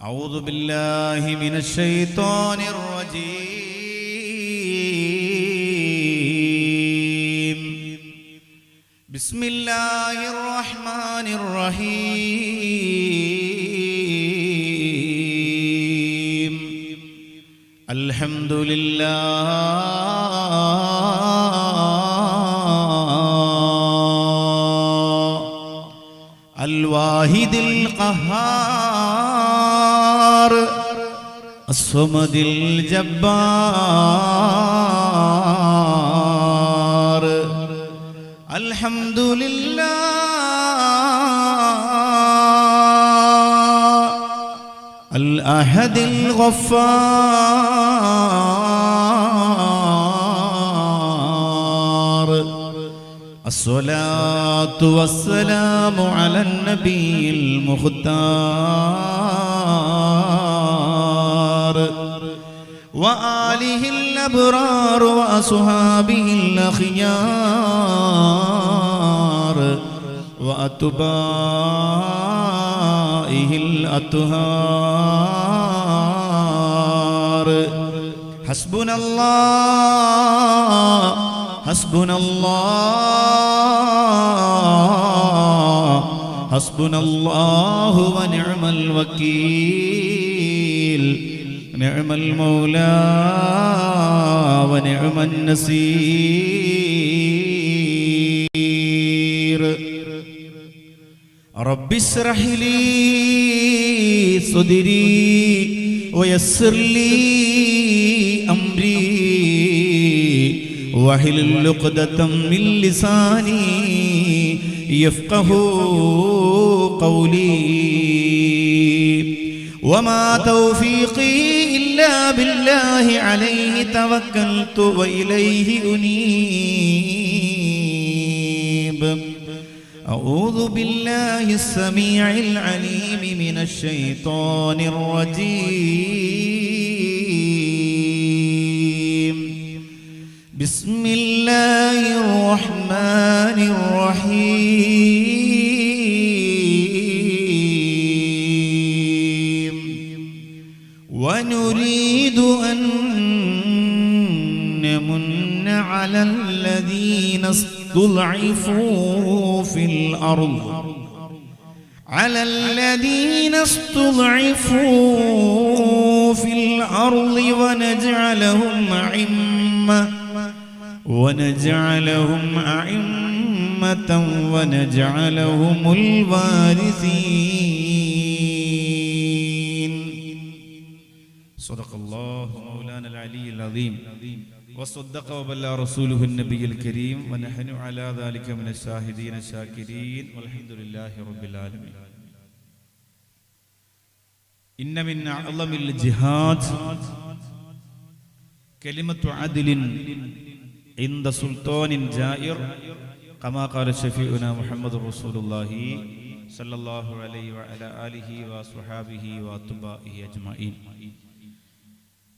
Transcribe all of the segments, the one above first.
أعوذ بالله من الشيطان الرجيم. بسم الله الرحمن الرحيم. الحمد لله الواحد القهار الصمد الجبار. الحمد لله الأحد الغفار. الصلاة والسلام على النبي المختار وآله الأبرار وأصحابه الأخيار وأتباعه الأطهار. حسبنا الله حسبنا الله حسبنا الله ونعم الوكيل. نعم المولى ونعم النصير. رب اشرح لي صدري ويسر لي أمري واحلل عقدة من لساني يفقهوا قولي. وما توفيقي إلا بالله عليه توكلت وإليه أنيب. أعوذ بالله السميع العليم من الشيطان الرجيم. بسم الله الرحمن الرحيم. ونريد أن نمن على الذين استضعفوا في الأرض ونجعلهم أئمة ونجعلهم الوارثين. صدق الله مولانا العلي العظيم وصدق وبلغ رسوله النبي الكريم ونحن على ذلك من الشاهدين الشاكرين والحمد لله رب العالمين. إن من أعظم الجهاد كلمة عدل عند سلطان جائر كما قال شفيعنا محمد رسول الله صلى الله عليه وعلى آله وصحابه وأتباعه أجمعين.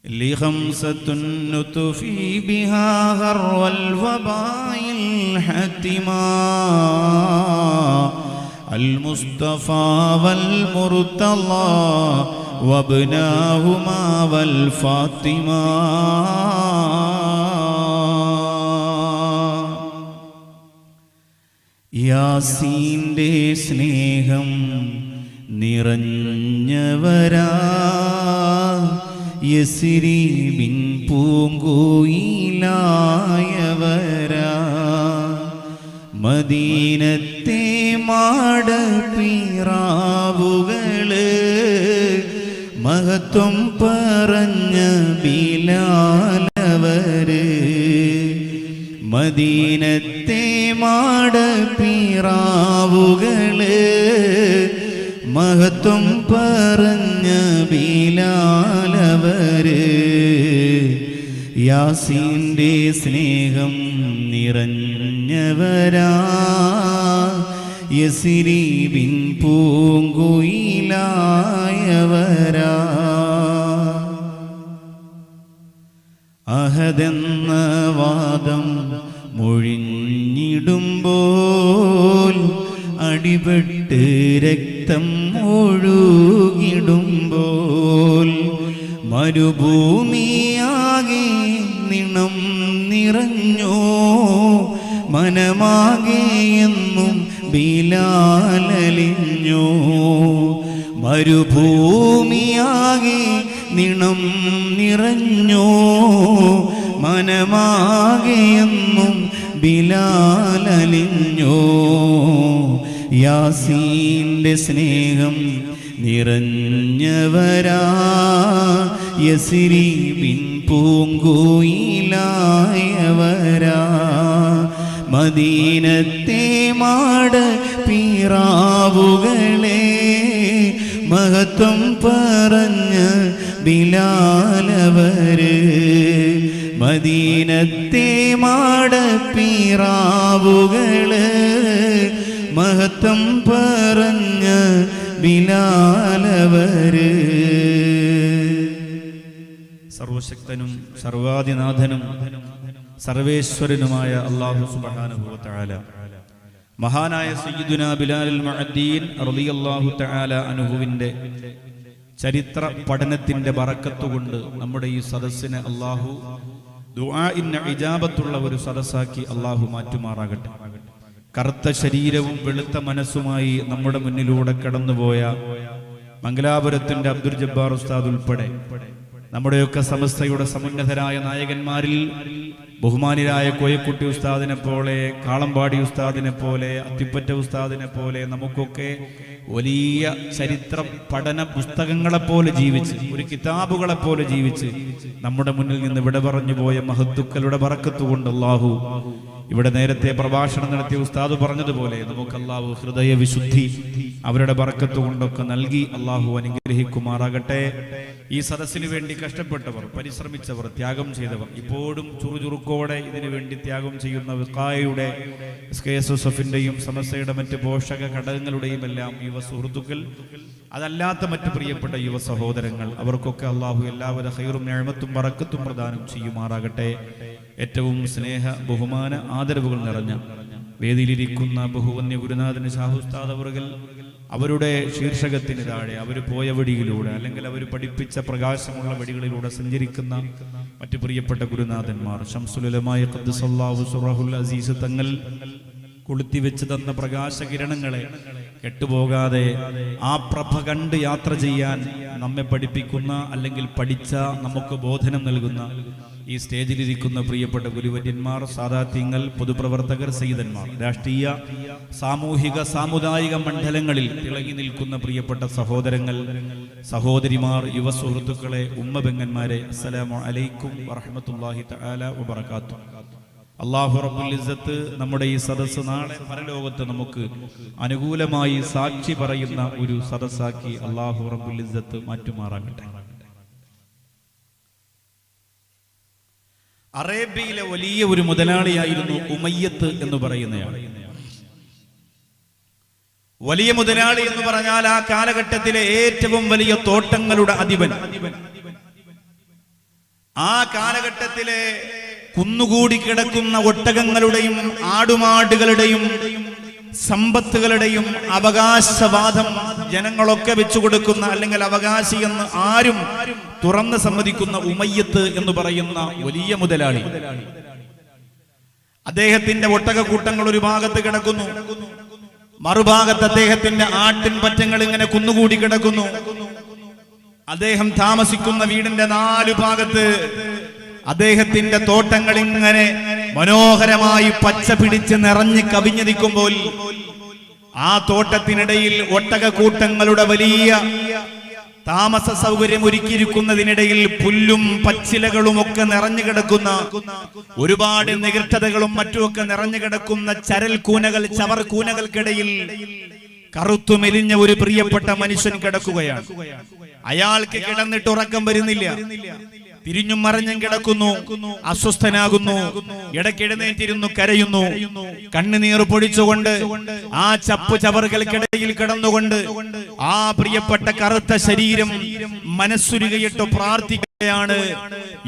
لي خمسة نطفي بها غر الوباء الحتما المصطفى والمرتضى وابناهما والفاطمة. യാസീന്റെ സ്നേഹം നിറഞ്ഞവരാ യസ്രീബിൻ പൂങ്കുയിലായവരാ മദീനത്തെ മാടപ്പിറാവുകള് മഹത്വം പറഞ്ഞ ബിലാലവര് മദീനത്തെ മാടപ്പിറാവുകള് മഹത്വം പറഞ്ഞ ബിലാലവര് യാസീന്റെ സ്നേഹം നിറഞ്ഞവരാ യസ്രീബിൻ പൂങ്കുയിലായവരാ. അഹദെന്ന വാദം മൊഴിഞ്ഞിടുമ്പോൾ അടിപെട്ട് രക്തം ഒഴുകിടുമ്പോൾ മരുഭൂമിയാകെ നിണം നിറഞ്ഞോ മനമാകെ എന്നും ബിലാലലിഞ്ഞോ മരുഭൂമിയാകെ നിണം നിറഞ്ഞോ മനമാകെ എന്നും ബിലാലലിഞ്ഞോ യാസീന്റെ സ്നേഹം നിറഞ്ഞവരാ യസ്രീബിൻ പൂങ്കുയിലായവരാ മദീനത്തെ മാട പീറാവുകളെ മഹത്വം പറഞ്ഞ ബിലാലവര് മദീനത്തെ മാട പീറാവുകള് മഹത്വം പറഞ്ഞ ബിലാലവര്. സർവശക്തനും സർവാദിനാഥനും സർവേശ്വരനുമായ അല്ലാഹു സുബ്ഹാനഹു വ തആല മഹാനായ സയ്യിദുനാ ബിലാലുൽ മുഅദ്ദീൻ റളിയല്ലാഹു തആല അൻഹുവിന്റെ ചരിത്ര പഠനത്തിന്റെ ബറക്കത്ത് കൊണ്ട് നമ്മുടെ ഈ സദസ്സിനെ അല്ലാഹു ദുആഇന് ഇജാബത്തുള്ള ഒരു സദസ്സാക്കി അല്ലാഹു മാറ്റുമാറാകട്ടെ. കറുത്ത ശരീരവും വെളുത്ത മനസ്സുമായി നമ്മുടെ മുന്നിലൂടെ കടന്നുപോയ മംഗലാപുരത്തിന്റെ അബ്ദുൽ ജബ്ബാർ ഉസ്താദ് ഉൾപ്പെടെ നമ്മുടെയൊക്കെ സമസ്തയുടെ സമുന്നതരായ നായകന്മാരിൽ ബഹുമാനിരായ കോയക്കുട്ടി ഉസ്താദിനെ പോലെ, കാളമ്പാടി ഉസ്താദിനെ പോലെ, അത്തിപ്പറ്റ ഉസ്താദിനെ പോലെ നമുക്കൊക്കെ വലിയ ചരിത്ര പഠന പുസ്തകങ്ങളെപ്പോലെ ജീവിച്ച്, ഒരു കിതാബുകളെപ്പോലെ ജീവിച്ച് നമ്മുടെ മുന്നിൽ നിന്ന് വിട പറഞ്ഞു പോയ മഹത്തുക്കളുടെ ബറക്കത്ത് കൊണ്ട് അല്ലാഹു ഇവിടെ നേരത്തെ പ്രഭാഷണം നടത്തിയ ഉസ്താദ് പറഞ്ഞതുപോലെ നമുക്ക് അല്ലാഹു ഹൃദയ വിശുദ്ധി അവരുടെ ബറക്കത്ത് കൊണ്ടൊക്കെ നൽകി അല്ലാഹു അനുഗ്രഹിക്കുമാറാകട്ടെ. ഈ സദസ്സിന് വേണ്ടി കഷ്ടപ്പെട്ടവർ, പരിശ്രമിച്ചവർ, ത്യാഗം ചെയ്തവർ, ഇപ്പോഴും ചുറുചുറുക്കോടെ ഇതിനു വേണ്ടി ത്യാഗം ചെയ്യുന്ന വിഖായയുടെ SKSSFിന്റെയും സമസ്തയുടെ മറ്റ് പോഷക ഘടകങ്ങളുടെയും എല്ലാം യുവ സുഹൃത്തുക്കൾ, അതല്ലാത്ത മറ്റു പ്രിയപ്പെട്ട യുവ സഹോദരങ്ങൾ, അവർക്കൊക്കെ അല്ലാഹു എല്ലാവിധ ഖൈറും നിഅമത്തും ബറക്കത്തും പ്രദാനം ചെയ്യുമാറാകട്ടെ. ഏറ്റവും സ്നേഹ ബഹുമാന ആദരവുകൾ നിറഞ്ഞ വേദിയിലിരിക്കുന്ന ബഹുവന്യ ഗുരുനാഥന് ഷാഹു ഉസ്താദ് അവറുകൾ, അവരുടെ ശീർഷകത്തിന് താഴെ അവർ പോയ വഴിയിലൂടെ അല്ലെങ്കിൽ അവർ പഠിപ്പിച്ച പ്രകാശമുള്ള വഴികളിലൂടെ സഞ്ചരിക്കുന്ന മറ്റു പ്രിയപ്പെട്ട ഗുരുനാഥന്മാർ, ശംസുൽ ഉലമായ ഖദ്ദസല്ലാഹു സുറഹുൽ അസീസ് തങ്ങൾ കൊളുത്തിവെച്ച് തന്ന പ്രകാശകിരണങ്ങളെ കെട്ടുപോകാതെ ആ പ്രഭ കണ്ട് യാത്ര ചെയ്യാൻ നമ്മെ പഠിപ്പിക്കുന്ന അല്ലെങ്കിൽ പഠിച്ച നമുക്ക് ബോധനം നൽകുന്ന ഈ സ്റ്റേജിലിരിക്കുന്ന പ്രിയപ്പെട്ട ഗുരുവര്യന്മാർ, സാദാത്യങ്ങൾ, പൊതുപ്രവർത്തകർ, സയ്യിദന്മാർ, രാഷ്ട്രീയ, സാമൂഹിക, സാമുദായിക മണ്ഡലങ്ങളിൽ തിളങ്ങി നിൽക്കുന്ന പ്രിയപ്പെട്ട സഹോദരങ്ങൾ, സഹോദരിമാർ, യുവ സുഹൃത്തുക്കളെ, ഉമ്മബെങ്ങന്മാരെ, അസ്സലാമു അലൈക്കും വറഹ്മത്തുള്ളാഹി തആല വബറകാതുഹു. അല്ലാഹു റബ്ബുൽ ഇസ്സത്ത് നമ്മുടെ ഈ സദസ്സ് നാളെ പരലോകത്ത് നമുക്ക് അനുകൂലമായി സാക്ഷി പറയുന്ന ഒരു സദസ്സാക്കി അല്ലാഹു റബ്ബുൽ ഇസ്സത്ത് മാറ്റുമാറാകട്ടെ. അറേബ്യയിലെ വലിയ ഒരു മുതലാളിയായിരുന്നു ഉമയ്യത്ത് എന്ന് പറയുന്നയാൾ. വലിയ മുതലാളി എന്ന് പറഞ്ഞാൽ ആ കാലഘട്ടത്തിലെ ഏറ്റവും വലിയ തോട്ടങ്ങളുടെ അധിപൻ. ആ കാലഘട്ടത്തിലെ കുന്നുകൂടി കിടക്കുന്ന ഒട്ടകങ്ങളുടെയും ആടുമാടുകളുടെയും സമ്പത്തുകളുടെയും അവകാശവാദം ജനങ്ങളൊക്കെ വെച്ചു കൊടുക്കുന്ന, അല്ലെങ്കിൽ അവകാശി എന്ന് ആരും തുറന്ന് സമ്മതിക്കുന്ന ഉമയ്യത്ത് എന്ന് പറയുന്ന വലിയ മുതലാളി. അദ്ദേഹത്തിന്റെ ഒട്ടകക്കൂട്ടങ്ങൾ ഒരു ഭാഗത്ത് കിടക്കുന്നു, മറുഭാഗത്ത് അദ്ദേഹത്തിന്റെ ആട്ടിൻ പറ്റങ്ങൾ ഇങ്ങനെ കുന്നുകൂടി കിടക്കുന്നു. അദ്ദേഹം താമസിക്കുന്ന വീടിന്റെ 4 ഭാഗത്ത് അദ്ദേഹത്തിന്റെ തോട്ടങ്ങൾ ഇങ്ങനെ മനോഹരമായി പച്ച പിടിച്ച് നിറഞ്ഞ് കവിഞ്ഞു നിൽക്കുമ്പോൾ ആ തോട്ടത്തിനിടയിൽ ഒട്ടകക്കൂട്ടങ്ങളുടെ വലിയ താമസ സൗകര്യം ഒരുക്കിയിരിക്കുന്നതിനിടയിൽ പുല്ലും പച്ചിലകളും ഒക്കെ നിറഞ്ഞു കിടക്കുന്ന, ഒരുപാട് നികൃഷ്ടതകളും മറ്റുമൊക്കെ നിറഞ്ഞു കിടക്കുന്ന ചരൽ കൂനകൾ, ചവർ കൂനകൾക്കിടയിൽ കറുത്തു മെലിഞ്ഞ ഒരു പ്രിയപ്പെട്ട മനുഷ്യൻ കിടക്കുകയാണ്. അയാൾക്ക് കിടന്നിട്ട് ഉറക്കം വരുന്നില്ല, തിരിഞ്ഞും മറിഞ്ഞും കിടക്കുന്നു, അസ്വസ്ഥനാകുന്നു, ഇടയ്ക്കെഴുന്നേറ്റിരുന്നു കരയുന്നു, കണ്ണുനീർ പൊഴിച്ചുകൊണ്ട് ആ ചപ്പു ചവറുകൾക്കിടയിൽ കിടന്നുകൊണ്ട് ആ പ്രിയപ്പെട്ട കറുത്ത ശരീരം മനസ്സുരുകയിട്ട് പ്രാർത്ഥിക്കുകയാണ്,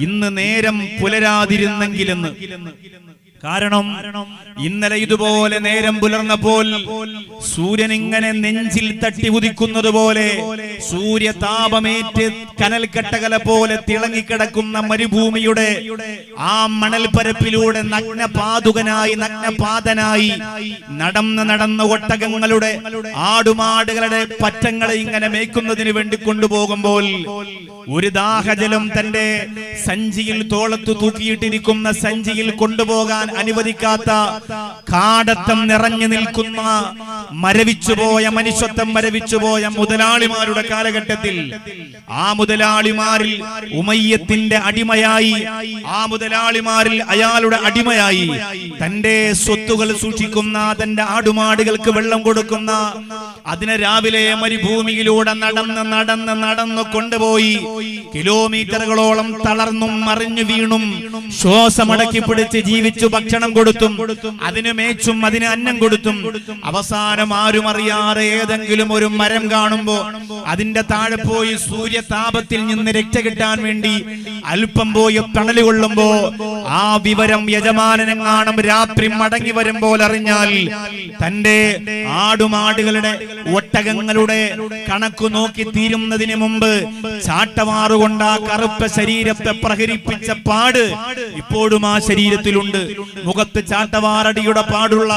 ഇന്ന് നേരം പുലരാതിരുന്നെങ്കിലെന്ന്. കാരണം ഇന്നലെ ഇതുപോലെ നേരം പുലർന്നപ്പോൾ സൂര്യൻ ഇങ്ങനെ നെഞ്ചിൽ തട്ടി ഉദിക്കുന്നത് പോലെ സൂര്യതാപമേറ്റ് കനൽക്കട്ടകല പോലെ തിളങ്ങിക്കിടക്കുന്ന മരുഭൂമിയുടെ ആ മണൽപ്പരപ്പിലൂടെ നഗ്നപാതുകനായി നഗ്നപാതനായി നടന്ന് ഒട്ടകങ്ങളുടെ ആടുമാടുകളുടെ പറ്റങ്ങളെ ഇങ്ങനെ മേയ്ക്കുന്നതിന് വേണ്ടി കൊണ്ടുപോകുമ്പോൾ ഒരു ദാഹജലം തന്റെ സഞ്ചിയിൽ തോളത്തു തൂക്കിയിട്ടിരിക്കുന്ന സഞ്ചിയിൽ കൊണ്ടുപോകാൻ അനുവദിക്കാത്ത കാടത്തം നിറഞ്ഞു നിൽക്കുന്ന മരവിച്ചുപോയ മനുഷ്യത്വം മരവിച്ചുപോയ മുതലാളിമാരുടെ കാലഘട്ടത്തിൽ ആ മുതലാളിമാരിൽ ഉമയ്യത്തിന്റെ അടിമയായി ആ മുതലാളിമാരിൽ അയാളുടെ അടിമയായി തന്റെ സ്വത്തുകൾ സൂക്ഷിക്കുന്ന തന്റെ ആടുമാടുകൾക്ക് വെള്ളം കൊടുക്കുന്ന അതിനെ രാവിലെ മരുഭൂമിയിലൂടെ നടന്ന് കൊണ്ടുപോയി കിലോമീറ്ററുകളോളം തളർന്നും മറിഞ്ഞു വീണും ശ്വാസമടക്കി പിടിച്ച് ജീവിച്ചു ഭക്ഷണം കൊടുത്തും അതിന് മേച്ചും അതിന് അന്നം കൊടുത്തും അവസാനം ആരും അറിയാതെ ഏതെങ്കിലും ഒരു മരം കാണുമ്പോ അതിന്റെ താഴെ പോയി സൂര്യതാപത്തിൽ നിന്ന് രക്ഷ കിട്ടാൻ വേണ്ടി അല്പം പോയി തണല് കൊള്ളുമ്പോ ആ വിവരം യജമാനെങ്ങാനും രാത്രി മടങ്ങി വരുമ്പോൾ അറിഞ്ഞാൽ തന്റെ ആടുമാടുകളുടെ ഒട്ടകങ്ങളുടെ കണക്കു നോക്കി തീരുന്നതിന് മുമ്പ് ചാട്ടവാറുകൊണ്ട് ആ കറുത്ത ശരീരത്തെ പ്രഹരിപ്പിച്ച പാട് ഇപ്പോഴും ആ ശരീരത്തിലുണ്ട്. മുഖത്ത് ചാട്ടവാറടിയുടെ പാടുള്ള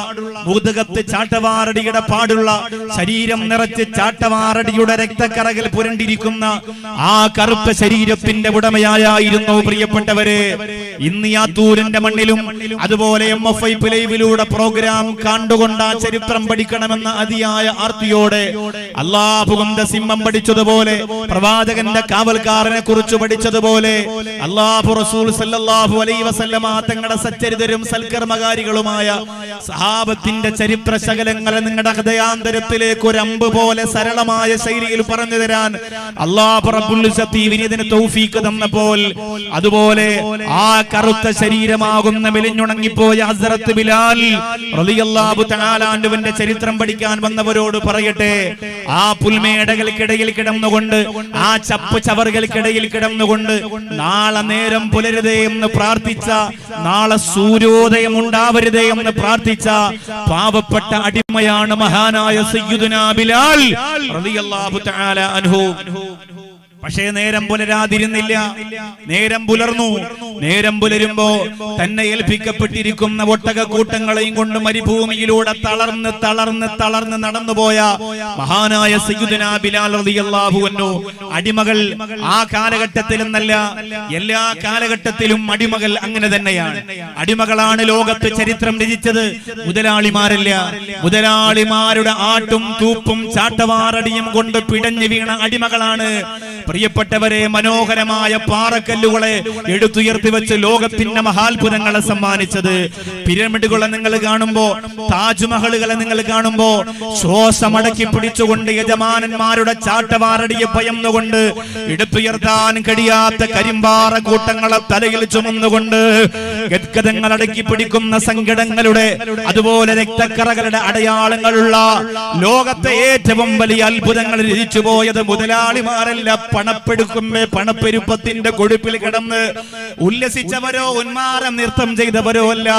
മുതുകത്ത് ചാട്ടവാറടിയുടെ പാടുള്ള ശരീരം നിറച്ച് ചാട്ടവാറടിയുടെ രക്തക്കറകൾ പുരണ്ടിരിക്കുന്ന ആ കറുത്ത ശരീരത്തിന്റെ ഉടമയായിരുന്നു പ്രിയപ്പെട്ടവരെ. ഇന്ന് യാത്തൂരിന്റെ മണ്ണിലും അതുപോലെ MFI ലൈവിലൂടെ പ്രോഗ്രാം കണ്ടുകൊണ്ട് ആ ചരിത്രം പഠിക്കണമെന്ന അതിയായ ആർത്തിയോടെ അല്ലാഹുവിന്റെ സിംഹം പഠിച്ചതുപോലെ പ്രവാചകന്റെ കാവൽക്കാരനെ കുറിച്ച് പഠിച്ചതുപോലെ അല്ലാഹു റസൂൽ സല്ലല്ലാഹു അലൈഹി വസല്ലമ തങ്ങളുടെ സച്ചരിതരും സൽക്കർമ്മകാരികളുമായ സഹാബത്തിന്റെ ചരിത്ര ശകലങ്ങളെ നിങ്ങളുടെ ഹൃദയാന്തരത്തിലേക്ക് ഒരു അമ്പ് പോലെ സരളമായ ശൈലിയിൽ പറഞ്ഞു തരാൻ അല്ലാഹു റബ്ബുൽ ഇസ്സത്തി വിനീതന് തൗഫീഖ് തന്നപ്പോൾ അതുപോലെ ആ കറുത്ത ശരീരമാകുന്ന മെലിഞ്ഞുണങ്ങിപ്പോയ ഹസ്രത്ത് ബിലാൽ റളിയല്ലാഹു തആല അൻഹുവിന്റെ ചരിത്രം പഠിക്കാൻ വന്നവരോട് പറയട്ടെ, ആ പുൽമേടകൾക്കിടയിൽ കിടന്നുകൊണ്ട് ആ ചപ്പ് ചവറുകൾക്കിടയിൽ കിടന്നുകൊണ്ട് നാളെ നേരം പുലരുതേ എന്ന് പ്രാർത്ഥിച്ച, നാളെ സൂര്യോദയം ഉണ്ടാവരുതേ എന്ന് പ്രാർത്ഥിച്ച പാവപ്പെട്ട അടിമയാണ് മഹാനായ സയ്യിദുനാ ബിലാൽ റളിയല്ലാഹു തആല അൻഹു. പക്ഷേ നേരം പുലരാതിരുന്നില്ല. നേരം പുലർന്നു. നേരം പുലരുമ്പോ തന്നെ ഏൽപ്പിക്കപ്പെട്ടിരിക്കുന്ന ഒട്ടകക്കൂട്ടങ്ങളെയും കൊണ്ട് മരുഭൂമിയിലൂടെ തളർന്ന് നടന്നുപോയ മഹാനായ സയ്യിദുനാ ബിലാൽ റളിയല്ലാഹു അൻഹു. അടിമകൾ ആ കാലഘട്ടത്തിലെന്നല്ല എല്ലാ കാലഘട്ടത്തിലും അടിമകൾ അങ്ങനെ തന്നെയാണ്. അടിമകളാണ് ലോകത്ത് ചരിത്രം രചിച്ചത്, മുതലാളിമാരല്ല. മുതലാളിമാരുടെ ആട്ടും തൂപ്പും ചാട്ടവാറടിയും കൊണ്ട് പിടഞ്ഞു വീണ അടിമകളാണ് പ്രിയപ്പെട്ടവരെ. മനോഹരമായ പാറക്കല്ലുകളെ എടുത്തുയർത്തി വെച്ച് ലോകത്തിന്റെ മഹാത്ഭുതങ്ങളെ സമ്മാനിച്ചത്. പിരമിഡുകളെ നിങ്ങൾ കാണുമ്പോ, താജ്മഹലുകളെ നിങ്ങൾ കാണുമ്പോ ശ്വാസമടക്കി പിടിച്ചുകൊണ്ട് യജമാനന്മാരുടെ ചാട്ടവാറടിയെ ഭയന്നുകൊണ്ട് എടുത്തുയർത്താൻ കഴിയാത്ത കരിമ്പാറ കൂട്ടങ്ങളെ തലയിൽ ചുമന്നുകൊണ്ട് ഗദ്ഗതങ്ങൾ അടക്കി പിടിക്കുന്ന സങ്കടങ്ങളുടെ അതുപോലെ രക്തക്കറകളുടെ അടയാളങ്ങളുള്ള ലോകത്തെ ഏറ്റവും വലിയ അത്ഭുതങ്ങൾ രചിച്ചു പോയത് മുതലാളിമാരല്ല, പണപ്പെരുപ്പത്തിന്റെ കൊടുപ്പിൽ കിടന്ന് ഉല്ലസിച്ചവരോ ഉന്മാദം നൃത്തം ചെയ്തവരോ അല്ല.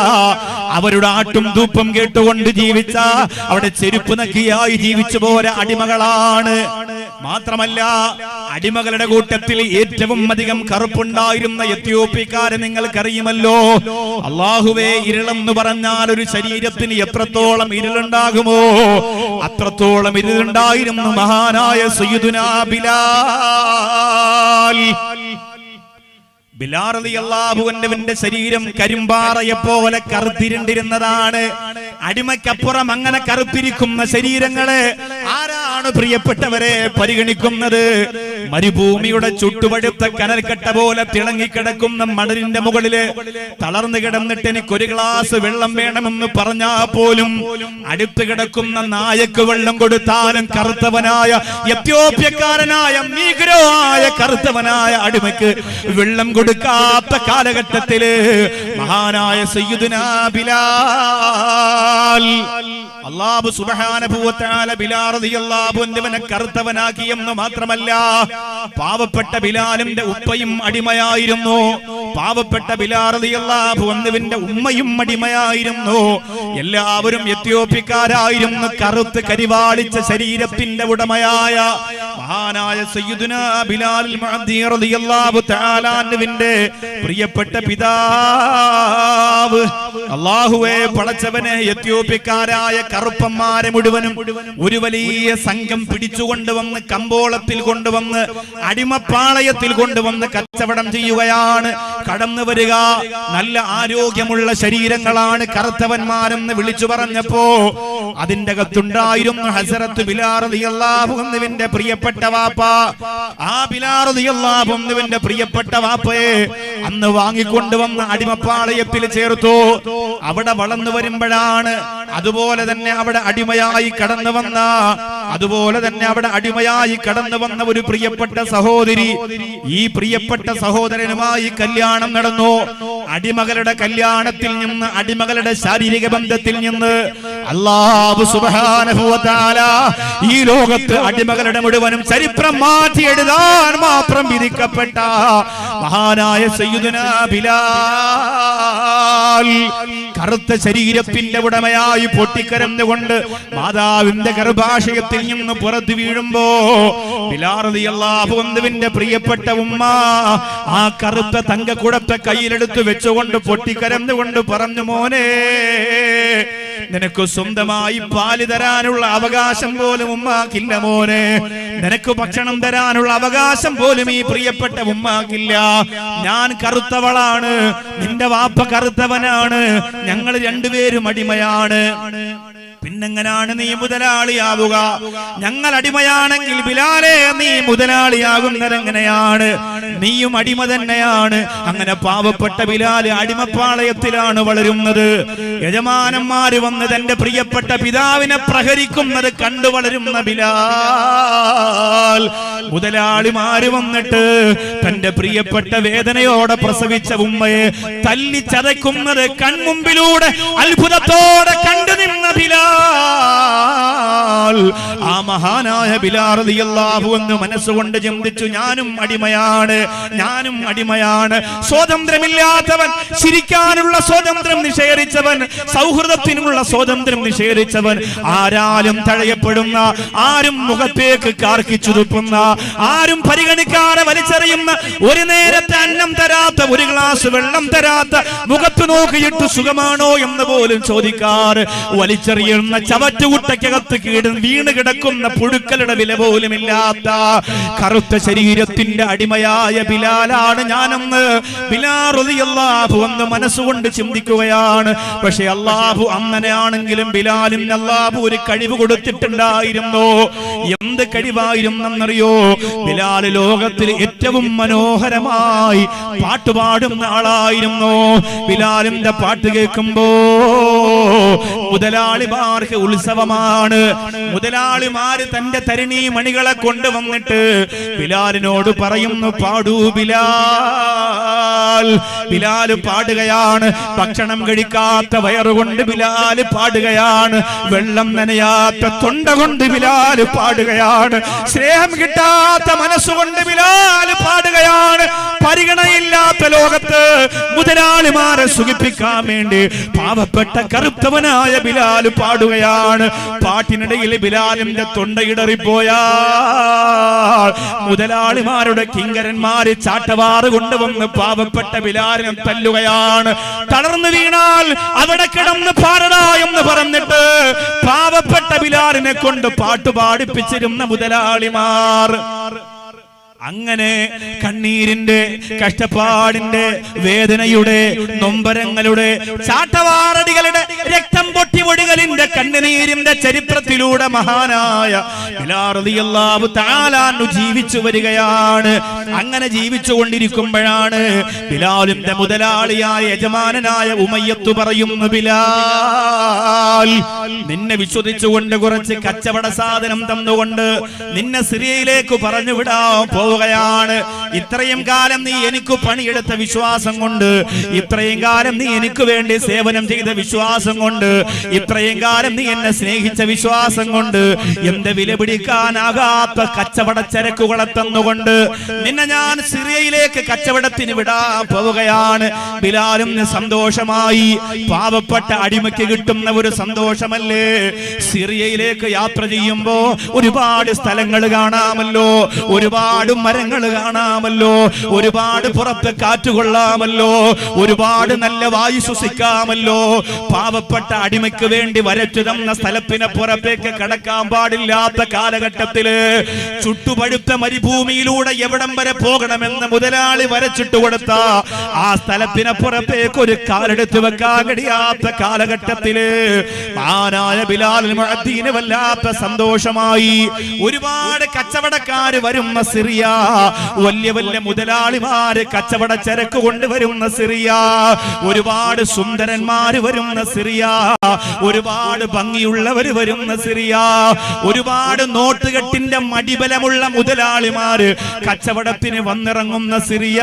അവരുടെ ആട്ടും തൂപ്പും കേട്ടുകൊണ്ട് ജീവിച്ച, അവിടെ ചെരുപ്പ് നക്കിയായി ജീവിച്ചു പോര അടിമകളാണ്. മാത്രമല്ല അടിമകളുടെ കൂട്ടത്തിൽ ഏറ്റവും അധികം കറുപ്പുണ്ടായിരുന്ന എത്യോപ്യക്കാരെ നിങ്ങൾക്കറിയുമല്ലോ. അല്ലാഹുവേ, ഇരുളെന്ന് പറഞ്ഞാൽ ഒരു ശരീരത്തിന് എത്രത്തോളം ഇരുളുണ്ടാകുമോ അത്രത്തോളം ഇരുളുണ്ടായിരുന്നു മഹാനായ സയ്യിദുനാ ബിലാൽ. ബിലാൽ റളിയല്ലാഹു അൻഹുവിന്റെ ശരീരം കരിമ്പാറയെ പോലെ കറുത്തിരുണ്ടിരുന്നതാണ്. അടിമയ്ക്കപ്പുറം അങ്ങനെ കറുത്തിരിക്കുന്ന ശരീരങ്ങളെ ആരാണ് പ്രിയപ്പെട്ടവരെ പരിഗണിക്കുന്നത്? മരുഭൂമിയുടെ ചുട്ടുപഴുത്ത കനൽക്കട്ട പോലെ തിളങ്ങിക്കിടക്കുന്ന മണലിന്റെ മുകളില് തളർന്നു കിടന്നിട്ട് എനിക്കൊരു ഗ്ലാസ് വെള്ളം വേണമെന്ന് പറഞ്ഞാൽ പോലും അടുത്ത് കിടക്കുന്ന നായക്ക് വെള്ളം കൊടുത്താലും കറുത്തവനായ എത്യോപ്യക്കാരനായ നീഗ്രോ ആയ കറുത്തവനായ അടിമയ്ക്ക് വെള്ളം കൊടുക്കാത്ത കാലഘട്ടത്തില് മഹാനായ സയ്യിദുനാ ബിലാൽ അല്ലാഹു സുബ്ഹാനഹു വ തആല ബിലാൽ റളിയല്ലാഹു അൻഹുവിനെ കറുത്തവനാക്കിയെന്ന് മാത്രമല്ല, പാവപ്പെട്ട ബിലാലിന്റെ ഉപ്പയും അടിമയായിരുന്നു. പാവപ്പെട്ട ബിലാൽ റളിയല്ലാഹു അൻഹുവിന്റെ ഉമ്മയും അടിമയായിരുന്നു. എല്ലാവരും എത്യോപ്യക്കാരായിരുന്നു. കറുത്ത് കരിവാളിച്ച ശരീരത്തിന്റെ ഉടമയായ മഹാനായ സയ്യിദുനാ ബിലാൽ മുഅദ്ദി റളിയല്ലാഹു തആല അൻഹുവിന്റെ പ്രിയപ്പെട്ട പിതാവ്. അല്ലാഹുവേ, പടച്ചവനെ, എത്യോപ്യക്കാരായ കറുപ്പന്മാരെ മുഴുവനും ഒരു വലിയ സംഘം പിടിച്ചുകൊണ്ടുവന്ന് കമ്പോളത്തിൽ കൊണ്ടുവന്ന് അടിമപ്പാളയത്തിൽ കൊണ്ടുവന്ന് കച്ചവടം ചെയ്യുകയാണ്. കടന്നു വരിക, നല്ല ആരോഗ്യമുള്ള ശരീരങ്ങളാണ് കറുത്തവന്മാരെന്ന് വിളിച്ചു പറഞ്ഞപ്പോ അതിന്റെ അകത്തുണ്ടായിരുന്നു ഹസ്രത്ത് ബിലാൽ റളിയല്ലാഹു അൻഹുവിന്റെ പ്രിയപ്പെട്ട വാപ്പ. ആ ബിലാൽ റളിയല്ലാഹു അൻഹുവിന്റെ പ്രിയപ്പെട്ട വാപ്പയെ അന്ന് വാങ്ങിക്കൊണ്ടുവന്ന് അടിമപ്പാളയത്തിൽ ചേർത്തു. അവിടെ വളർന്നു വരുമ്പോഴാണ് അതുപോലെ തന്നെ അവിടെ അടിമയായി കടന്നു വന്ന ഒരു പ്രിയപ്പെട്ട സഹോദരി. ഈ പ്രിയപ്പെട്ട സഹോദരനുമായി കല്യാണം നടന്നു. അടിമകളുടെ കല്യാണത്തിൽ നിന്ന്, അടിമകളുടെ ശാരീരിക ബന്ധത്തിൽ നിന്ന് അല്ലാഹു സുബ്ഹാനഹു വ തആല ഈ ലോകത്ത് അടിമകളുടെ മുഴുവനും ചരിത്രം മാറ്റി എഴുതാൻ മാത്രം വിധിക്കപ്പെട്ട മഹാനായ സയ്യിദുനാ ബിലാൽ കറുത്ത ശരീരത്തിന്റെ ഉടമയായി പൊട്ടിക്കരന്നുകൊണ്ട് മാതാവിന്റെ ഗർഭാശയത്തിൽ നിന്ന് പുറത്തു വീഴുമ്പോ ബിലാൽ റളിയല്ലാഹു അൻഹുവിന്റെ പ്രിയപ്പെട്ട ഉമ്മ ആ കറുത്ത തങ്കക്കുടത്തെ കയ്യിലെടുത്ത് വെച്ചുകൊണ്ട് പൊട്ടിക്കരന്നുകൊണ്ട് പറഞ്ഞു, മോനെ, നിനക്ക് സ്വന്തമായി പാല് തരാനുള്ള അവകാശം പോലും ഉമ്മാക്കില്ല മോനെ. നിനക്ക് ഭക്ഷണം തരാനുള്ള അവകാശം പോലും ഈ പ്രിയപ്പെട്ട ഉമ്മാക്കില്ല. ഞാൻ കറുത്തവളാണ്, നിന്റെ വാപ്പ കറുത്തവനാണ്, ഞങ്ങൾ രണ്ടുപേരും അടിമയാണ്. പിന്നെങ്ങനാണ് നീ മുതലാളിയാവുക? ഞങ്ങൾ അടിമയാണെങ്കിൽ ബിലാലെ നീ മുതലാളിയാകുന്നതെങ്ങനെയാണ്? നീയും അടിമ തന്നെയാണ്. അങ്ങനെ പാവപ്പെട്ട ബിലാൽ അടിമപ്പാളയത്തിലാണ് വളരുന്നത്. യജമാനന്മാര് വന്ന് തന്റെ പ്രിയപ്പെട്ട പിതാവിനെ പ്രഹരിക്കുന്നത് കണ്ടു വളരുന്ന ബിലാൽ, മുതലാളിമാര് വന്നിട്ട് തന്റെ പ്രിയപ്പെട്ട വേദനയോടെ പ്രസവിച്ച ഉമ്മയെ തല്ലിച്ചതയ്ക്കുന്നത് കൺമുമ്പിലൂടെ അത്ഭുതത്തോടെ കണ്ടു നിന്ന ബിലാൽ, ആ മഹാനായ ബിലാൽ റളിയല്ലാഹു അൻഹു മനസ്സുകൊണ്ട് ചിന്തിച്ചു, ഞാനും അടിമയാണ്. സ്വാതന്ത്ര്യമില്ലാത്തവൻ, ചിരിക്കാനുള്ള സ്വാതന്ത്ര്യം നിഷേധിച്ചവൻ, സൗഹൃദത്തിനുള്ള സ്വാതന്ത്ര്യം നിഷേധിച്ചവൻ, ആരാലും തഴയപ്പെടുന്ന, ആരും മുഖത്തേക്ക് കാർക്കിച്ചുതുപ്പുന്ന, ആരും പരിഗണിക്കാതെ വലിച്ചെറിയുന്ന, ഒരു നേരത്തെ അന്നം തരാത്ത, ഒരു ഗ്ലാസ് വെള്ളം തരാത്ത, മുഖത്ത് നോക്കിയിട്ട് സുഖമാണോ എന്ന് പോലും ചോദിക്കാറ് വലിച്ചെറിയുന്ന, ചവറ്റുകുട്ടയ്ക്കകത്ത് വീണ് കിടക്കുന്ന പുഴുക്കളുടെ വില പോലും ഇല്ലാത്ത കറുത്ത ശരീരത്തിന്റെ അടിമയായ ബിലാലാണ് ഞാനെന്ന് ബിലാൽ റളിയല്ലാഹു അൻഹു മനസ്സുകൊണ്ട് ചിന്തിക്കുകയാണ്. പക്ഷെ അല്ലാഹു അങ്ങനെയാണെങ്കിലും ബിലാലിന് അല്ലാഹു ഒരു കഴിവ് കൊടുത്തിട്ടുണ്ടായിരുന്നു. എന്ത് കഴിവായിരുന്നെന്നറിയോ? ബിലാൽ ലോകത്തിൽ ഏറ്റവും മനോഹരമായി പാട്ടുപാടുന്ന ആളായിരുന്നു. ബിലാലിന്റെ പാട്ട് കേൾക്കുമ്പോ മുതലാളിമാർക്ക് ഉത്സവമാണ്. മുതലാളിമാര് തന്റെ തരിണീ മണികളെ കൊണ്ടുവന്നിട്ട് ബിലാലിനോട് പറയുന്നു, പാടൂ ബിലാൽ. ബിലാല് പാടുകയാണ്. ഭക്ഷണം കഴിക്കാത്ത വയറുകൊണ്ട് ബിലാല് പാടുകയാണ്. വെള്ളം നനയാത്ത തൊണ്ട കൊണ്ട് ബിലാല് പാടുകയാണ്. സ്നേഹം കിട്ടാത്ത മനസ്സുകൊണ്ട് ബിലാല് പാടുകയാണ്. പരിഗണയില്ലാത്ത ലോകത്ത് മുതലാളിമാരെ സുഖിപ്പിക്കാൻ വേണ്ടി പാവപ്പെട്ട കറുത്തവനായ ബിലാൽ പാടുകയാണ്. പാട്ടിനിടയിൽ ബിലാലിന്റെ തൊണ്ടയിടറിപ്പോയാൽ മുതലാളിമാരുടെ കിങ്കരന്മാര് ചാട്ടവാറ് കൊണ്ടുവന്ന് പാവപ്പെട്ട ബിലാലിനെ തല്ലുകയാണ്. തളർന്നു വീണാൽ അവിടെ കിടന്ന് പാടടാ എന്ന് പറഞ്ഞിട്ട് പാവപ്പെട്ട ബിലാലിനെ കൊണ്ട് പാട്ട് പാടിപ്പിച്ചിരുന്ന മുതലാളിമാർ. അങ്ങനെ കണ്ണീരിന്റെ, കഷ്ടപ്പാടിന്റെ, വേദനയുടെ, നൊമ്പരങ്ങളുടെ, ചാട്ടവാറടികളുടെ, രക്തം പൊട്ടി ഒഴുകലിന്റെ, കണ്ണുനീരിന്റെ ചരിത്രത്തിലൂടെ മഹാനായ ബിലാൽ റളിയല്ലാഹു തആല അൻഹു ജീവിച്ചു വരികയാണ്. അങ്ങനെ ജീവിച്ചു കൊണ്ടിരിക്കുമ്പോഴാണ് ബിലാലിന്റെ മുതലാളിയായ യജമാനനായ ഉമയ്യത്ത് പറയുന്നു, ബിലാൽ, നിന്നെ വിശ്വസിച്ചുകൊണ്ട് കുറച്ച് കച്ചവട സാധനം തന്നുകൊണ്ട് നിന്നെ സിറിയയിലേക്ക് പറഞ്ഞു വിടാൻ പോവുകയാണ്. ഇത്രയും കാലം നീ എനിക്ക് പണിയെടുത്ത വിശ്വാസം കൊണ്ട്, ഇത്രയും കാലം നീ എനിക്ക് വേണ്ടി സേവനം ചെയ്ത വിശ്വാസം കൊണ്ട്, ഇത്രയും കാലം നീ എന്നെ സ്നേഹിച്ച വിശ്വാസം കൊണ്ട്, എന്റെ വില പിടിക്കാനാകാത്ത കച്ചവട ചരക്കുകളെ തന്നുകൊണ്ട് നിന്നെ ഞാൻ സിറിയയിലേക്ക് കച്ചവടത്തിന് വിടാൻ പോവുകയാണ്. ബിലാലിന് സന്തോഷമായി. പാവപ്പെട്ട അടിമയ്ക്ക് കിട്ടുന്ന ഒരു സന്തോഷമല്ലേ സിറിയയിലേക്ക് യാത്ര ചെയ്യുമ്പോ? ഒരുപാട് സ്ഥലങ്ങൾ കാണാമല്ലോ, ഒരുപാട് മരങ്ങൾ കാണാമല്ലോ, ഒരുപാട് പുറത്ത് കാറ്റുകൊള്ളാമല്ലോ, ഒരുപാട് നല്ല വായു ശ്വസിക്കാമല്ലോ. പാവപ്പെട്ട അടിമയ്ക്ക് വേണ്ടി വരച്ചു തന്ന സ്ഥലത്തിന് പുറത്തേക്ക് കടക്കാൻ പാടില്ലാത്ത കാലഘട്ടത്തില് ചുട്ടുപഴുത്ത മരുഭൂമിയിലൂടെ എവിടം വരെ പോകണമെന്ന് മുതലാളി വരച്ചിട്ട് കൊടുത്ത ആ സ്ഥലത്തിന് പുറത്തേക്ക് ഒരു കാലെടുത്ത് വെക്കാൻ കഴിയാത്ത കാലഘട്ടത്തില് മഹാനായ ബിലാൽ മുഅദ്ദീന് വല്ലാത്ത സന്തോഷമായി. ഒരുപാട് കച്ചവടക്കാര് വരുന്ന സിറിയ, വലിയ വലിയ മുതലാളിമാര് കച്ചവട ചരക്ക് കൊണ്ടുവരുന്ന സിറിയ, ഒരുപാട് സുന്ദരന്മാര് വരുന്ന സിറിയ, ഒരുപാട് ഭംഗിയുള്ളവര് വരുന്ന സിറിയ, ഒരുപാട് നോട്ടുകെട്ടിന്റെ മടിബലമുള്ള മുതലാളിമാര് കച്ചവടത്തിന് വന്നിറങ്ങുന്ന സിറിയ.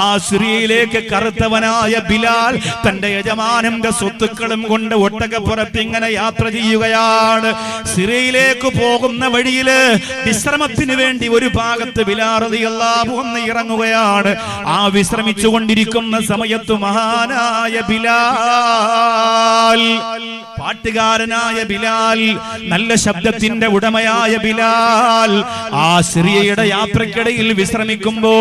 ആ സിറിയയിലേക്ക് കറുത്തവനായ ബിലാൽ തന്റെ യജമാനന്റെ സ്വത്തുക്കളും കൊണ്ട് ഒട്ടകപ്പുറത്ത് ഇങ്ങനെ യാത്ര ചെയ്യുകയാണ്. സിറിയയിലേക്ക് പോകുന്ന വഴിയില് വിശ്രമത്തിന് വേണ്ടി ഒരു ഭാഗത്ത് ബിലാൽ റളിയല്ലാഹു അൻഹു ഇറങ്ങുകയാണ്. ആ വിശ്രമിച്ചു കൊണ്ടിരിക്കുന്ന സമയത്ത് മഹാനായ ബിലാൽ, പാട്ടുകാരനായ ബിലാൽ, നല്ല ശബ്ദത്തിന്റെ ഉടമയായ ബിലാൽ ആ സിറിയയുടെ യാത്രക്കിടയിൽ വിശ്രമിക്കുമ്പോ,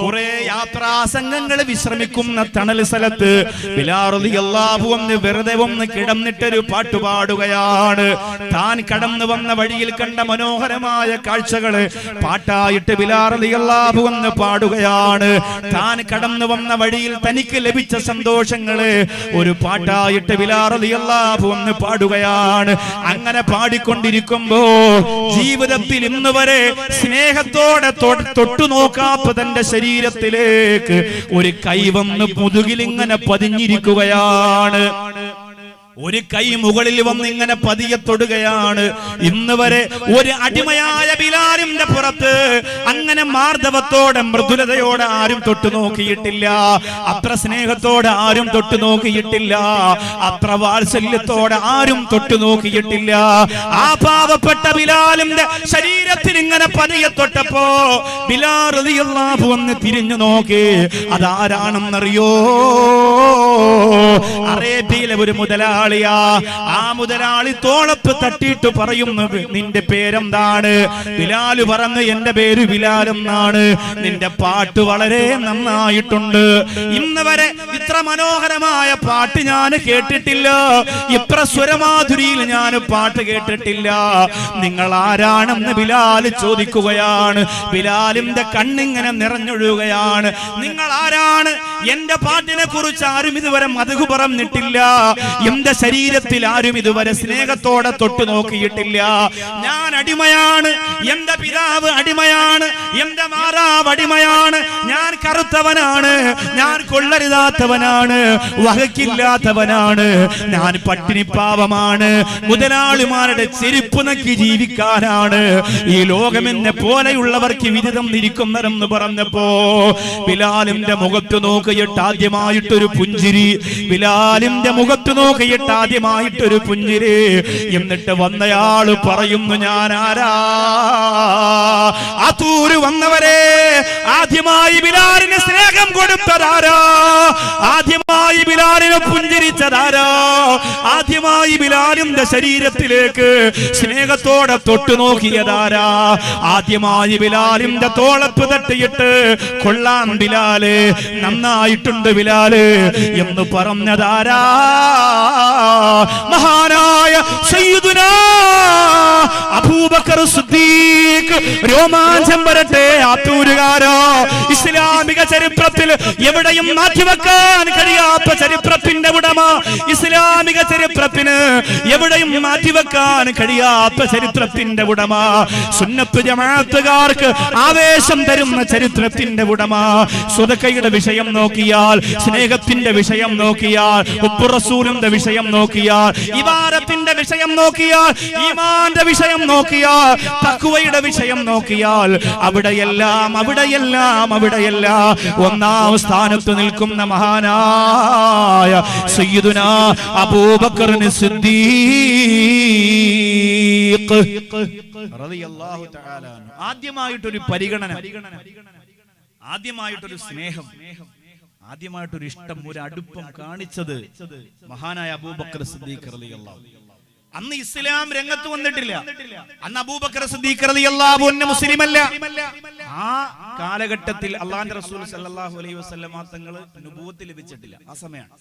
കുറെ യാത്രാ സംഘങ്ങൾ വിശ്രമിക്കുന്ന തണൽ സ്ഥലത്ത് ബിലാൽ റളിയല്ലാഹു അൻഹു വെറുതെ ഒന്ന് കിടന്നിട്ടൊരു പാട്ടുപാടുകയാണ്. താൻ കടന്നു വന്ന വഴിയിൽ കണ്ട മനോഹരമായ കാഴ്ചകള് പാട്ടായിട്ട് ബിലാൽ റളിയല്ലാഹു അൻഹു പാടുകയാണ്. താൻ കടന്നു വന്ന വഴിയിൽ തനിക്ക് ലഭിച്ച സന്തോഷങ്ങള് ഒരു പാട്ടായിട്ട് ബിലാൽ റളിയല്ലാഹു അൻഹു പാടുകയാണ്. അങ്ങനെ പാടിക്കൊണ്ടിരിക്കുമ്പോ ജീവിതത്തിൽ ഇന്ന് വരെ സ്നേഹത്തോടെ തൊട്ടു നോക്കാത്ത തന്റെ ശരീരത്തിലേക്ക് ഒരു കൈ വന്ന് മുതുകിൽ ഇങ്ങനെ പതിഞ്ഞിരിക്കുകയാണ്. ഒരു കൈ മുകളിൽ വന്ന് ഇങ്ങനെ പതിയെ തൊടുകയാണ്. ഇന്ന് വരെ ഒരു അടിമയായ ബിലാലിന്റെ പുറത്ത് അങ്ങനെ മാർദ്ദവത്തോടെ മൃദുലതയോടെ ആരും തൊട്ടു നോക്കിയിട്ടില്ല. അത്ര സ്നേഹത്തോടെ ആരും തൊട്ടു നോക്കിയിട്ടില്ല. അത്ര വാത്സല്യത്തോടെ ആരും തൊട്ടു നോക്കിയിട്ടില്ല. ആ പാവപ്പെട്ട ബിലാലിന്റെ ശരീരത്തിൽ ഇങ്ങനെ പതിയെ തൊട്ടപ്പോ ബിലാൽ റളിയല്ലാഹു അൻഹു തിരിഞ്ഞു നോക്കി. അതാരാണെന്നറിയോ? അറേബ്യയിലെ ഒരു മുതലാളി. ആ മുതലാളി തോളത്ത് തട്ടിയിട്ട് പറയുന്നു, നിന്റെ പേരെന്താണ്? ബിലാൽ പറഞ്ഞു, എന്റെ പേര് ബിലാൽ എന്നാണ്. നിന്റെ പാട്ട് വളരെ നന്നായിട്ടുണ്ട്. ഇന്ന് വരെ ഇത്ര മനോഹരമായ പാട്ട് ഞാൻ കേട്ടിട്ടില്ല. ഇത്ര സ്വരമാധുരിയിൽ ഞാൻ പാട്ട് കേട്ടിട്ടില്ല. നിങ്ങൾ ആരാണെന്ന് ബിലാൽ ചോദിക്കുകയാണ്. ബിലാലിന്റെ കണ്ണിങ്ങനെ നിറഞ്ഞൊഴുകയാണ്. നിങ്ങൾ ആരാണ്? എന്റെ പാട്ടിനെ കുറിച്ച് ആരും ഇതുവരെ മധു പറഞ്ഞിട്ടില്ല. എന്റെ ശരീരത്തിൽ ആരും ഇതുവരെ സ്നേഹത്തോടെ തൊട്ടു നോക്കിയിട്ടില്ല. ഞാൻ അടിമയാണ്. എന്റെ പിതാവ് അടിമയാണ്. എന്റെ മാതാവ് അടിമയാണ്. ഞാൻ കറുത്തവനാണ്. ഞാൻ കൊള്ളരുതാത്തവനാണ്. വകക്കില്ലാത്തവനാണ്. ഞാൻ പട്ടിണിപ്പാവമാണ്. മുതലാളിമാരുടെ ചെരുപ്പ് നക്കി ജീവിക്കാനാണ് ഈ ലോകം എന്നെ പോലെയുള്ളവർക്ക് വിരുദ്ധം ഇരിക്കുന്നതെന്ന് പറഞ്ഞപ്പോ ബിലാലിന്റെ മുഖത്ത് നോക്കിയിട്ട് ആദ്യമായിട്ടൊരു പുഞ്ചിരി. ബിലാലിന്റെ മുഖത്ത് നോക്കിയിട്ട് ആദ്യമായിട്ടൊരു പുഞ്ചിരി. എന്നിട്ട് വന്നയാള് പറയുന്നു, ഞാൻ ആരാ? ആത്തൂര് വന്നവരെ, ആദ്യമായി ബിലാലിന് സ്നേഹം കൊടുത്തതാരാ? ആദ്യമായി ബിലാലിനെ പുഞ്ചിരിച്ചതാരാ? ആദ്യമായി ബിലാലിന്റെ ശരീരത്തിലേക്ക് സ്നേഹത്തോടെ തൊട്ടു നോക്കിയതാരാ? ആദ്യമായി ബിലാലിന്റെ തോളത്ത് തട്ടിയിട്ട് കൊള്ളാം ബിലാല്, നന്നായിട്ടുണ്ട് ബിലാല് എന്ന് പറഞ്ഞതാരാ? മഹാനായ സയ്യിദുനാ അബൂബക്കർ സിദ്ദീഖ്. രോമാഞ്ചം വരട്ടെ ആത്തൂരുകാരാ. ഇസ്ലാമിക ചരിത്രത്തിൽ എവിടെയും മാറ്റിവെക്കാൻ കഴിയാത്ത ചരിത്രത്തിന്റെ ഉടമ, ഇസ്ലാമിക ചരിത്രത്തിന് എവിടെയും മാറ്റിവെക്കാൻ കഴിയാത്ത ചരിത്രത്തിന്റെ ഉടമ, സുന്നത്ത് ജമാഅത്തുകാർക്ക് ആവേശം തരുന്ന ചരിത്രത്തിന്റെ ഉടമ. സ്വതക്കയുടെ വിഷയം നോക്കിയാൽ, സ്നേഹത്തിന്റെ വിഷയം നോക്കിയാൽ, റസൂലിന്റെ വിഷയം നോക്കിയാൽ, ഇബാദത്തിന്റെ വിഷയം നോക്കിയാൽ, ഈമാന്റെ വിഷയം നോക്കിയാൽ, തഖ്വ തഖ്വയുടെ വിഷയം നോക്കിയാൽ അവിടെയെല്ലാം ഒന്നാം സ്ഥാനത്ത് നിൽക്കുന്ന മഹാനായ സയ്യിദുനാ അബൂബക്കർ സിദ്ദീഖ് റളിയല്ലാഹു തആല അൻഹു. ആദ്യമായിട്ടൊരു പരിഗണന, ആദ്യമായിട്ടൊരു സ്നേഹം, ആദ്യമായിട്ടൊരു ഇഷ്ടം, ഒരു അടുപ്പം കാണിച്ചത് മഹാനായ അബൂബക്കർ സിദ്ദീഖ് റളിയല്ലാഹു. അന്ന് ഇസ്ലാം രംഗത്ത് വന്നിട്ടില്ല. അന്ന് അബൂബക്കർ സിദ്ദീഖ് റളിയല്ലാഹു അൻഹു മുസ്ലിമല്ല. ആ കാലഘട്ടത്തിൽ അല്ലാഹുവിന്റെ റസൂൽ സല്ലല്ലാഹു അലൈഹി വസല്ലമ തങ്ങൾ നബുവത്ത് ലഭിച്ചിട്ടില്ല. ആ സമയമാണ്.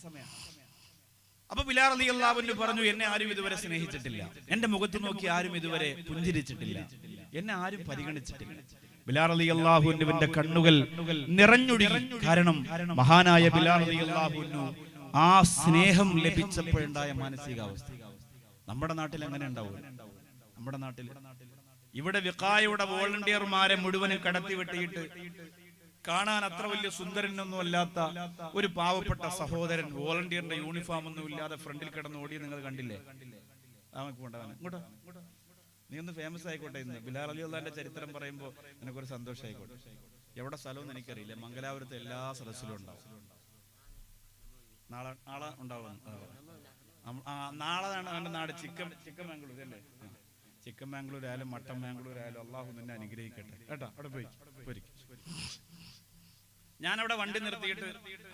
അപ്പൊ ബിലാൽ റളിയല്ലാഹു അൻഹു പറഞ്ഞു, എന്നെ ആരും ഇതുവരെ സ്നേഹിച്ചിട്ടില്ല, എന്റെ മുഖത്ത് നോക്കി ആരും ഇതുവരെ പുഞ്ചിരിച്ചിട്ടില്ല, എന്നെ ആരും പരിഗണിച്ചിട്ടില്ല. ബിലാൽ റളിയല്ലാഹു അൻഹുവിന്റെ കണ്ണുകൾ നിറഞ്ഞൊഴുകി. കാരണം മഹാനായ ബിലാൽ റളിയല്ലാഹു അൻഹു ആ സ്നേഹം ലഭിച്ചപ്പോഴുണ്ടായ മാനസികാവസ്ഥ നമ്മുടെ നാട്ടിൽ അങ്ങനെ ഉണ്ടാവും. നമ്മുടെ നാട്ടിൽ ഇവിടെ വിഖായയുടെ വോളണ്ടിയർമാരെ മുഴുവനും കടത്തി വെട്ടിയിട്ട് കാണാൻ അത്ര വലിയ സുന്ദരനൊന്നും അല്ലാത്ത ഒരു പാവപ്പെട്ട സഹോദരൻ വോളണ്ടിയറിന്റെ യൂണിഫോം ഒന്നും ഇല്ലാതെ ഫ്രണ്ടിൽ കിടന്ന് ഓടി നിങ്ങൾ കണ്ടില്ലേ? ഇങ്ങോട്ടോ, നീ ഒന്ന് ഫേമസ് ആയിക്കോട്ടെ. ഇന്ന് ബിലാൽ റളിയല്ലാഹുവിന്റെ ചരിത്രം പറയുമ്പോൾ എനിക്കൊരു സന്തോഷമായിക്കോട്ടെ. എവിടെ സ്ഥലമൊന്നും എനിക്കറിയില്ല. മംഗലാപുരത്തെ എല്ലാ സദസ്സിലും ഉണ്ടാവും. നാളെ ഉണ്ടാവും. നാളെ അവന്റെ നാട് ചിക്കമംഗളൂർ അല്ലേ? ചിക്കമംഗളൂർ ആയാലും മട്ടൻ മാംഗ്ലൂർ ആയാലും അള്ളാഹു നിന്നെ അനുഗ്രഹിക്കട്ടെ കേട്ടോ. അവിടെ പോയി ഞാനവിടെ വണ്ടി നിർത്തിയിട്ട്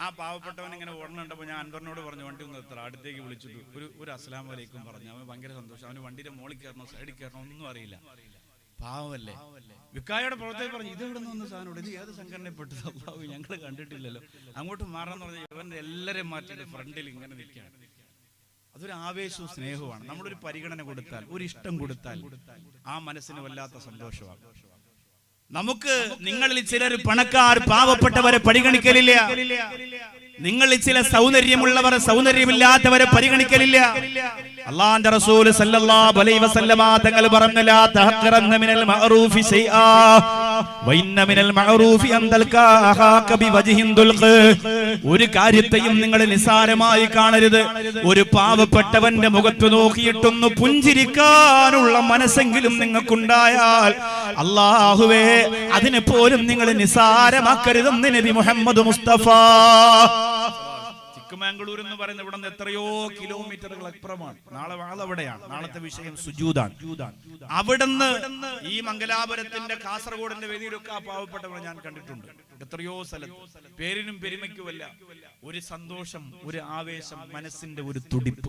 ആ പാവപ്പെട്ടവൻ ഇങ്ങനെ ഓടണുണ്ടപ്പോൾ ഞാൻ അൻവറിനോട് പറഞ്ഞു, വണ്ടി ഒന്ന് നിർത്തണം. അടുത്തേക്ക് വിളിച്ചിട്ട് ഒരു അസ്സലാമു അലൈക്കും പറഞ്ഞു. അവൻ ഭയങ്കര സന്തോഷം. അവന് വണ്ടിയുടെ മുകളിൽ കയറണോ സൈഡിൽ കയറണോ ഒന്നും അറിയില്ല. പാവല്ലേ. വിക്കായുടെ പുറത്തേക്ക് പറഞ്ഞു, ഇത് എവിടെ നിന്ന് വന്ന സാധനം, ഇത് ഏത് സംഘടനപ്പെട്ടത്? അള്ളാഹു ഞങ്ങൾ കണ്ടിട്ടില്ലല്ലോ. അങ്ങോട്ട് മാറാന്ന് പറഞ്ഞാൽ ഇവന്റെ എല്ലാവരെയും മാറ്റിയിട്ട് ഫ്രണ്ടിൽ ഇങ്ങനെ നിൽക്കുകയാണ്. അതൊരു ആവേശവും സ്നേഹവുമാണ്. നമ്മളൊരു പരിഗണന കൊടുത്താൽ, ഒരു ഇഷ്ടം കൊടുത്താൽ ആ മനസ്സിന് വല്ലാത്ത സന്തോഷമാണ്. നമുക്ക് നിങ്ങളിൽ ചിലർ പണക്കാർ പാവപ്പെട്ടവരെ പരിഗണിക്കലില്ല. നിങ്ങളിൽ ചില സൗന്ദര്യമുള്ളവർ സൗന്ദര്യമില്ലാത്തവരെ പരിഗണിക്കലില്ല. അല്ലാഹുവിന്റെ റസൂൽ സല്ലല്ലാഹു അലൈഹി വസല്ലമ തങ്ങൾ പറഞ്ഞു, ലാ തഹഖറന്ന മിനൽ മഅറൂഫി ശൈആ വഇന്ന മിനൽ മഅറൂഫി അൻ തൽകാ അഖാക ബിവജ്ഹിൻ ദുൽഖ്. ഒരു കാര്യത്തെയും നിങ്ങൾ നിസ്സാരമായി കാണരുത്. ഒരു പാവപ്പെട്ടവന്റെ മുഖത്ത് നോക്കിയിട്ടൊന്ന് പുഞ്ചിരിക്കാനുള്ള മനസ്സെങ്കിലും നിങ്ങൾക്കുണ്ടായാൽ അല്ലാഹുവേ അതിനെ പോലും നിങ്ങൾ നിസ്സാരമാക്കരുതെന്ന് നബി മുഹമ്മദ് മുസ്തഫ. ചിക്കമാംഗ്ലൂർ എന്ന് പറയുന്ന ഇവിടെ നിന്ന് എത്രയോ കിലോമീറ്ററുകൾ അപ്പുറമാണ്. നാളെ അവിടെയാണ്. നാളത്തെ വിഷയം സുജൂദാണ്. അവിടുന്ന് ഈ മംഗലാപുരത്തിന്റെ കാസർഗോഡിന്റെ വേദിയിലൊക്കെ ആ പാവപ്പെട്ടവരെ ഞാൻ കണ്ടിട്ടുണ്ട്. എത്രയോ സ്ഥലത്ത് പേരിനും പെരുമയ്ക്കുമല്ല, ഒരു സന്തോഷം, ഒരു ആവേശം, മനസ്സിന്റെ ഒരു തുടിപ്പ്.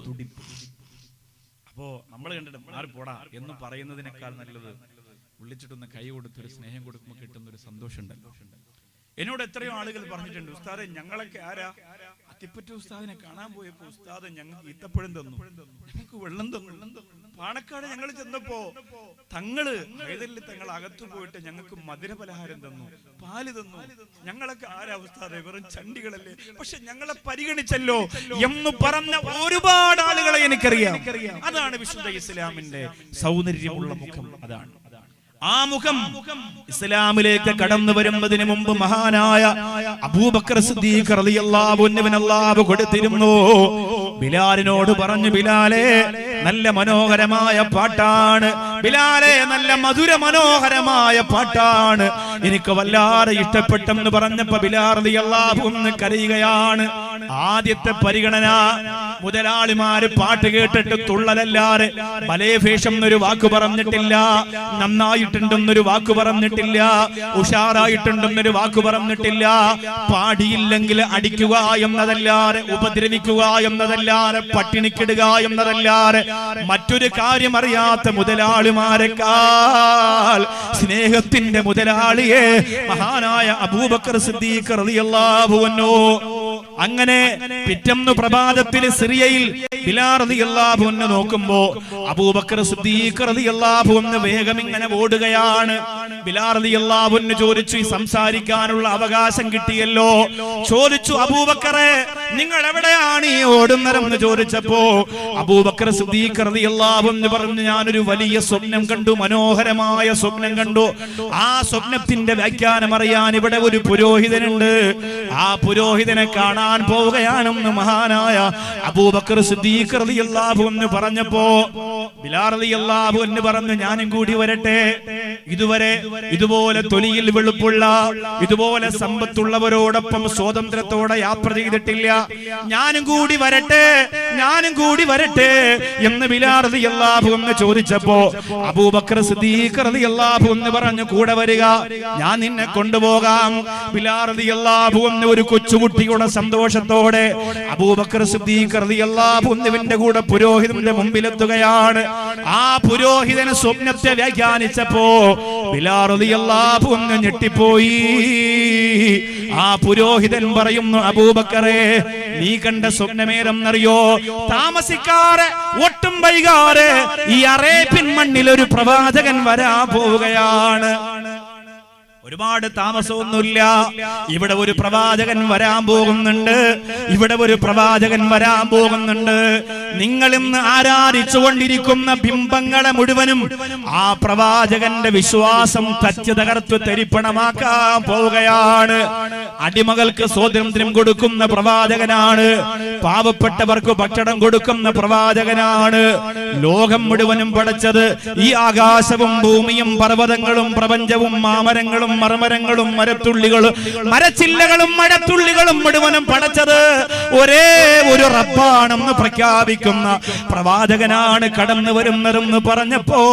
അപ്പോ നമ്മൾ കണ്ടിട്ട് മാറി പോടാ എന്ന് പറയുന്നതിനേക്കാൾ നല്ലത് വിളിച്ചിട്ടൊന്ന് കൈ കൊടുത്തൊരു സ്നേഹം കൊടുക്കുമ്പോൾ കിട്ടുന്ന ഒരു സന്തോഷം ഉണ്ടല്ലോ. എന്നോട് എത്രയോ ആളുകൾ പറഞ്ഞിട്ടുണ്ട്, ഉസ്താദെ ഞങ്ങളൊക്കെ ആരാ അത്തിപ്പറ്റ ഉസ്താദിനെ കാണാൻ പോയപ്പോ ഉസ്താദ് ഞങ്ങൾക്ക് ഈത്തപ്പഴം തന്നു, ഞങ്ങൾക്ക് വെള്ളം തന്നു. പാണക്കാട് ഞങ്ങൾ ചെന്നപ്പോ തങ്ങള് ഹൈദരലി തങ്ങൾ അകത്തു പോയിട്ട് ഞങ്ങൾക്ക് മധുര പലഹാരം തന്നു, പാല് തന്നു. ഞങ്ങളൊക്കെ ആരാ ഉസ്താദെ, വെറും ചണ്ടികളല്ലേ, പക്ഷെ ഞങ്ങളെ പരിഗണിച്ചല്ലോ എന്ന് പറഞ്ഞ ഒരുപാട് ആളുകളെ എനിക്കറിയാം. അതാണ് വിശുദ്ധ ഇസ്ലാമിന്റെ സൗന്ദര്യമുള്ള മുഖം. അതാണ് ആ മുഖം. ഇസ്ലാമിലേക്ക് കടന്നു വരുന്നതിന് മുമ്പ് മഹാനായ അബൂബക്കർ സിദ്ദീഖ് റളിയല്ലാഹു അൻഹുവിന് അല്ലാഹു കൊടുത്തിരുന്നു. ബിലാലിനോട് പറഞ്ഞു, ബിലാലേ നല്ല മനോഹരമായ പാട്ടാണ്, ബിലാലേ നല്ല മധുര മനോഹരമായ പാട്ടാണ്, എനിക്ക് വല്ലാതെ ഇഷ്ടപ്പെട്ടെന്ന് പറഞ്ഞപ്പോ ബിലാൽ റളിയല്ലാഹു അൻഹു കരയുകയാണ്. ആദ്യത്തെ പരിഗണന മുതലാളിമാര് പാട്ട് കേട്ടിട്ട് തുള്ളലല്ലാതെ ബലേഭേഷം എന്നൊരു വാക്ക് പറഞ്ഞിട്ടില്ല, നന്നായിട്ടുണ്ടെന്നൊരു വാക്ക് പറഞ്ഞിട്ടില്ല, ഉഷാറായിട്ടുണ്ടെന്നൊരു വാക്ക് പറഞ്ഞിട്ടില്ല. പാടിയില്ലെങ്കിൽ അടിക്കുക എന്നതല്ലാതെ, ഉപദ്രവിക്കുക എന്നതല്ലാതെ, പട്ടിണിക്കിടുക എന്നതല്ലാതെ മറ്റൊരു കാര്യം അറിയാത്ത മുതലാളിമാരെക്കാൾ സ്നേഹത്തിന്റെ മുതലാളിയെ മഹാനായ അബൂബക്കർ സിദ്ദീഖ് റളിയല്ലാഹു അൻഹു. അങ്ങനെ പിറ്റേന്ന് പ്രഭാതത്തിൽ സിറിയയിൽ ബിലാൽ റളിയല്ലാഹു അൻഹു നോക്കുമ്പോ അബൂബക്കർ സിദ്ദീഖ് റളിയല്ലാഹു അൻഹു വേഗം ഇങ്ങനെ ഓടുകയാണ്. ബിലാൽ റളിയല്ലാഹു അൻഹു ചോദിച്ചു, സംസാരിക്കാനുള്ള അവകാശം കിട്ടിയല്ലോ. ചോദിച്ചു, അബൂബക്കറെ നിങ്ങൾ എവിടെയാണ് ഈ ഓടുന്നതെന്ന് ചോദിച്ചപ്പോ അബൂബക്കർ സിദ്ദീഖ് റളിയല്ലാഹു അൻഹു പറഞ്ഞു, ഞാനൊരു വലിയ സ്വപ്നം കണ്ടു, മനോഹരമായ സ്വപ്നം കണ്ടു. ആ സ്വപ്നത്തിന്റെ വ്യാഖ്യാനം അറിയാൻ ഇവിടെ ഒരു പുരോഹിതനുണ്ട്. ആ പുരോഹിതനെ കാണാൻ കാണാൻ പോവുകയാണെന്ന് മഹാനായ അബൂബക്കർ സിദ്ദീഖ് റളിയല്ലാഹു അൻഹു പറഞ്ഞപ്പോ ബിലാൽ റളിയല്ലാഹു അൻഹു പറഞ്ഞു, ഞാനും കൂടി വരട്ടെ. ഇതുവരെ ഇതുപോലെ തൊലിയിൽ വെളുപ്പുള്ള, ഇതുപോലെ സമ്പത്തുള്ളവരോടൊപ്പം സ്വാതന്ത്ര്യത്തോടെ യാത്ര ചെയ്തിട്ടില്ല. ഞാനും കൂടി വരട്ടെ, ഞാനും കൂടി വരട്ടെ എന്ന് ബിലാൽ റളിയല്ലാഹു അൻഹു ചോദിച്ചപ്പോ അബൂബക്കർ സിദ്ദീഖ് റളിയല്ലാഹു അൻഹു പറഞ്ഞു, കൂടെ വരിക, ഞാൻ നിന്നെ കൊണ്ടുപോകാം. ബിലാൽ റളിയല്ലാഹു അൻഹു ഒരു കൊച്ചുകുട്ടിയുടെ സന്തോഷത്തോടെ അബൂബക്കർ സിദ്ദീഖ് റളിയല്ലാഹു അൻഹുവിന്റെ കൂടെ പുരോഹിതന്റെ മുമ്പിലെത്തുകയാണ്. ആ പുരോഹിതൻ സ്വപ്നത്തെ വ്യാഖ്യാനിച്ചപ്പോ ബിലാൽ റളിയല്ലാഹു അൻഹു ഞെട്ടിപ്പോയി. ആ പുരോഹിതൻ പറയുന്നു, അബൂബക്കറെ, നീ കണ്ട സ്വപ്നമേതെന്നറിയോ? താമസിക്കാതെ ഒട്ടും വൈകാതെ ഈ അറേബ്യൻ മണ്ണിൽ ഒരു പ്രവാചകൻ വരാൻ പോവുകയാണ്. ഒരുപാട് താമസമൊന്നുമില്ല, ഇവിടെ ഒരു പ്രവാചകൻ വരാൻ പോകുന്നുണ്ട്. ഇവിടെ ഒരു പ്രവാചകൻ വരാൻ പോകുന്നുണ്ട്. നിങ്ങൾ ഇന്ന് ആരാധിച്ചുകൊണ്ടിരിക്കുന്ന ബിംബങ്ങളെ മുഴുവനും ആ പ്രവാചകന്റെ വിശ്വാസം തച്ച് തകർത്ത് തരിപ്പണമാക്കാൻ പോവുകയാണ്. അടിമകൾക്ക് സ്വാതന്ത്ര്യം കൊടുക്കുന്ന പ്രവാചകനാണ്. പാവപ്പെട്ടവർക്ക് ഭക്ഷണം കൊടുക്കുന്ന പ്രവാചകനാണ്. ലോകം മുഴുവനും പടച്ചത് ഈ ആകാശവും ഭൂമിയും പർവ്വതങ്ങളും പ്രപഞ്ചവും മാമരങ്ങളും മരമരങ്ങളും മരത്തുള്ളികളും മരച്ചില്ലകളും മഴത്തുള്ളികളും മുഴുവനും പടച്ചത് ഒരേ ഒരു റബ്ബാണെന്ന് പ്രഖ്യാപിക്കുന്ന പ്രവാചകനാണ് കടന്നു വരുന്നതെന്ന് പറഞ്ഞപ്പോ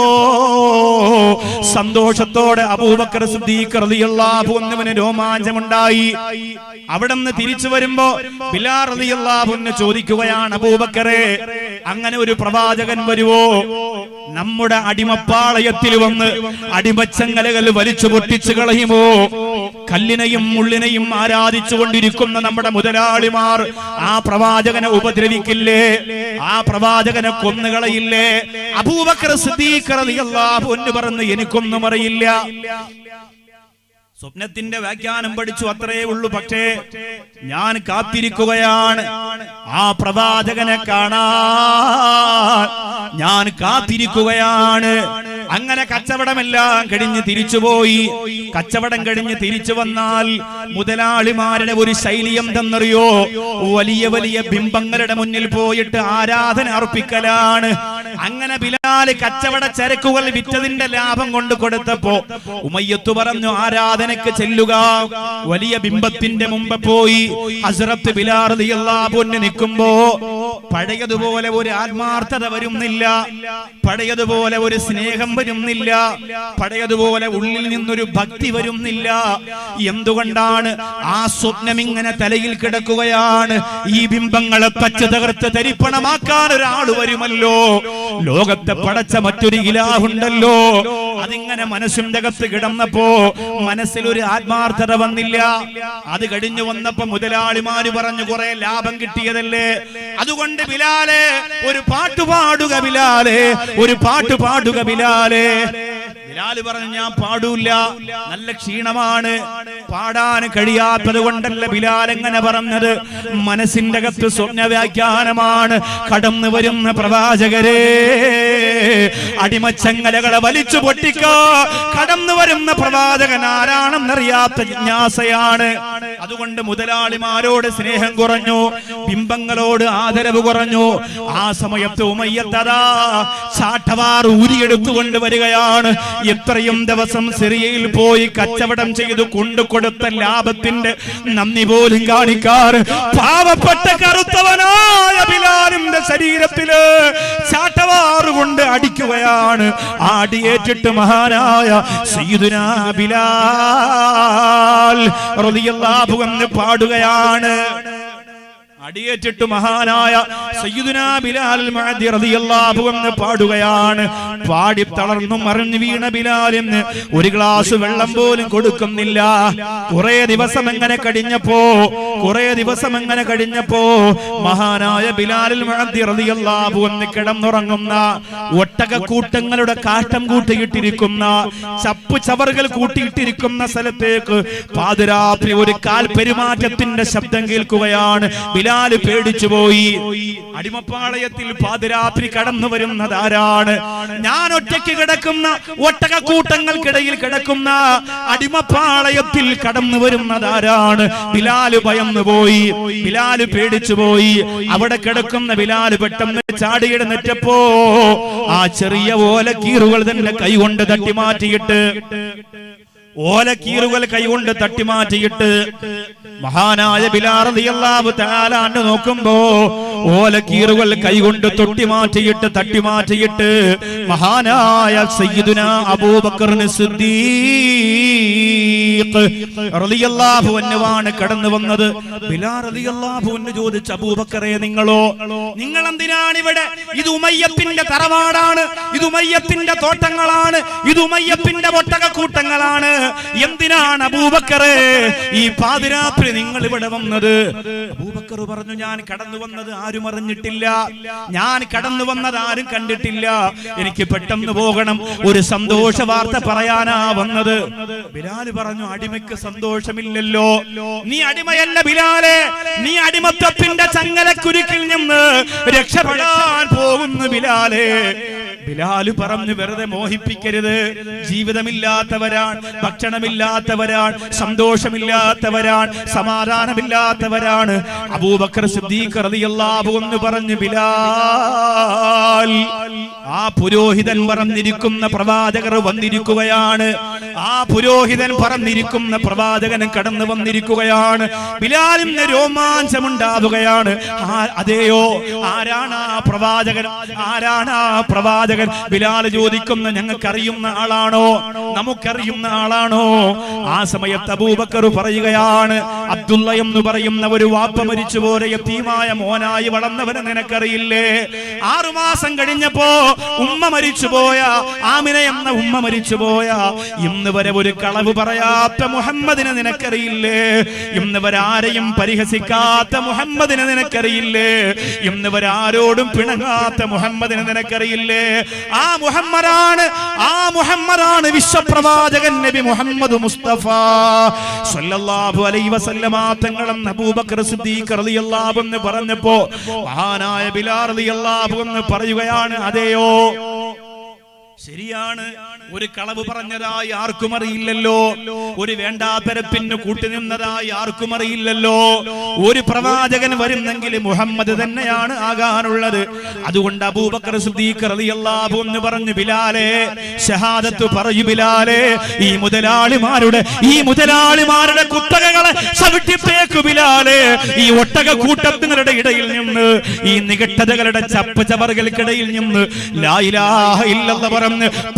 സന്തോഷത്തോടെ അബൂബക്കർ സിദ്ദീഖ് റളിയല്ലാഹു അൻഹുവിന് രോമാഞ്ചമുണ്ടായി. അവിടുന്ന് തിരിച്ചു വരുമ്പോ ബിലാൽ റളിയല്ലാഹു അൻഹു ചോദിക്കുകയാണ്, അബൂബക്കറെ, അങ്ങനെ ഒരു പ്രവാചകൻ വരുവോ? നമ്മുടെ അടിമപ്പാളയത്തിൽ വന്ന് അടിമച്ചങ്ങലകൾ വലിച്ചു പൊട്ടിച്ചു കളയുമോ? കല്ലിനെയും മുള്ളിനെയും ആരാധിച്ചു കൊണ്ടിരിക്കുന്ന നമ്മുടെ മുതലാളിമാർ ആ പ്രവാചകനെ ഉപദ്രവിക്കില്ലേ? ആ പ്രവാചകനെ കൊന്നുകളയില്ലേ? അബൂബക്കർ സിദ്ദീഖ് റളിയല്ലാഹു അൻഹു പറഞ്ഞു, എനിക്കൊന്നും അറിയില്ല. സ്വപ്നത്തിന്റെ വ്യാഖ്യാനം പഠിച്ചു, അത്രയേ ഉള്ളൂ. പക്ഷേ ഞാൻ കാത്തിരിക്കുകയാണ് ആ പ്രവാചകനെ കാണാൻ. ഞാൻ കാത്തിരിക്കുകയാണ്. അങ്ങനെ കച്ചവടമെല്ലാം കഴിഞ്ഞ് തിരിച്ചുപോയി. കച്ചവടം കഴിഞ്ഞ് തിരിച്ചു വന്നാൽ മുതലാളിമാരുടെ ഒരു ശൈലി എന്തെന്നറിയോ? വലിയ വലിയ ബിംബങ്ങളുടെ മുന്നിൽ പോയിട്ട് ആരാധന അർപ്പിക്കലാണ്. അങ്ങനെ ബിലാല് കച്ചവട ചരക്കുകൾ വിറ്റതിന്റെ ലാഭം കൊണ്ട് കൊടുത്തപ്പോ ഉമയ്യത്ത് പറഞ്ഞു, ആരാധനയ്ക്ക് ചെല്ലുക. വലിയ ബിംബത്തിന്റെ മുമ്പ് പോയി ഹസ്രത്ത് ബിലാൽ റളിയല്ലാഹു അൻഹു നിൽക്കുമ്പോ പഴയതുപോലെ ഒരു ആത്മാർത്ഥത വരുന്നില്ല, പഴയതുപോലെ ഒരു സ്നേഹം വരുന്നില്ല, പഴയതുപോലെ ഉള്ളിൽ നിന്നൊരു ഭക്തി വരുന്നില്ല. എന്തുകൊണ്ടാണ്? ആ സ്വപ്നം ഇങ്ങനെ തലയിൽ കിടക്കുകയാണ്. ഈ ബിംബങ്ങളെ തച്ച് തകർത്ത് തരിപ്പണമാക്കാൻ ഒരാൾ വരുമല്ലോ, ലോകത്തെ പടച്ച മറ്റൊരു ഇലാഹുണ്ടല്ലോ. അതിങ്ങനെ മനസ്സിന്റെ അകത്ത് കിടന്നപ്പോ മനസ്സിൽ ഒരു ആത്മാർത്ഥത വന്നില്ല. അത് കഴിഞ്ഞു വന്നപ്പോ മുതലാളിമാര് പറഞ്ഞു, കുറെ ലാഭം കിട്ടിയതല്ലേ, അതുകൊണ്ട് ബിലാലെ ഒരു പാട്ട് പാടുക, ബിലാലെ ഒരു പാട്ട് പാടുക, ബിലാലെ. ബിലാൽ പറഞ്ഞു, ഞാൻ പാടൂല, നല്ല ക്ഷീണമാണ്, പാടാൻ കഴിയാത്തത് കൊണ്ടല്ല ബിലാൽ എങ്ങനെ പറഞ്ഞത്. മനസ്സിന്റെ അകത്ത് സ്വപ്ന വ്യാഖ്യാനമാണ്. കടന്നു വരുന്ന പ്രവാചകരെ, അടിമച്ചങ്ങലകളെ വലിച്ചു പൊട്ടിക്കോ. കടന്നു വരുന്ന പ്രവാചകൻ ആരാണെന്നറിയാത്ത ജിജ്ഞാസയാണ്. അതുകൊണ്ട് മുതലാളിമാരോട് സ്നേഹം കുറഞ്ഞു, ബിംബങ്ങളോട് ആദരവ് കുറഞ്ഞു. ആ സമയത്ത് ഉമയ്യത്തതാ ചാട്ടവാർ ഊരിയെടുത്തുകൊണ്ട് വരികയാണ്. എത്രയും ദിവസം സിറിയയിൽ പോയി കച്ചവടം ചെയ്തു കൊണ്ടുകൊടുത്ത ലാഭത്തിന്റെ നന്ദി പോലും കാണിക്കാറ് പാവപ്പെട്ട കറുത്തവനായ ബിലാലിന്റെ ശരീരത്തില് ചാട്ടവാറുകൊണ്ട് അടിക്കുകയാണ്. അടിയേറ്റിട്ട് മഹാനായ സയ്യിദുനാ ബിലാൽ റളിയല്ലാഹു അൻഹു പാടുകയാണ്. അടിയേറ്റിട്ട് മഹാനായ സയ്യിദുനാ ബിലാൽ മഅദി റളിയല്ലാഹു അൻഹു പാടുകയാണ്. പാടി തളർന്നു മറിഞ്ഞു വീണ ബിലാലിന് ഒരു ഗ്ലാസ് വെള്ളം പോലും കൊടുക്കുന്നില്ല. കുറെ ദിവസം എങ്ങനെ കഴിഞ്ഞപ്പോ മഹാനായ ബിലാൽ മഅദി റളിയല്ലാഹു അൻഹു കിടന്നുറങ്ങുന്ന ഒട്ടകക്കൂട്ടങ്ങളുടെ കാഷ്ടം കൂട്ടിയിട്ടിരിക്കുന്ന ചപ്പു ചവറുകൾ കൂട്ടിയിട്ടിരിക്കുന്ന സ്ഥലത്തേക്ക് പാതിരാത്രി ഒരു കാൽ പെരുമാറ്റത്തിന്റെ ശബ്ദം കേൾക്കുകയാണ്. ബിലാൽ ബിലാൽ പേടിച്ചുപോയി. അടിമപ്പാളയത്തിൽ പാതിരാത്രി കടന്നു വരുന്നത് ആരാണ്? ഞാൻ ഒറ്റയ്ക്ക് കിടക്കുന്ന ഒട്ടകക്കൂട്ടങ്ങൾക്കിടയിൽ കിടക്കുന്ന അടിമപ്പാളയത്തിൽ കടന്നു വരുന്നത് ആരാണ്? ബിലാൽ ഭയന്നു പോയി, ബിലാൽ പേടിച്ചുപോയി. അവിടെ കിടക്കുന്ന ബിലാൽ പെട്ടെന്ന് ചാടിയെഴുന്നേറ്റപ്പോ ആ ചെറിയ ഓലക്കീറുകൾ തന്നെ കൈകൊണ്ട് തട്ടിമാറ്റിയിട്ട് മഹാനായ ബിലാൽ റളിയല്ലാഹു തആല അൻഹു നോക്കുമ്പോ ഓലക്കീറുകൾ കൈകൊണ്ട് തട്ടിമാറ്റിയിട്ട് മഹാനായ സയ്യിദുനാ അബൂബക്കർ സിദ്ദീഖ് റളിയല്ലാഹു അൻഹുവാണ് കടന്നു വന്നത്. ബിലാൽ റളിയല്ലാഹു അൻഹു ചോദിച്ചു, അബൂബക്കറെ നിങ്ങൾ എന്തിനാണ് ഇവിടെ? ഇത് ഉമയ്യത്തിന്റെ തറവാടാണ്, ഇത് ഉമയ്യത്തിന്റെ തോട്ടങ്ങളാണ്, ഇത് ഉമയ്യത്തിന്റെ ഒട്ടകക്കൂട്ടങ്ങളാണ്. എന്തിനാണ് അബൂബക്കറെ ഈ പാതിരാത്രി നിങ്ങൾ ഇവിടെ വന്നത്? അബൂബക്കർ പറഞ്ഞു, ഞാൻ കടന്നു വന്നത് ആരും അറിഞ്ഞിട്ടില്ല, ഞാൻ കടന്നു വന്നത് ആരും കണ്ടിട്ടില്ല, എനിക്ക് പെട്ടെന്ന് പോകണം, ഒരു സന്തോഷ വാർത്ത പറയാനാ വന്നത്. ബിലാൽ പറഞ്ഞു, അടിമയ്ക്ക് സന്തോഷമില്ലല്ലോ, നീ അടിമയല്ല ബിലാലെ, നീ അടിമത്തത്തിന്റെ ചങ്ങലക്കുരുക്കിൽ നിന്ന് രക്ഷപ്പെടാൻ പോകുന്നു ബിലാലെ. ബിലാൽ പറഞ്ഞു, വെറുതെ മോഹിപ്പിക്കരുത്, ജീവിതമില്ലാത്തവരാണ്, ഭക്ഷണമില്ലാത്തവരാണ്, സന്തോഷമില്ലാത്തവരാണ്, സമാധാനമില്ലാത്തവരാണ്. അബൂബക്കർ സിദ്ദീഖ് റളിയല്ലാഹു അൻഹു പറഞ്ഞു, ബിലാൽ, ആ പുരോഹിതൻ പറഞ്ഞിരിക്കുന്ന പ്രവാചകർ വന്നിരിക്കുകയാണ്, ആ പുരോഹിതൻ പറഞ്ഞിരിക്കുന്ന പ്രവാചകൻ കടന്നു വന്നിരിക്കുകയാണ്. ബിലാലിന് രോമാഞ്ചമുണ്ടാവുകയാണ്. അതെയോ, ആരാണ് ആ പ്രവാചകൻ? ആരാണ് ആ പ്രവാചകൻ? ബിലാൽ ചോദിക്കുന്ന, ഞങ്ങൾക്കറിയുന്ന ആളാണോ? നമുക്കറിയുന്ന ആളാണോ? ആ സമയത്ത് അബൂബക്കർ പറയുകയാണ്, അബ്ദുള്ള എന്ന് പറയുന്ന ഒരു വാപ്പ മരിച്ചുപോലെ യതീമായ മോനായി വളർന്നവനെ നിനക്കറിയില്ലേ? 6 മാസം കഴിഞ്ഞപ്പോ ഉമ്മ മരിച്ചുപോയ, ആമിന എന്ന ഉമ്മ മരിച്ചുപോയ, ഇന്ന് വരെ ഒരു കളവ് പറയാത്ത മുഹമ്മദിനെ നിനക്കറിയില്ലേ? ഇന്ന് വരെ ആരെയും പരിഹസിക്കാത്ത മുഹമ്മദിനെ നിനക്കറിയില്ലേ? ഇന്ന് വരെ ആരോടും പിണങ്ങാത്ത മുഹമ്മദിനെ നിനക്കറിയില്ലേ? ആ മുഹമ്മദാണ് വിശ്വപ്രവാചകൻ നബി മുഹമ്മദ് മുസ്തഫ സല്ലല്ലാഹു അലൈഹി വസല്ലമ തങ്ങളെന്ന് അബൂബക്കർ സിദ്ദീഖ് റളിയല്ലാഹു അൻഹു പറഞ്ഞപ്പോ മഹാനായ ബിലാൽ റളിയല്ലാഹു അൻഹു പറയുകയാണ്, അതെയോ, ശരിയാണ്, ഒരു കളവ് പറഞ്ഞതായി ആർക്കും അറിയില്ലല്ലോ, ഒരു വേണ്ടാത്തരപ്പിന് കൂട്ടുനിന്നതായി ആർക്കും അറിയില്ലല്ലോ. ഒരു പ്രവാചകൻ വരുന്നെങ്കിൽ മുഹമ്മദ് തന്നെയാണ് ആകാനുള്ളത്. അതുകൊണ്ട് അബൂബക്കർ സിദ്ദീഖ് റളിയല്ലാഹു അൻഹു പറഞ്ഞു, ബിലാലെ, ഷഹാദത്ത് പറയൂ ബിലാലെ, ഈ മുതലാളിമാരുടെ കുത്തകകളെ ചവിട്ടിപ്പേക്കു ബിലാലെ, ഈ ഒട്ടക കൂട്ടങ്ങളുടെ ഇടയിൽ നിന്ന്, ഈ നികട്ടതകളുടെ ചപ്പ് ചവറുകൾക്കിടയിൽ നിന്ന് ലാ ഇലാഹ ഇല്ലല്ലാഹ്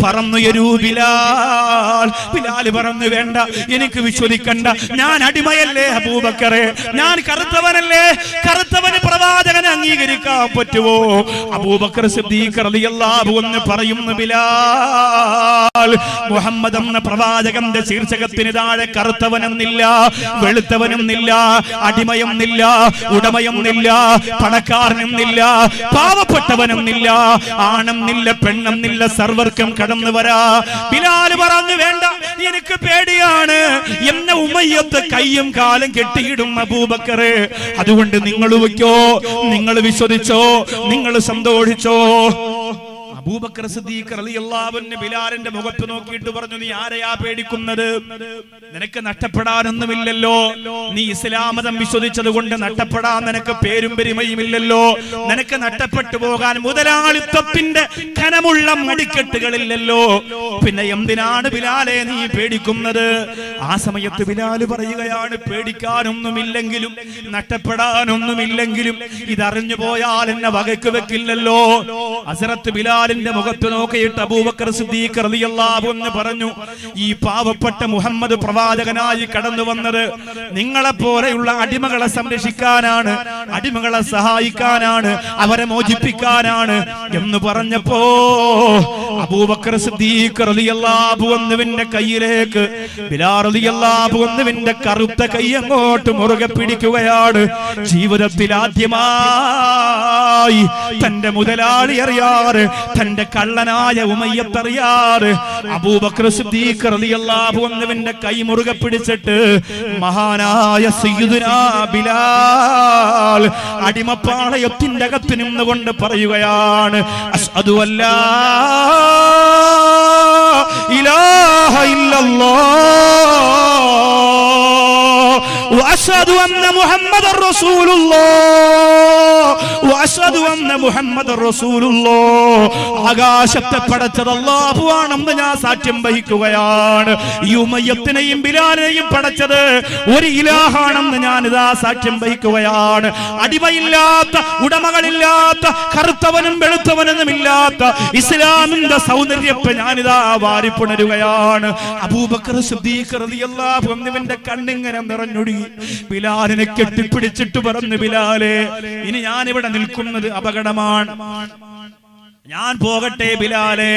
പറന്നുയരൂ ബിലാൽ. ബിലാൽ പറഞ്ഞു, വേണ്ട, എനിക്ക് വിശ്വസിക്കണ്ട, ഞാൻ അടിമയല്ലേ അബൂബക്കറെ, ഞാൻ കറുത്തവനല്ലേ, കറുത്തവന് പ്രവാചകനെ അംഗീകരിക്കാൻ പറ്റുമോ? അബൂബക്കർ സിദ്ദീഖ് റളിയല്ലാഹു അൻഹു പറയുന്നു, ബിലാൽ, മുഹമ്മദ് എന്ന പ്രവാചകന്റെ ശീർഷകത്തിന് താഴെ കറുത്തവനെന്നില്ല, വെളുത്തവനെന്നില്ല, അടിമയെന്നില്ല, ഉടമയെന്നില്ല, പണക്കാരനെന്നില്ല, പാവപ്പെട്ടവനെന്നില്ല, ആണെന്നില്ല, പെണ്ണെന്നില്ല, സർവർക്കും കടന്നു വരാ. ബിലാൽ പറഞ്ഞു, വേണ്ട, എനിക്ക് പേടിയാണ്, എന്നെ ഉമയ്യത്ത് കയ്യും കാലും കെട്ടിയിടും അബൂബക്കറെ. അതുകൊണ്ട് നിങ്ങൾ വയ്ക്കോ, നിങ്ങൾ വിശ്വസിച്ചോ, നിങ്ങൾ സന്തോഷിച്ചോ. അബൂബക്കർ സിദ്ദീഖ് റളിയല്ലാഹു അൻഹു ബിലാലിന്റെ മുഖത്ത് നോക്കിയിട്ട് പറഞ്ഞു, നീ ആരെയാ പേടിക്കുന്നത്? നിനക്ക് നഷ്ടപ്പെടാനൊന്നുമില്ലല്ലോ, നീ ഇസ്ലാം മതം വിശ്വസിച്ചത് കൊണ്ട് നഷ്ടപ്പെടാൻ നിനക്ക് പേരും പെരുമയുമില്ലല്ലോ, നിനക്ക് നഷ്ടപ്പെട്ടു പോകാൻ മുതലാളിത്തത്തിന്റെ ഖനമുള്ള മടിക്കെട്ടുകളില്ലല്ലോ, പിന്നെ എന്തിനാണ് ബിലാലെ നീ പേടിക്കുന്നത്? ആ സമയത്ത് ബിലാൽ പറയുകയാണ്, പേടിക്കാനൊന്നുമില്ലെങ്കിലും നഷ്ടപ്പെടാനൊന്നുമില്ലെങ്കിലും ഇതറിഞ്ഞു പോയാൽ എന്നെ വകയ്ക്ക് വെക്കില്ലല്ലോ. ഹസ്രത്ത് ബിലാൽ മുഖത്ത് നോക്കിയിട്ട് അബൂബക്കർ സിദ്ദീഖ് റളിയല്ലാഹു അൻഹു പറഞ്ഞു, ഈ പാവപ്പെട്ട മുഹമ്മദ് പ്രവാചകനായി കടന്നു വന്നത് നിങ്ങളെ പോലെയുള്ള അടിമകളെ സംരക്ഷിക്കാനാണ്, അടിമകളെ സഹായിക്കാനാണ്, അവരെ മോചിപ്പിക്കാനാണ് എന്ന് പറഞ്ഞപ്പോ അബൂബക്കർ സിദ്ദീഖ് റളിയല്ലാഹു അൻഹുവിന്റെ കയ്യിലേക്ക് ബിലാൽ റളിയല്ലാഹു അൻഹുവിന്റെ കറുത്ത കൈ അങ്ങോട്ട് മുറുകെ പിടിക്കുകയാണ്. ജീവിതത്തിൽ ആദ്യമായി തന്റെ മുതലാളി അറിയാറ്, തന്റെ കള്ളനായ ഉമയ്യത്തറിയാറ് അബൂബക്കർ സിദ്ദീഖ് റളിയല്ലാഹു അൻഹുവിന്റെ കൈ മുറുകെ പിടിച്ചിട്ട് മഹാനായ സയ്യിദുനാ ബിലാൽ അടിമപ്പാളയത്തിന്റെ അകത്ത് നിന്നുകൊണ്ട് പറയുകയാണ്, അശ്ഹദു അല്ലാ ഇലാഹ ഇല്ലല്ലാഹ് വഅശ്ഹദു അന്ന മുഹമ്മദർ റസൂലുള്ളാഹ് വഅശ്ഹദു അന്ന മുഹമ്മദർ റസൂലുള്ളാഹ്. ആകാശത്തെ പടച്ചത് അല്ലാഹു ആണെന്ന് ഞാൻ സാക്ഷ്യം വഹിക്കുകയാണ്. ഈ ഉമയ്യത്തിനെയും ബിലാലിനെയും പടച്ചത് ഒരു ഇലാഹാണെന്ന് ഞാൻ ഇതാ സാക്ഷ്യം വഹിക്കുകയാണ്. അടിമയില്ലാത്ത, ഉടമകളില്ലാത്ത, കറുത്തവനും വെളുത്തവനൊന്നുമില്ലാത്ത ഇസ്ലാമിന്റെ സൗന്ദര്യത്തെ ഞാനിതാ വാരിപ്പുണരുകയാണ്. അബൂബക്കർ സിദ്ദീഖ് റളിയല്ലാഹു അൻഹുവിന്റെ കണ്ണിങ്ങനെ നിറഞ്ഞൊഴുകി. ബിലാലിനെ കെട്ടിപ്പിടിച്ചിട്ട് പറഞ്ഞു, ബിലാലെ, ഇനി ഞാൻ ഇവിടെ നിൽക്കുന്നത് അപകടമാണ്, ഞാൻ പോകട്ടെ ബിലാലെ,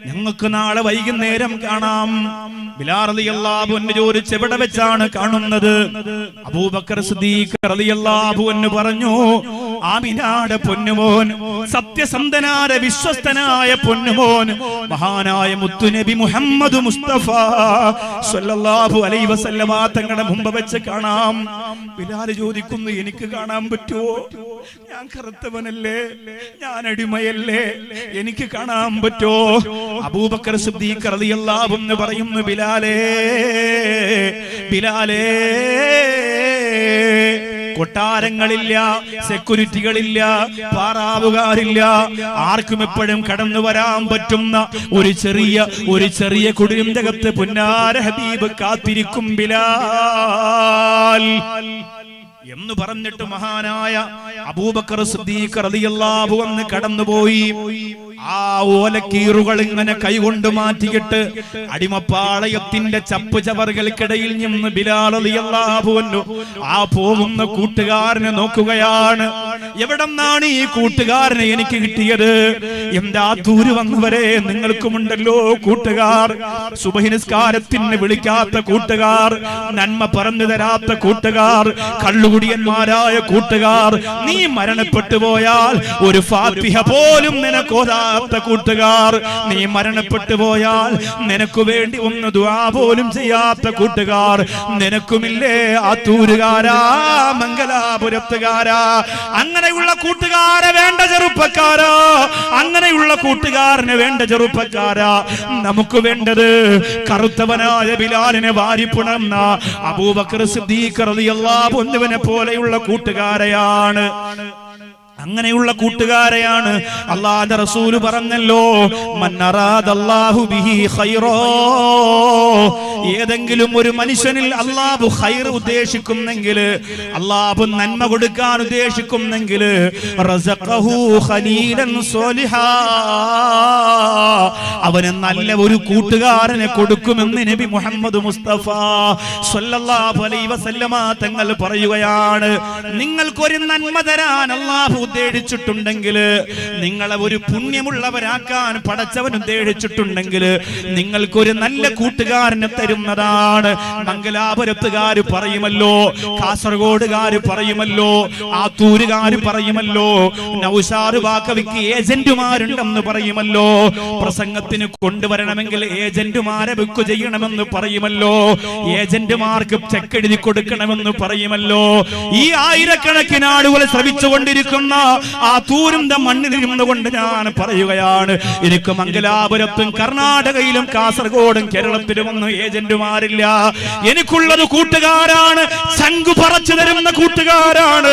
ഞങ്ങൾക്ക് നാളെ വൈകുന്നേരം കാണാം. ബിലാൽ റളിയല്ലാഹു അൻഹു ചോദിച്ചു, എവിടെ വെച്ചാണ് കാണുന്നത്? അബൂബക്കർ സിദ്ദീഖ് റളിയല്ലാഹു അൻഹു പറഞ്ഞു, ആമിനാടെ പൊന്നുമോൻ, സത്യസന്ധനായ വിശ്വസ്തനായ പൊന്നുമോൻ, മഹാനായ മുത്തുനബി മുഹമ്മദ് മുസ്തഫ സ്വല്ലല്ലാഹു അലൈഹി വസല്ലമ തങ്ങളുടെ മുമ്പ് വെച്ച് കാണാം. ബിലാൽ ചോദിക്കുന്നു, എനിക്ക് കാണാൻ പറ്റുമോ? ഞാൻ കറുത്തവനല്ലേ, ഞാൻ അടിമയല്ലേ, എനിക്ക് കാണാൻ പറ്റോ? അബൂബക്കർ സിദ്ദീഖ് റളിയല്ലാഹു അൻഹു പറയുന്നു, ബിലാലേ, ബിലാലേ, കൊട്ടാരങ്ങളില്ല, സെക്യൂരിറ്റികളില്ല, പാറാവുകാരില്ല, ആർക്കും എപ്പോഴും കടന്നു വരാൻ പറ്റുന്ന ഒരു ചെറിയ കുടിലിന്റെ അകത്ത് പുന്നാര ഹബീബ് കാത്തിരിക്കും ബിലാൽ എന്ന് പറഞ്ഞിട്ട് മഹാനായ അബൂബക്കർ സിദ്ദീഖ് റളിയല്ലാഹു അൻഹു കടന്നുപോയി. ആ ഓലക്കീറുകൾ ഇങ്ങനെ കൈകൊണ്ട് മാറ്റിയിട്ട് അടിമപ്പാളയത്തിന്റെ ചപ്പ് ചവറുകൾക്കിടയിൽ നിന്ന് ബിലാൽ റളിയല്ലാഹു അൻഹു ആ പോകുന്ന കൂട്ടുകാരനെ നോക്കുകയാണ്. എവിടെന്നാണ് ഈ കൂട്ടുകാരനെ എനിക്ക് കിട്ടിയത്? എന്താ ദൂരെ വന്നവരെ, നിങ്ങൾക്കുമുണ്ടല്ലോ കൂട്ടുകാർ, സുബഹി നിസ്കാരത്തിന് വിളിക്കാത്ത കൂട്ടുകാർ, നന്മ പറഞ്ഞു തരാത്ത കൂട്ടുകാർ, കള്ളുകുടിയന്മാരായ കൂട്ടുകാർ, നീ മരണപ്പെട്ടു പോയാൽ ഒരു ഫാത്തിഹ പോലും നിനക്കോതാത്ത കൂട്ടുകാർ, നീ മരണപ്പെട്ടു പോയാൽ നിനക്ക് വേണ്ടി ഒന്ന് ദുആ പോലും ചെയ്യാത്ത കൂട്ടുകാർ നിനക്കുമില്ലേ ആത്തൂരുകാരാ, മംഗലാപുരത്തുകാരാ? അങ്ങനെയുള്ള കൂട്ടുകാരെ വേണ്ട ചെറുപ്പക്കാരാ, അങ്ങനെയുള്ള കൂട്ടുകാരനെ വേണ്ട ചെറുപ്പക്കാരാ. നമുക്ക് വേണ്ടത് കറുത്തവനായ ബിലാലിനെ വാരിപ്പുണർന്ന അബൂബക്കർ സിദ്ദീഖ് റളിയല്ലാഹു അൻഹുവിനെ പോലെയുള്ള കൂട്ടുകാരെയാണ്. അങ്ങനെയുള്ള കൂട്ടുകാരെയാണ് അല്ലാഹുവിന്റെ റസൂൽ പറഞ്ഞല്ലോ, മൻ അറാദല്ലാഹു ബിഹി ഖൈറോ, ഏതെങ്കിലും ഒരു മനുഷ്യനിൽ അല്ലാഹു ഖൈർ ഉദ്ദേശിക്കുന്നെങ്കിൽ, അല്ലാഹു നന്മ കൊടുക്കാൻ ഉദ്ദേശിക്കുന്നെങ്കിൽ, റസഖഹു ഖലീലൻ സ്വാലിഹാ, അവന് നല്ല ഒരു കൂട്ടുകാരനെ കൊടുക്കുമെന്ന് നബി മുഹമ്മദ് മുസ്തഫ സ്വല്ലല്ലാഹു അലൈഹി വസല്ലമ തങ്ങൾ പറയുകയാണ്. നിങ്ങൾക്കൊരു നന്മ തരാൻ അല്ലാഹു ഉദ്ദേശിച്ചിട്ടുണ്ടെങ്കിൽ, നിങ്ങളെ ഒരു പുണ്യമുള്ളവരാക്കാൻ പടച്ചവൻ ഉദ്ദേശിച്ചിട്ടുണ്ടെങ്കിൽ, നിങ്ങൾക്കൊരു നല്ല കൂട്ടുകാരനെ തരുന്നതാണ്. മംഗലാപുരത്തുകാർ പറയുമല്ലോ, കാസർഗോഡുകാർ പറയുമല്ലോ, ആത്തൂരുകാർ പറയുമല്ലോ, നൗഷാദ് ബാക്കവിക്ക് ഏജന്റുമാരുണ്ടെന്ന് പറയുമല്ലോ, പ്രസംഗത്തിന് കൊണ്ടുവരണമെങ്കിൽ ഏജന്റുമാരെ ബുക്ക് ചെയ്യണമെന്ന് പറയുമല്ലോ, ഏജന്റുമാർക്ക് ചെക്ക് എഴുതി കൊടുക്കണമെന്ന് പറയുമല്ലോ. ഈ ആയിരക്കണക്കിന് ആളുകൾ ശ്രമിച്ചുകൊണ്ടിരിക്കുന്ന ആ തൂരിന്റെ മണ്ണിലിരുന്നു കൊണ്ട് ഞാൻ പറയുകയാണ്, എനിക്ക് മംഗലാപുരത്തും കർണാടകയിലും കാസർഗോഡും കേരളത്തിലും ഒന്നും ഏജന്റുമാരില്ല. എനിക്കുള്ളത് കൂട്ടുകാരാണ്, ചങ്കു പറച്ചു തരുന്ന കൂട്ടുകാരാണ്,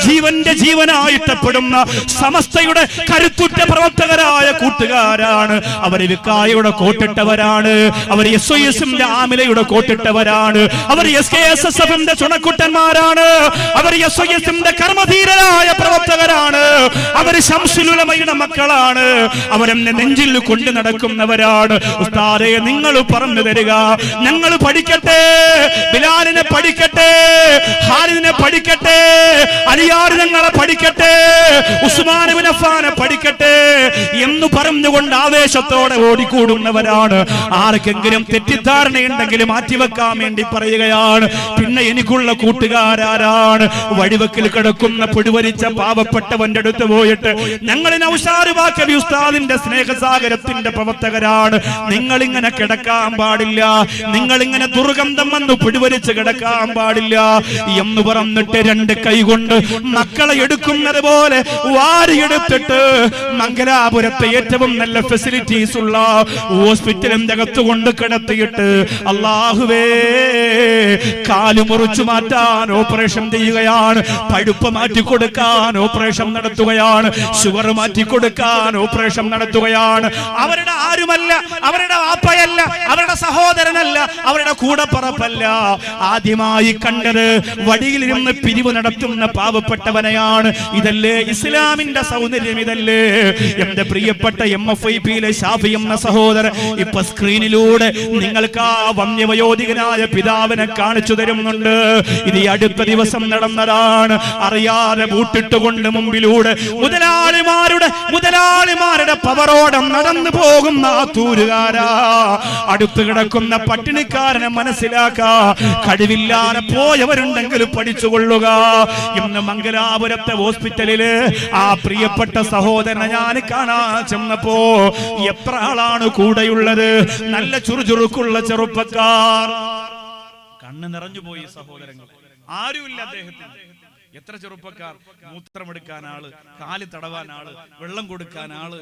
ജീവന്റെ ജീവനായിട്ടപ്പെടുന്ന സമസ്തയുടെ കരുത്തുറ്റ പ്രവർത്തകരായ കൂട്ടുകാരാണ്. അവര് വിക്കായയുടെ കോട്ടിട്ടവരാണ്, അവർ SOSന്റെ ആമിലയുടെ കോട്ടിട്ടവരാണ്, അവർ SKSSFന്റെ ചുണക്കുട്ടന്മാരാണ്, അവർ SOSന്റെ കർമ്മധീരരായ പ്രവർത്തകരാണ്, അവർ ശംസുൽ ഉലമയുടെ മക്കളാണ്, അവരെന്നെ നെഞ്ചിൽ കൊണ്ടു നടക്കുന്നവരാണ്. ഉസ്താദേ, നിങ്ങൾ പറഞ്ഞു തരിക, ഞങ്ങൾ പഠിക്കട്ടെ, ബിലാലിനെ പഠിക്കട്ടെ, ഖാലിദിനെ പഠിക്കട്ടെ, അലിയാർ ഞങ്ങളെ പഠിക്കട്ടെ, ഉസ്മാൻ ഇബ്നു അഫ്ഫാനെ പഠിക്കട്ടെ എന്ന് പറഞ്ഞുകൊണ്ട് ആവേശത്തോടെ ഓടിക്കൂടുന്നവരാണ്. ആർക്കെങ്കിലും തെറ്റിദ്ധാരണയുണ്ടെങ്കിൽ മാറ്റിവെക്കാൻ വേണ്ടി പറയുകയാണ്. പിന്നെ എനിക്കുള്ള കൂട്ടുകാരാരാണ്? വഴിവെക്കിൽ കിടക്കുന്ന പിടിവരിച്ച പാവപ്പെട്ട പാവപ്പെട്ടവന്റെ അടുത്ത് പോയിട്ട് ഞങ്ങൾ നൗഷാദ് ബാക്കവി ഉസ്താദിന്റെ സ്നേഹസാഗരത്തിന്റെ പ്രവർത്തകരാണ്, നിങ്ങൾ ഇങ്ങനെ കിടക്കാൻ പാടില്ല, നിങ്ങൾ ഇങ്ങനെ ദുർഗന്ധം വന്ന് പിടിവലിച്ച് കിടക്കാൻ പാടില്ല എന്ന് പറഞ്ഞിട്ട് രണ്ട് കൈകൊണ്ട് മക്കളെ എടുക്കുന്നത് പോലെ വാരിയെടുത്തിട്ട് മംഗലാപുരത്തെ ഏറ്റവും നല്ല ഫെസിലിറ്റീസ് ഉള്ള ഹോസ്പിറ്റലിന്റെ അകത്തുകൊണ്ട് കിടത്തിയിട്ട് അല്ലാഹുവേ കാല് മുറിച്ചു മാറ്റാൻ ഓപ്പറേഷൻ ചെയ്യുകയാണ്, പഴുപ്പ് മാറ്റി കൊടുക്കാൻ ഓപ്പറേഷൻ നടത്തുകയാണ്, ഷുഗർ മാറ്റി കൊടുക്കാൻ ഓപ്പറേഷൻ നടത്തുകയാണ്. അവരുടെ ആരുമല്ല, അവരുടെ വാപ്പയല്ല, അവരുടെ സഹോദരനല്ല, അവരുടെ കൂടപ്പറപ്പല്ല. ആദ്യമായി കണ്ടത് വടിയിലിരുന്ന് പിരിവ് നടത്തുന്ന പാവപ്പെട്ടവനെയാണ്. ഇതല്ലേ ഇസ്ലാമിന്റെ സൗന്ദര്യം? ഇതല്ലേ എന്റെ പ്രിയപ്പെട്ട MFIP-യിലെ ഷാഫി എന്ന സഹോദരൻ ഇപ്പൊ സ്ക്രീനിലൂടെ നിങ്ങൾക്ക് ആ വന്യവയോധികനായ പിതാവിനെ കാണിച്ചു തരുന്നുണ്ട്. ഇത് ഈ അടുത്ത ദിവസം നടന്നതാണ്. അറിയാതെ ബൂട്ടിട്ടുകൊണ്ട് മുമ്പിലൂടെ മുതലാളിമാരുടെ പവറോടം നടന്നു പോകുന്ന ആ തൂരുകാരാ, അടുത്ത് കിടക്കുന്ന പട്ടിണിക്കാരനെ മനസ്സിലാക്കാ, കഴിവില്ലാതെ പോയവരുണ്ടെങ്കിൽ പഠിച്ചുകൊള്ളുക. ഇന്ന് മംഗലാപുരത്തെ ഹോസ്പിറ്റലില് ആ പ്രിയപ്പെട്ട സഹോദരനെ ഞാൻ കാണാൻ ചെന്നപ്പോ എത്ര ആളാണ് കൂടെയുള്ളത്? നല്ല ചുറുചുറുക്കുള്ള ചെറുപ്പക്കാർ. കണ്ണ് നിറഞ്ഞുപോയി സഹോദരങ്ങൾ. ആരുമില്ല അദ്ദേഹത്തിന്. എത്ര ചെറുപ്പക്കാർ! മൂത്രമെടുക്കാൻ ആള്, കാല് തടവാൻ ആള്, വെള്ളം കൊടുക്കാൻ ആള്,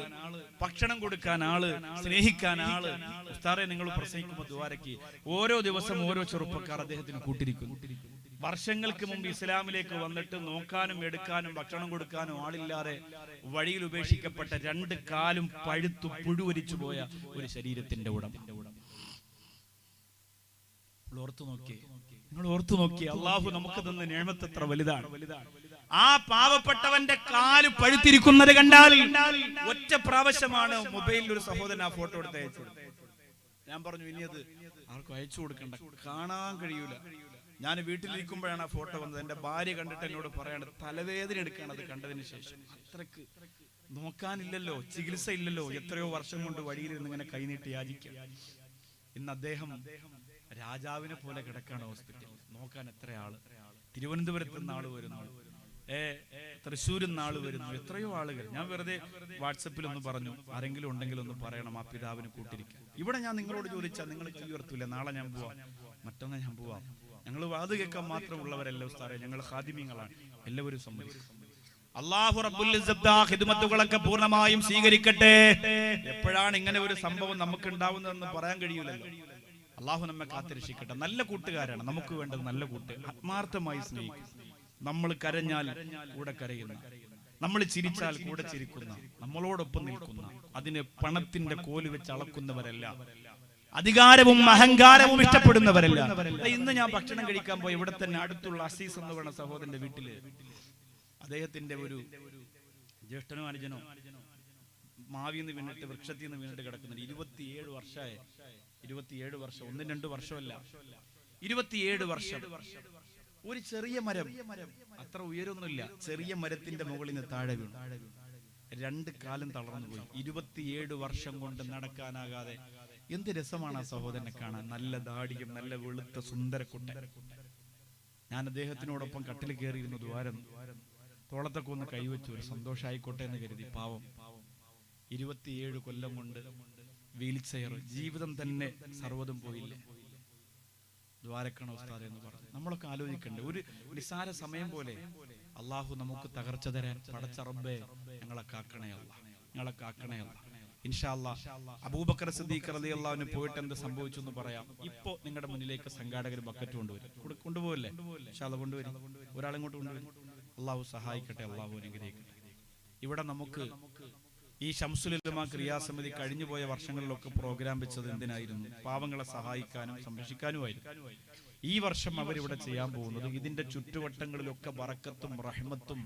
ഭക്ഷണം കൊടുക്കാൻ ആള്, സ്നേഹിക്കാൻ ആള്. ഉസ്താദേ, നിങ്ങൾ പ്രസംഗിക്കുമ്പോൾ ദുആരക്ക് ഓരോ ദിവസം ഓരോ ചെറുപ്പക്കാർ അദ്ദേഹത്തിന് കൂട്ടിരിക്കുന്നു. വർഷങ്ങൾക്ക് മുമ്പ് ഇസ്ലാമിലേക്ക് വന്നിട്ട് നോക്കാനും എടുക്കാനും ഭക്ഷണം കൊടുക്കാനും ആളില്ലാതെ വഴിയിൽ ഉപേക്ഷിക്കപ്പെട്ട രണ്ട് കാലും പഴുത്തു പുഴുവരിച്ചു പോയ ഒരു ശരീരത്തിന്റെ ഉടമ. നിങ്ങൾ ഓർത്തു നോക്കിയേ, അള്ളാഹു നമുക്ക് തന്ന നിഅമത്ത് എത്ര വലുതാണ്. ആ പാവപ്പെട്ടവന്റെ കാല് പഴുത്തിരിക്കുന്നത് കണ്ടാൽ ഒറ്റ പ്രാവശ്യമാണ് മൊബൈലിൽ ഒരു സഹോദരൻ ആ ഫോട്ടോ എടുത്ത് അയച്ചത്. ഞാൻ പറഞ്ഞു, ഇനി അത് ആർക്കും അയച്ചു കൊടുക്കണ്ട, കാണാൻ കഴിയൂല. ഞാൻ വീട്ടിലിരിക്കുമ്പോഴാണ് ആ ഫോട്ടോ വന്നത്. എന്റെ ഭാര്യ കണ്ടിട്ട് എന്നോട് പറയാണ്, തലവേദന എടുക്കുകയാണ് അത് കണ്ടതിന് ശേഷം. അത്രക്ക് നോക്കാനില്ലല്ലോ, ചികിത്സ ഇല്ലല്ലോ, എത്രയോ വർഷം കൊണ്ട് വഴിയിൽ ഇങ്ങനെ കൈനീട്ടി യാചിക്കുക. ഇന്ന് അദ്ദേഹം രാജാവിനെ പോലെ കിടക്കാണ് ഹോസ്പിറ്റലിൽ. നോക്കാൻ എത്ര ആള്, തിരുവനന്തപുരത്ത് നിന്ന് ആള് വരുന്നു, തൃശ്ശൂരിൽ നിന്ന് ആള് വരുന്നു, എത്രയോ ആളുകൾ. ഞാൻ വെറുതെ വാട്സപ്പിൽ ഒന്ന് പറഞ്ഞു, ആരെങ്കിലും ഉണ്ടെങ്കിൽ ഒന്ന് പറയണം ആ പിതാവിന് കൂട്ടിരിക്കാൻ. ഇവിടെ ഞാൻ നിങ്ങളോട് ചോദിച്ചാൽ നിങ്ങൾ കൈ ഉയർത്തൂല. നാളെ ഞാൻ പോവാം, മറ്റന്നാൾ ഞാൻ പോവാം. ഞങ്ങൾ വാത് കേൾക്കാൻ മാത്രമുള്ളവരല്ല ഉസ്താദേ, ഞങ്ങൾ ഖാദിമീങ്ങളാണ്. എല്ലാവരും സമ്മതിക്കും. അല്ലാഹു റബ്ബുൽ ഇസ്സത്ത് ഖിദ്മത്തുകളൊക്കെ പൂർണ്ണമായും സ്വീകരിക്കട്ടെ. എപ്പോഴാണ് ഇങ്ങനെ ഒരു സംഭവം നമുക്ക് ഉണ്ടാവുന്നതെന്ന് പറയാൻ കഴിയൂലല്ലോ. അള്ളാഹു നമ്മെ കാത്തിരക്ഷിക്കട്ടെ. നല്ല കൂട്ടുകാരാണ് നമുക്ക് വേണ്ടത്, നല്ല കൂട്ട്, ആത്മാർത്ഥമായി സ്നേഹിക്കും. നമ്മൾ കരഞ്ഞാൽ കൂടെ കരയുന്ന, നമ്മൾ ചിരിച്ചാൽ കൂടെ ചിരിക്കുന്ന, നമ്മളോടൊപ്പം നിൽക്കുന്ന, അതിന് പണത്തിന്റെ കോല് വെച്ച് അളക്കുന്നവരല്ല, അധികാരവും അഹങ്കാരവും ഇഷ്ടപ്പെടുന്നവരല്ല. ഇന്ന് ഞാൻ ഭക്ഷണം കഴിക്കാൻ പോയി ഇവിടെ തന്നെ അടുത്തുള്ള അസീസ് എന്ന് പറയുന്ന സഹോദരന്റെ വീട്ടില് അദ്ദേഹത്തിന്റെ ഒരു ജ്യേഷ്ഠനോ അനുജനോ മാവിന്ന് വീണിട്ട്, വൃക്ഷത്തിൽ നിന്ന് വീണിട്ട് കിടക്കുന്നുണ്ട്. 27 വർഷമായി. 27 വർഷം, 1-2 വർഷമല്ല, 27 വർഷം. ഒരു ചെറിയ മരം, അത്ര ഉയരൊന്നുമില്ല, ചെറിയ മരത്തിന്റെ മുകളിൽ നിന്ന് താഴെ വീണു. 2 കാലും തളർന്നു പോയി. 27 വർഷം കൊണ്ട് നടക്കാനാകാതെ. എന്ത് രസമാണ് ആ സഹോദരനെ കാണാൻ. നല്ല ദാടിയും നല്ല വെളുത്ത സുന്ദരക്കുട്ടൻ. ഞാൻ അദ്ദേഹത്തിനോടൊപ്പം കട്ടിൽ കയറിയിരുന്നു. ദ്വാരം തോളത്തൊക്കെ ഒന്ന് കൈവച്ചു, ഒരു സന്തോഷമായിക്കോട്ടെ എന്ന് കരുതി. പാവം 27 കൊല്ലം കൊണ്ട് വീൽ ചെയർ, ജീവിതം തന്നെ സർവ്വതും പോയില്ലേ. ദ്വാരക്കണ ഉസ്താദ് എന്ന് പറഞ്ഞു. നമ്മളൊക്കെ ആലോചിക്കണ്ടേ, ഒരു നിസാര സമയം പോലെ അള്ളാഹു നമുക്ക് തകർച്ച തരാൻ. പടച്ച റബ്ബേ, ഞങ്ങളെ കാക്കണേ അല്ലാഹ്, ഞങ്ങളെ കാക്കണേ അല്ലാഹ്. ഇൻഷാ അല്ലാഹ് അബൂബക്കർ സിദ്ദീഖ് റളിയല്ലാഹു അൻഹു പോയിട്ട് എന്ത് സംഭവിച്ചു എന്ന് പറയാം. ഇപ്പോ നിങ്ങളുടെ മുന്നിലേക്ക് സംഘാടകർ ബക്കറ്റ് കൊണ്ടുവരും. കൊണ്ടുപോകല്ലേ? ഇൻഷാ അല്ലാഹ് കൊണ്ടുവരും. ഒരാളിങ്ങോട്ട് കൊണ്ടുവരും. അള്ളാഹു സഹായിക്കട്ടെ, അള്ളാഹു അനുഗ്രഹിക്കട്ടെ. ഇവിടെ നമുക്ക് ഈ ശംസുൽ ഉലമാ ക്രിയാസമിതി കഴിഞ്ഞുപോയ വർഷങ്ങളിലൊക്കെ പ്രോഗ്രാം വെച്ചത് എന്തിനായിരുന്നു? പാവങ്ങളെ സഹായിക്കാനും സംരക്ഷിക്കാനുമായിരുന്നു. ഈ വർഷം അവരിവിടെ ചെയ്യാൻ പോകുന്നത് ഇതിന്റെ ചുറ്റുവട്ടങ്ങളിലൊക്കെ ബറക്കത്തും റഹ്മത്തും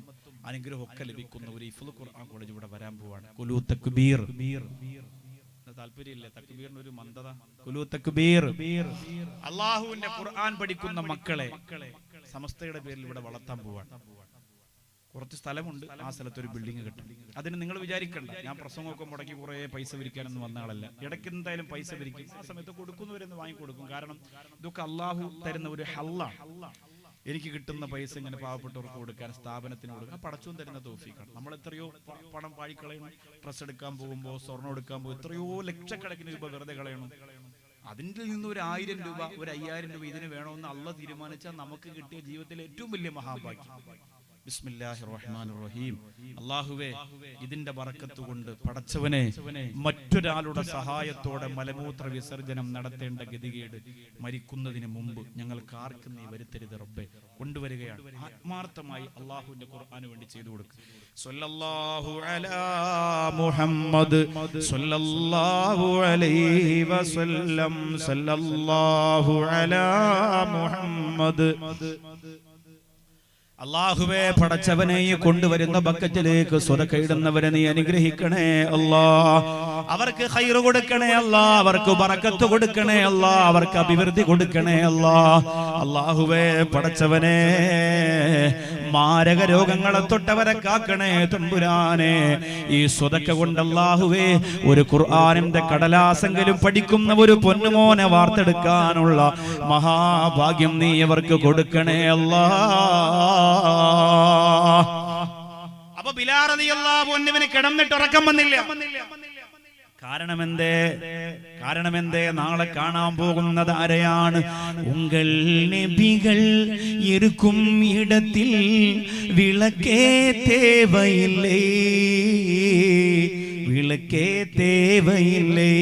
അനുഗ്രഹവും ഒക്കെ ലഭിക്കുന്ന ഒരു ഹിഫ്ള് ഖുർആൻ കോളേജ് ഇവിടെ വരാൻ പോവാണ്. കുലു തക്ബീർ. താല്പര്യമില്ലേ തക്ബീറിന് ഒരു മന്ദത? കുലു തക്ബീർ. അള്ളാഹുവിന്റെ ഖുർആൻ പഠിക്കുന്ന മക്കളെ സമസ്തയുടെ പേരിൽ ഇവിടെ വളർത്താൻ പോവാണ്. കുറച്ച് സ്ഥലമുണ്ട്, ആ സ്ഥലത്ത് ഒരു ബിൽഡിംഗ് കിട്ടും. അതിന് നിങ്ങൾ വിചാരിക്കണ്ട ഞാൻ പ്രസംഗമൊക്കെ മുടക്കി കുറേ പൈസ പിരിക്കാനൊന്നും വന്ന ആളല്ല. ഇടയ്ക്ക് എന്തായാലും പൈസ പിരിക്കും, ആ സമയത്ത് കൊടുക്കുന്നവരെന്ന് വാങ്ങിക്കൊടുക്കും. കാരണം ഇതൊക്കെ അള്ളാഹു തരുന്ന ഒരു ഹല്ലാണ്. എനിക്ക് കിട്ടുന്ന പൈസ ഇങ്ങനെ പാവപ്പെട്ടവർക്ക് കൊടുക്കാൻ, സ്ഥാപനത്തിന് കൊടുക്കാൻ പടച്ചോൻ തരുന്ന തൗഫീഖാണ്. നമ്മൾ എത്രയോ പണം പാഴിക്കളയണം. ഡ്രസ് എടുക്കാൻ പോകുമ്പോൾ, സ്വർണ്ണം എടുക്കാൻ പോകുമ്പോൾ എത്രയോ ലക്ഷക്കണക്കിന് രൂപ വെറുതെ കളയണം. അതിൻ്റെ നിന്ന് ഒരു 1000 രൂപ, ഒരു 5000 രൂപ ഇതിന് വേണമെന്ന് അള്ളാഹ് തീരുമാനിച്ചാൽ നമുക്ക് കിട്ടിയ ജീവിതത്തിലെ ഏറ്റവും വലിയ മഹാഭാഗ്യം. ബിസ്മില്ലാഹിർ റഹ്മാനിർ റഹീം. അല്ലാഹുവേ, ഇതിന്റെ ബറക്കത്ത് കൊണ്ട് പടച്ചവനെ, മറ്റൊരാളുടെ സഹായത്തോടെ മലമൂത്ര വിസർജനം നടത്തേണ്ട ഗതികേട് മരിക്കുന്നതിന് മുമ്പ് ഞങ്ങൾക്ക് ആർക്കും നീ വരുത്തരുത് റബ്ബേ. കൊണ്ടുവരികയാണ്. ആത്മാർത്ഥമായി അല്ലാഹുവിന്റെ ഖുർആന് വേണ്ടി ചെയ്തു കൊടുക്കുക. സ്വല്ലല്ലാഹു അലാ മുഹമ്മദ് സ്വല്ലല്ലാഹു അലൈഹി വസല്ലം സ്വല്ലല്ലാഹു അലാ മുഹമ്മദ്. അല്ലാഹുവേ, പടച്ചവനെ കൊണ്ടുവരുന്ന ബക്കറ്റിലേക്ക് സ്വതക്ക ഇടുന്നവരെ നീ അനുഗ്രഹിക്കണേ അല്ലാ. അവർക്ക് ഖൈർ കൊടുക്കണേ അല്ലാ, അവർക്ക് ബറക്കത്ത് കൊടുക്കണേ അല്ലാ, അവർക്ക് അഭിവൃദ്ധി കൊടുക്കണേ അല്ലാ. അല്ലാഹുവേ, പടച്ചവനെ, മാരക രോഗങ്ങളെ തൊട്ടവരെ കാക്കണേ തമ്പുരാനെ. ഈ സ്വതക്ക കൊണ്ട് അല്ലാഹുവേ, ഒരു ഖുർആനിന്റെ കടലാസെങ്കിലും പഠിക്കുന്ന ഒരു പൊന്നുമോനെ വാർത്തെടുക്കാനുള്ള മഹാഭാഗ്യം നീ അവർക്ക് കൊടുക്കണേ അല്ലാ. അപ്പൊ ബിലാൽ റളിയല്ലാഹു അൻഹുവിന് കിടന്നിട്ട് ഉറക്കം വന്നില്ല. കാരണമെന്തേ? നാളെ കാണാൻ പോകുന്നത് ആരെയാണ്? ഉങ്കൾ നബികൾ ഇരിക്കും ഇടത്തിൽ വിളക്കേ തേവയില്ലേ, വിളക്കേ തേവയില്ലേ.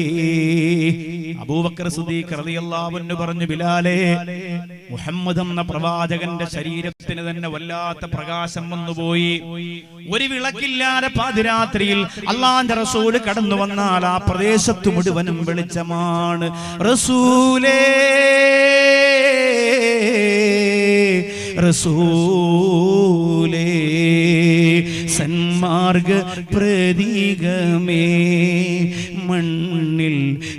അബൂബക്കർ സിദ്ദീഖ് റളിയല്ലാഹു അൻഹു പറഞ്ഞു, ബിലാലേ, മുഹമ്മദ് എന്ന പ്രവാചകന്റെ ശരീരത്തിന് തന്നെ വല്ലാത്ത പ്രകാശം വന്നുപോയി. ഒരു വിളക്കില്ലാതെ പാതിരാത്രിയിൽ അല്ലാഹുവിന്റെ റസൂൽ കടന്നു വന്നാൽ ആ പ്രദേശത്ത് മുഴുവനും വെളിച്ചമാണ്. റസൂലേ, റസൂലേ, സന്മാർഗ പ്രതീകമേ, മണ്ണിൽ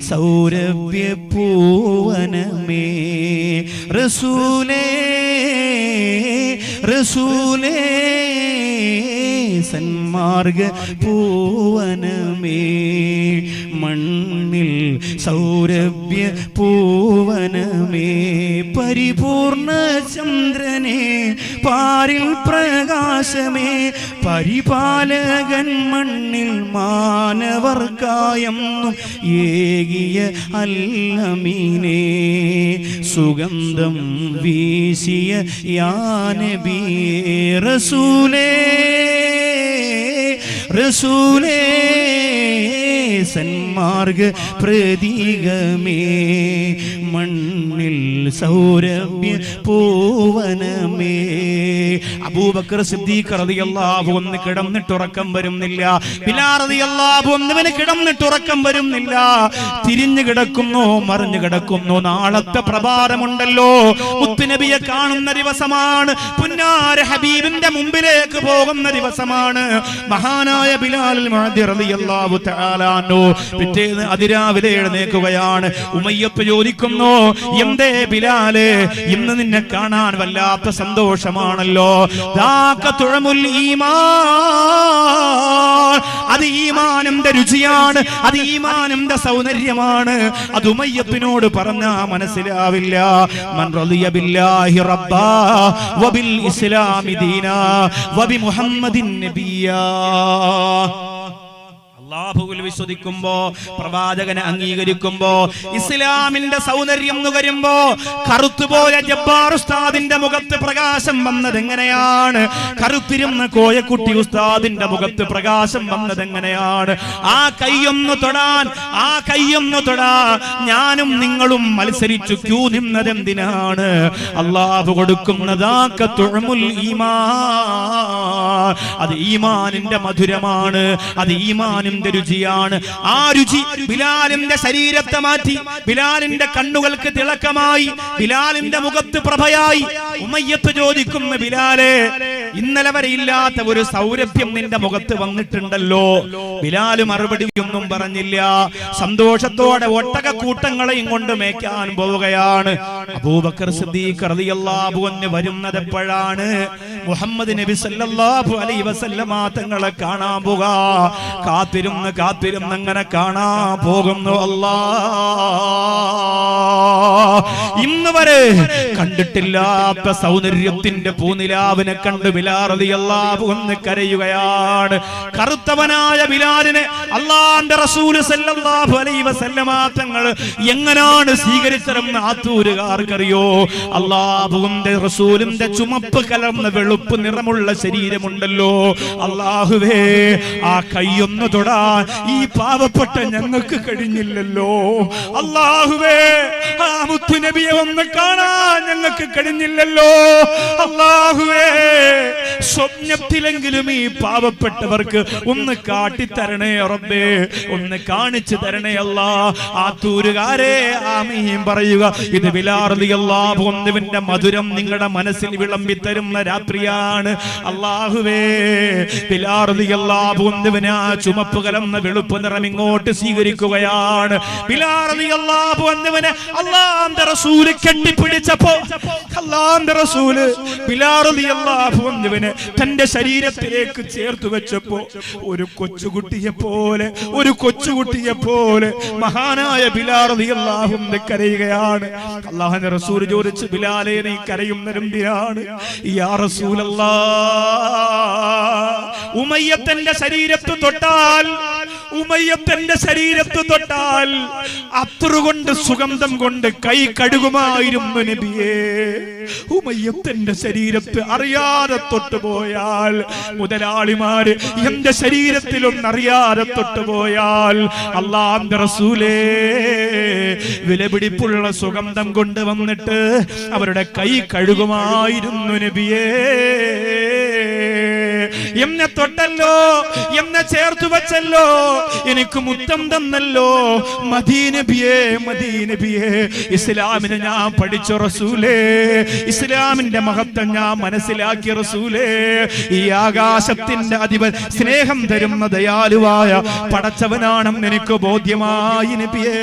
സൗരഭ്യ പൂവനമേ. റസൂലേ, റസൂലേ, സന്മാർഗ പൂവനമേ, മണ്ണിൽ സൗരഭ്യ പൂവനമേ. പരിപൂർണ ചന്ദ്രനെ, പാരിൽ പ്രകാശമേ, പരിപാലകൻ മണ്ണിൽ മാനവർക്കായെന്നും ഏകിയ അല്ലമീനേ. സുഗന്ധം വീശിയ യാ നബിയേ. റസൂലേ, റസൂലേ, സന്മാർഗ പ്രതീകമേ, മണ്ണിൽ സൗരഭ്യ പൂവനമേ. അബൂബക്കർ സിദ്ദീഖ് റളിയല്ലാഹു അൻഹു കിടന്നിട്ടുറക്കം വരുന്നില്ല. ബിലാൽ റളിയല്ലാഹു അൻഹുവിന് കിടന്നിട്ടുറക്കം വരുന്നില്ല. തിരിഞ്ഞു കിടക്കുന്നു, മറിഞ്ഞു കിടക്കുന്നു. നാളത്തെ പ്രഭാതമുണ്ടല്ലോ, മുത്തുനബിയെ കാണുന്ന ദിവസമാണ്. പുന്നാര ഹബീബിന്റെ മുമ്പിലേക്ക് പോകുന്ന ദിവസമാണ്. മഹാനായ ബിലാൽ റളിയല്ലാഹു തആല അൻഹു പിറ്റേന്ന് അതിരാവിലെ എഴുന്നേൽക്കുകയാണ്. ഉമയ്യത്ത് ചോദിക്കുന്നു, എന്തേ ബിലാലേ, ഇന്ന് നിന്നെ കാണാൻ വല്ലാത്ത സന്തോഷമാണല്ലോ. അത് ഈമാനിന്റെ രുചിയാണ്, അത് ഈമാനിന്റെ സൗന്ദര്യമാണ്. അത് ഉമയ്യത്തിനോട് പറഞ്ഞാ മനസ്സിലാവില്ല. മൻ റളിയ ബില്ലാഹി റബ്ബാ വബിൽ ഇസ്ലാമി ദീനാ വബി മുഹമ്മദിൻ നബിയാ. അല്ലാഹുവിൽ വിശ്വസിക്കുമ്പോ, പ്രവാചകനെ അംഗീകരിക്കുമ്പോ, ഇസ്ലാമിന്റെ സൗന്ദര്യം നുകരുമ്പോ, കറുത്തുപോയ ജബ്ബാർ ഉസ്താദിന്റെ മുഖത്ത് പ്രകാശം വന്നത് എങ്ങനെയാണ്? കറുത്തിരുന്ന കോയക്കുട്ടി ഉസ്താദിന്റെ മുഖത്ത് പ്രകാശം വന്നത് എങ്ങനെയാണ്? ആ കൈയൊന്നു തൊടാൻ, ആ കൈയൊന്നു തൊടാൻ ഞാനും നിങ്ങളും മത്സരിച്ചു ക്യൂ നിന്നത് എന്തിനാണ്? അല്ലാഹു കൊടുക്കുന്നതാക്ക തുഅമുൽ ഈമാൻ. അത് ഈമാനിന്റെ മധുരമാണ്, അത് ഈമാനിന്റെ രുചിയാണ്. ആ രുചി ബിലാലിന്റെ ശരീരത്തെ മാറ്റി, ബിലാലിന്റെ കണ്ണുകൾക്ക് തിളക്കമായി, ബിലാലിന്റെ മുഖത്ത് പ്രഭയായി. ഉമയ്യത്ത് ചോദിക്കുന്ന, ബിലാലേ, ഇന്നലെ വരെ ഇല്ലാത്ത ഒരു സൗരഭ്യം നിന്റെ മുഖത്ത് വന്നിട്ടുണ്ടല്ലോ. ബിലാൽ മറുപടിയൊന്നും പറഞ്ഞില്ല. സന്തോഷത്തോടെ ഒട്ടകക്കൂട്ടങ്ങളെയും കൊണ്ട് മേയ്ക്കാൻ പോവുകയാണ്. അബൂബക്കർ സിദ്ദീഖ് റളിയല്ലാഹു അൻഹു വരുന്നത് എപ്പോഴാണ്? മുഹമ്മദ് നബി സല്ലല്ലാഹു അലൈഹി വസല്ലമ തങ്ങളെ കാണാൻ പോകാ. കാത്തിരുന്ന് അങ്ങനെ കാണാൻ പോകുന്നു. ഇന്ന് വരെ കണ്ടിട്ടില്ലാത്ത സൗന്ദര്യത്തിന്റെ പൂനിലാവിനെ കണ്ട് ബിലാൽ റളിയല്ലാഹു അൻഹു കരയുകയാണ്. കറുത്തവനായ ബിലാലിനെ അല്ലാഹുവിന്റെ റസൂൽ സല്ലല്ലാഹു അലൈഹി വസല്ലമ തങ്ങൾ എങ്ങനെയാണ് സ്വീകരിച്ചതെന്ന് ആത്തൂരുകാർക്കറിയോ? അല്ലാഹുവിന്റെ റസൂലിന്റെ ചുമപ്പ് കലർന്ന വെളുപ്പ് നിറമുള്ള ശരീരമുണ്ടല്ലോ. അല്ലാഹുവേ, ആ കൈയൊന്ന് തൊടാൻ ഈ പാവപ്പെട്ട ഞങ്ങൾക്ക് കഴിഞ്ഞില്ലല്ലോ. അല്ലാഹുവേ, ആ മുത്തുനബിയെ ഒന്ന് കാണാൻ ഞങ്ങൾക്ക് കഴിഞ്ഞില്ലല്ലോ. അല്ലാഹുവേ, സ്വപ്നത്തിലെങ്കിലും ഈ പാവപ്പെട്ടവർക്ക് ഒന്ന് കാട്ടിത്തരണേ റബ്ബേ, ഒന്ന് കാണിച്ചു തരണേ അല്ലാ. ആ തൂരുകാരെ ആമീൻ പറയുക. ഇത് ബിലാൽ റളിയല്ലാഹു അൻഹുവിന്റെ മധുരം നിങ്ങളുടെ മനസ്സിൽ വിളമ്പി തരുന്ന രാത്രിയാണ്. അല്ലാഹുവേ, ബിലാൽ റളിയല്ലാഹു അൻഹുവിനെ ആ ചുമപ്പ് കലർന്ന വെളുപ്പ് നിറം ഇങ്ങോട്ട് സ്വീകരിക്കുകയാണ്. ബിലാൽ റളിയല്ലാഹു അൻഹുവിനെ അല്ലാഹുവിന്റെ റസൂൽ കെട്ടിപ്പിടിച്ചപ്പോ അല്ലാഹുവിന്റെ റസൂൽ ബിലാൽ റളിയല്ലാഹു അൻഹുവിനെ തന്റെ ശരീരത്തിലേക്ക് ചേർത്ത് വെച്ചപ്പോ ഒരു കൊച്ചുകുട്ടിയെ പോലെ മഹാനായ ബിലാൽ റളിയല്ലാഹു അൻഹു കരയുകയാണ്. അല്ലാഹുവിന്റെ റസൂൽ ചോദിച്ചു, ബിലാലേ, നീ കരയുന്നതെന്തിനാണ്? യാ റസൂലല്ലാഹ്, ഉമയ്യത്തിന്റെ ശരീരത്ത് തൊട്ടാൽ അത്തറുകൊണ്ട് സുഗന്ധം കൊണ്ട് കൈ കഴുകുമായിരുന്നു നബിയേ. ഉമയ്യത്തിന്റെ ശരീരത്ത് അറിയാതെ തൊട്ടുപോയാൽ, മുതലാളിമാര് എന്റെ ശരീരത്തിലൊന്നറിയാതെ തൊട്ടുപോയാൽ അല്ലാഹുവിന്റെ റസൂലേ, വിലപിടിപ്പുള്ള സുഗന്ധം കൊണ്ട് വന്നിട്ട് അവരുടെ കൈ കഴുകുമായിരുന്നു നബിയേ. എന്നെ തൊട്ടല്ലോ, എന്നെ ചേർത്തു വച്ചല്ലോ, എനിക്ക് മുത്തം തന്നല്ലോ. മദീനബിയേ, ഇസ്ലാമിനെ ഞാൻ പഠിച്ച റസൂലേ, ഇസ്ലാമിന്റെ മഹത്വം ഞാൻ മനസ്സിലാക്കിയ റസൂലേ, ഈ ആകാശത്തിന്റെ അധിപൻ സ്നേഹം തരുന്ന ദയാലുവായ പടച്ചവനാണെന്ന് എനിക്ക് ബോധ്യമായി നബിയേ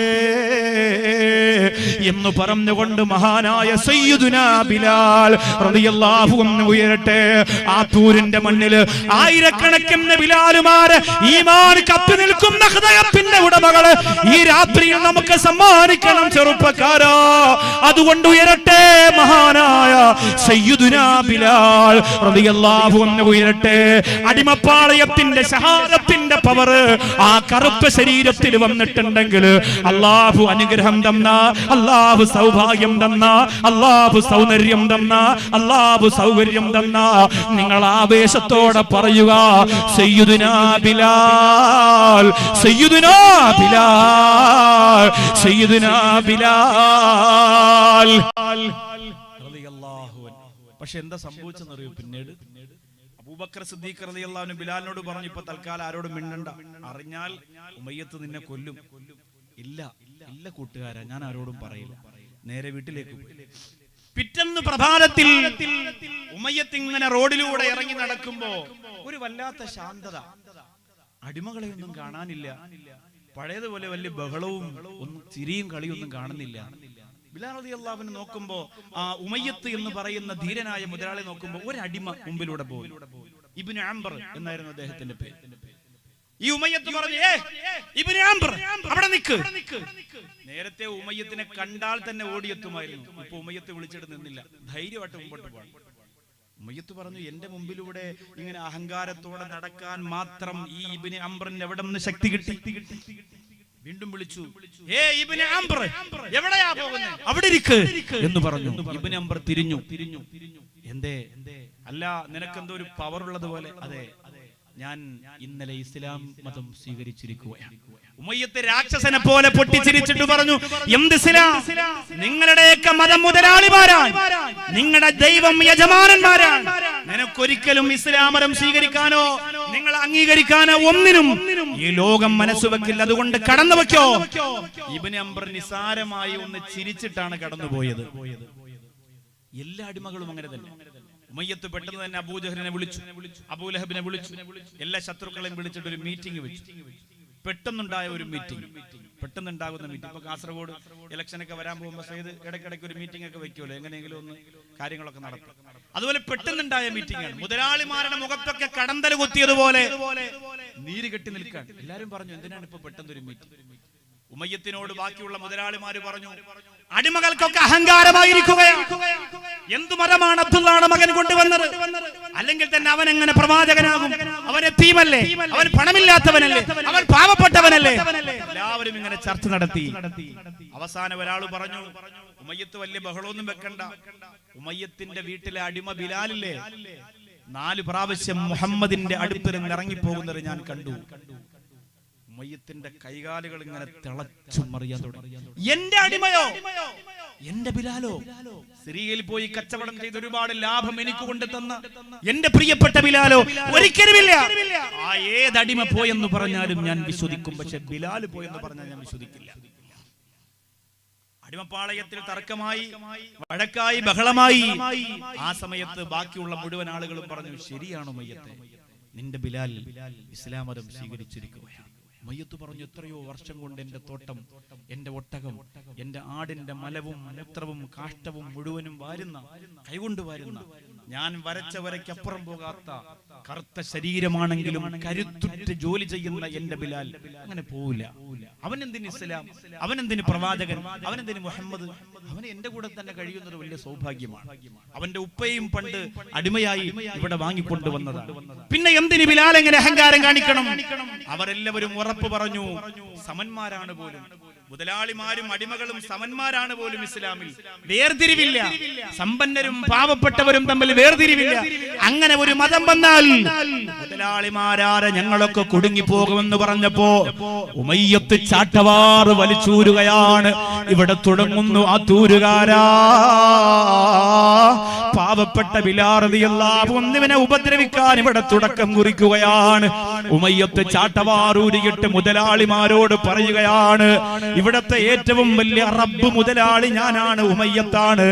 എന്ന് പറഞ്ഞുകൊണ്ട് മഹാനായ സയ്യിദുനാ ബിലാൽ റളിയല്ലാഹു അൻഹു ഉയരട്ടെ. ആ തൂരിന്റെ മണ്ണിൽ ആയിരക്കണക്കിന് ബിലാലുമാര് ഈമാൻ കത്തി നിൽക്കുന്ന ഹൃദയത്തിന്റെ ഉടമകള് ഈ രാത്രിയിൽ നമുക്ക് സമ്മാനിക്കണം ചെറുപ്പക്കാരാ. അതുകൊണ്ട് ഉയരട്ടെ മഹാനായ സയ്യിദുനാ ബിലാൽ റളിയല്ലാഹു അൻഹു ഉയരട്ടെ. അടിമപ്പാളയത്തിന്റെ ഷഹാദത്തിന്റെ പവർ ആ കറുത്ത ശരീരത്തിൽ വന്നിട്ടുണ്ടെങ്കിൽ അല്ലാഹു അനുഗ്രഹം തന്ന, അല്ലാഹു സൗഭാഗ്യം തന്ന, അല്ലാഹു സൗന്ദര്യം തന്ന, അല്ലാഹു സൗകര്യം തന്ന, നിങ്ങൾ ആവേശത്തോടെ പറയുക, സയ്യിദുനാ ബിലാൽ, സയ്യിദുനാ ബിലാൽ, സയ്യിദുനാ ബിലാൽ റളിയല്ലാഹു അൻഹു. പക്ഷെ എന്താ സംഭവിച്ചെന്നറിയോ? പിന്നീട് അബൂബക്കർ സിദ്ദീഖ് റളിയല്ലാഹു അൻഹു ബിലാലിനോട് പറഞ്ഞു, ഇപ്പൊ തൽക്കാലം ആരോടും മിണ്ടണ്ട, അറിഞ്ഞാൽ ഉമയ്യത്ത് നിന്നെ കൊല്ലും. ഇല്ല കൂട്ടുകാരാ, ഞാൻ ആരോടും പറയില്ല. നേരെ വീട്ടിലേക്ക് പോയി. പിറ്റേന്ന് പ്രഭാതത്തിൽ ഉമയ്യത്ത് ഇങ്ങനെ റോഡിലൂടെ ഇറങ്ങി നടക്കുമ്പോ ഒരു വല്ലാത്ത ശാന്തത. അടിമകളെയൊന്നും കാണാനില്ല. പഴയതുപോലെ വലിയ ബഹളവും ഒന്നും ചിരിയും കളിയൊന്നും കാണുന്നില്ല. ബിലാൽ റളിയല്ലാഹു അൻഹു നോക്കുമ്പോ ആ ഉമയ്യത്ത് എന്ന് പറയുന്ന ധീരനായ മുതലാളി നോക്കുമ്പോ ഒരു അടിമ മുമ്പിലൂടെ പോയി. ഇബ്നു അംബർ എന്നായിരുന്നു അദ്ദേഹത്തിന്റെ പേര്. ഈ ഉമയ്യത്ത് പറഞ്ഞു, ഇബ്നു അംബർ അവിടെ നിൽക്ക്. നേരത്തെ ഉമയ്യത്തിനെ കണ്ടാൽ തന്നെ ഓടിയെത്തുമായിരുന്നു. ഇപ്പൊ ഉമയ്യത്ത് വിളിച്ചിട്ട് നിന്നില്ല, ധൈര്യമായിട്ട് മുമ്പോട്ട് പോകാൻ. ഉമയ്യത്ത് പറഞ്ഞു, എന്റെ മുമ്പിലൂടെ ഇങ്ങനെ അഹങ്കാരത്തോടെ നടക്കാൻ മാത്രം ഈ ഇബ്നു അംബറിന് എവിടെ നിന്ന് ശക്തി കിട്ടി? വീണ്ടും വിളിച്ചു, ഇബ്നു അംബർ എവിടെയാ പോകുന്നത്? അവിടെ ഇരിക്ക് എന്ന് പറഞ്ഞു. ഇബ്നു അംബർ തിരിഞ്ഞു. എന്തേ? അല്ല, നിനക്കെന്തോ ഒരു പവർ ഉള്ളത് പോലെ. അതെ, ഞാൻ ഇന്നലെ ഇസ്ലാം മതം സ്വീകരിച്ചിരിക്കുകയാണ്. ഉമയ്യത്ത് രാക്ഷസനെ പോലെ പൊട്ടിച്ചിരിച്ചിട്ട് പറഞ്ഞു, എന്ത് ഇസ്ലാം? നിങ്ങളുടെയൊക്കെ മതം മുതലാളിമാരാണ്, നിങ്ങളുടെ ദൈവം യജമാനന്മാരാണ്. നിനക്കൊരിക്കലും ഇസ്ലാം മതം സ്വീകരിക്കാനോ നിങ്ങൾ അംഗീകരിക്കാനോ ഒന്നിനും ഈ ലോകം മനസ്സുവെക്കില്ല. അതുകൊണ്ട് കടന്നു വെക്കോ. ഇബ്നു അംബർ നിസാരമായി ഒന്ന് ചിരിച്ചിട്ടാണ് കടന്നുപോയത്. എല്ലാ അടിമകളും അങ്ങനെ തന്നെ. ഉമയ്യത്ത് പെട്ടെന്ന് തന്നെ അബൂജഹലിനെ വിളിച്ചു, അബൂലഹബിനെ വിളിച്ചു, എല്ലാ ശത്രുക്കളെയും വിളിച്ചിട്ട് ഒരു മീറ്റിംഗ് വെച്ചു. പെട്ടെന്നുണ്ടായ ഒരു മീറ്റിംഗ്, പെട്ടെന്നുണ്ടാകുന്ന മീറ്റിംഗ്. ഇപ്പൊ കാസർഗോഡ് ഇലക്ഷനൊക്കെ വരാൻ പോകുമ്പോൾ സയ്യിദ് ഇടയ്ക്കിടയ്ക്ക് ഒരു മീറ്റിംഗ് ഒക്കെ വെക്കുമല്ലോ, എങ്ങനെയെങ്കിലും ഒന്ന് കാര്യങ്ങളൊക്കെ നടത്തും. അതുപോലെ പെട്ടെന്നുണ്ടായ മീറ്റിംഗ് ആണ്. മുതലാളിമാരുടെ മുഖത്തൊക്കെ കടന്തൽ കുത്തിയതുപോലെ നീര് കെട്ടി നിൽക്കാൻ. എല്ലാരും പറഞ്ഞു, എന്തിനാണ് ഇപ്പൊ പെട്ടെന്നൊരു മീറ്റിംഗ്? ഉമയ്യത്തിനോട് ബാക്കിയുള്ള മുതലാളിമാര് പറഞ്ഞു, അടിമകൾക്കൊക്കെ അഹങ്കാരമായിരിക്കുകയാണ്. എന്തു മതമാണ് അബ്ദുള്ളയുടെ മകൻ കൊണ്ടുവന്നത്? അല്ലെങ്കിൽ തന്നെ അവൻ എങ്ങനെ പ്രവാചകനാകും? അവൻ യതീമല്ലേ? അവൻ പണമില്ലാത്തവനല്ലേ? അവൻ പാവപ്പെട്ടവനല്ലേ? എല്ലാവരും ഇങ്ങനെ ചർച്ച നടത്തി. അവസാനം ഒരാൾ പറഞ്ഞു, ഉമയ്യത്ത് വലിയ ബഹളമൊന്നും വെക്കണ്ട. ഉമയ്യത്തിന്റെ വീട്ടിലെ അടിമ ബിലാലില്ലേ, 4 പ്രാവശ്യം മുഹമ്മദിന്റെ അടുപ്പിൽ നിന്ന് ഇറങ്ങിപ്പോകുന്നത് ഞാൻ കണ്ടു. ഉമയ്യത്തിന്റെ കൈകാലുകൾ ഇങ്ങനെ തിളച്ചു മറിയാൻ തുടങ്ങി. എന്റെ അടിമയോ, എന്റെ ബിലാലോ? സിറിയയിൽ പോയി കച്ചവടം ചെയ്ത് ഒരുപാട് ലാഭം എനിക്ക് കൊണ്ട് തന്ന എന്റെ പ്രിയപ്പെട്ട ബിലാലോ? ഒരിക്കലുമില്ല. ആ ഏതടിമ പോയെന്ന് പറഞ്ഞാലും ഞാൻ വിശ്വസിക്കും, പക്ഷെ ബിലാൽ പോയെന്ന് പറഞ്ഞാൽ ഞാൻ വിശ്വസിക്കില്ല. അടിമപ്പാളയത്തിൽ തർക്കമായി, വഴക്കായി, ബഹളമായി. ആ സമയത്ത് ബാക്കിയുള്ള മുഴുവൻ ആളുകളും പറഞ്ഞു, ശരിയാണ് ഉമയ്യത്തെ, നിന്റെ ബിലാൽ ഇസ്ലാം മതം സ്വീകരിച്ചിരിക്കുകയാണ്. ഉമയ്യത്ത് പറഞ്ഞു, എത്രയോ വർഷം കൊണ്ട് എന്റെ തോട്ടം, എന്റെ ഒട്ടകം, എന്റെ ആടിന്റെ മലവും മൂത്രവും കാഷ്ടവും മുഴുവനും വാരുന്ന, കൈകൊണ്ട് വാരുന്ന, ഞാൻ വരച്ച വരയ്ക്കപ്പുറം പോകാത്ത കറുത്ത ശരീരമാണെങ്കിലും കരുത്തുറ്റ് ജോലി ചെയ്യുന്ന എന്റെ ബിലാൽ അങ്ങനെ പോവില്ല. അവനെന്തിന് ഇസ്ലാം? അവനെന്തിന് പ്രവാചകൻ? അവനെന്തിന് മുഹമ്മദ്? അവന് എന്റെ കൂടെ തന്നെ കഴിയുന്നത് വലിയ സൗഭാഗ്യമാണ്. അവന്റെ ഉപ്പയും പണ്ട് അടിമയായി ഇവിടെ വാങ്ങിക്കൊണ്ടുവന്നതാണ്. പിന്നെ എന്തിന് ബിലാൽ എങ്ങനെ അഹങ്കാരം കാണിക്കണം? അവരെല്ലാവരും ഉറപ്പ് പറഞ്ഞു, സമന്മാരാണ് പോലും. മുതലാളിമാരും അടിമകളും സമന്മാരാണ് പോലും. ഇസ്ലാമിൽ വേർതിരിവില്ല. സമ്പന്നരും പാവപ്പെട്ടവരും തമ്മിൽ വേർതിരിവില്ല. അങ്ങനെ ഒരു മതം വന്നാൽ മുതലാളിമാരാരെ ഞങ്ങളൊക്കെ കുടുങ്ങി പോകുമെന്ന് പറഞ്ഞപ്പോ ഉമയ്യത്ത് ചാട്ടവാറ് വലിച്ചൂരുകയാണ്. ഇവിടെ തുടങ്ങുന്നു ആ തൂരുകാരാ. പാവപ്പെട്ട ബിലാൽ റളിയല്ലാഹു അൻഹുവിനെ ഉപദ്രവിക്കാൻ ഇവിടെ തുടക്കം കുറിക്കുകയാണ്. ഉമയ്യത്ത് ചാട്ടവാറൂരിയിട്ട് മുതലാളിമാരോട് പറയുകയാണ്, ഇവിടത്തെ ഏറ്റവും വലിയ റബ്ബ് മുതലാളി ഞാനാണ്, ഉമയ്യത്താണ്.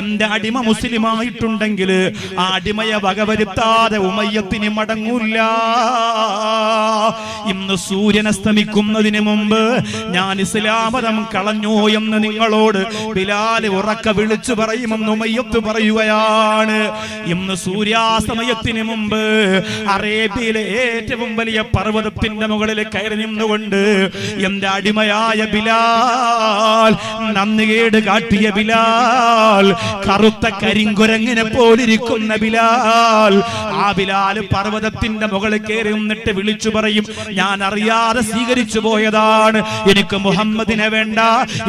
എന്റെ അടിമ മുസ്ലിമായിട്ടുണ്ടെങ്കിൽ ആ അടിമയെ വകവരുത്താതെ ഉമയ്യത്തിന് മടങ്ങൂല്ല. ഇന്ന് സൂര്യൻ അസ്തമിക്കുന്നതിന് മുമ്പ് ഞാൻ ഇസ്ലാം മതം കളഞ്ഞു എന്ന് നിങ്ങളോട് ബിലാൽ ഉറക്കെ വിളിച്ചു പറയുമെന്ന് ഉമയ്യത്ത് പറയുകയാണ്. ഇന്ന് സൂര്യാസ്തമയത്തിന് മുമ്പ് അറേബ്യയിലെ ഏറ്റവും വലിയ പർവ്വതത്തിന്റെ മുകളിൽ കയറി നിന്നുകൊണ്ട് എന്റെ അടിമയായ ബിലാൽ, നന്ദികേട് കാട്ടിയ ബിലാൽ, കറുത്ത കരിങ്കുരങ്ങിനെ പോലിരിക്കുന്ന ബിലാൽ, ആ ബിലാൽ പർവ്വതത്തിന്റെ മുകളിൽ കയറി നിന്നിട്ട് വിളിച്ചു പറയും, ഞാൻ അറിയാതെ സ്വീകരിച്ചു പോയതാണ്, എനിക്ക് മുഹമ്മദിനെ വേണ്ട,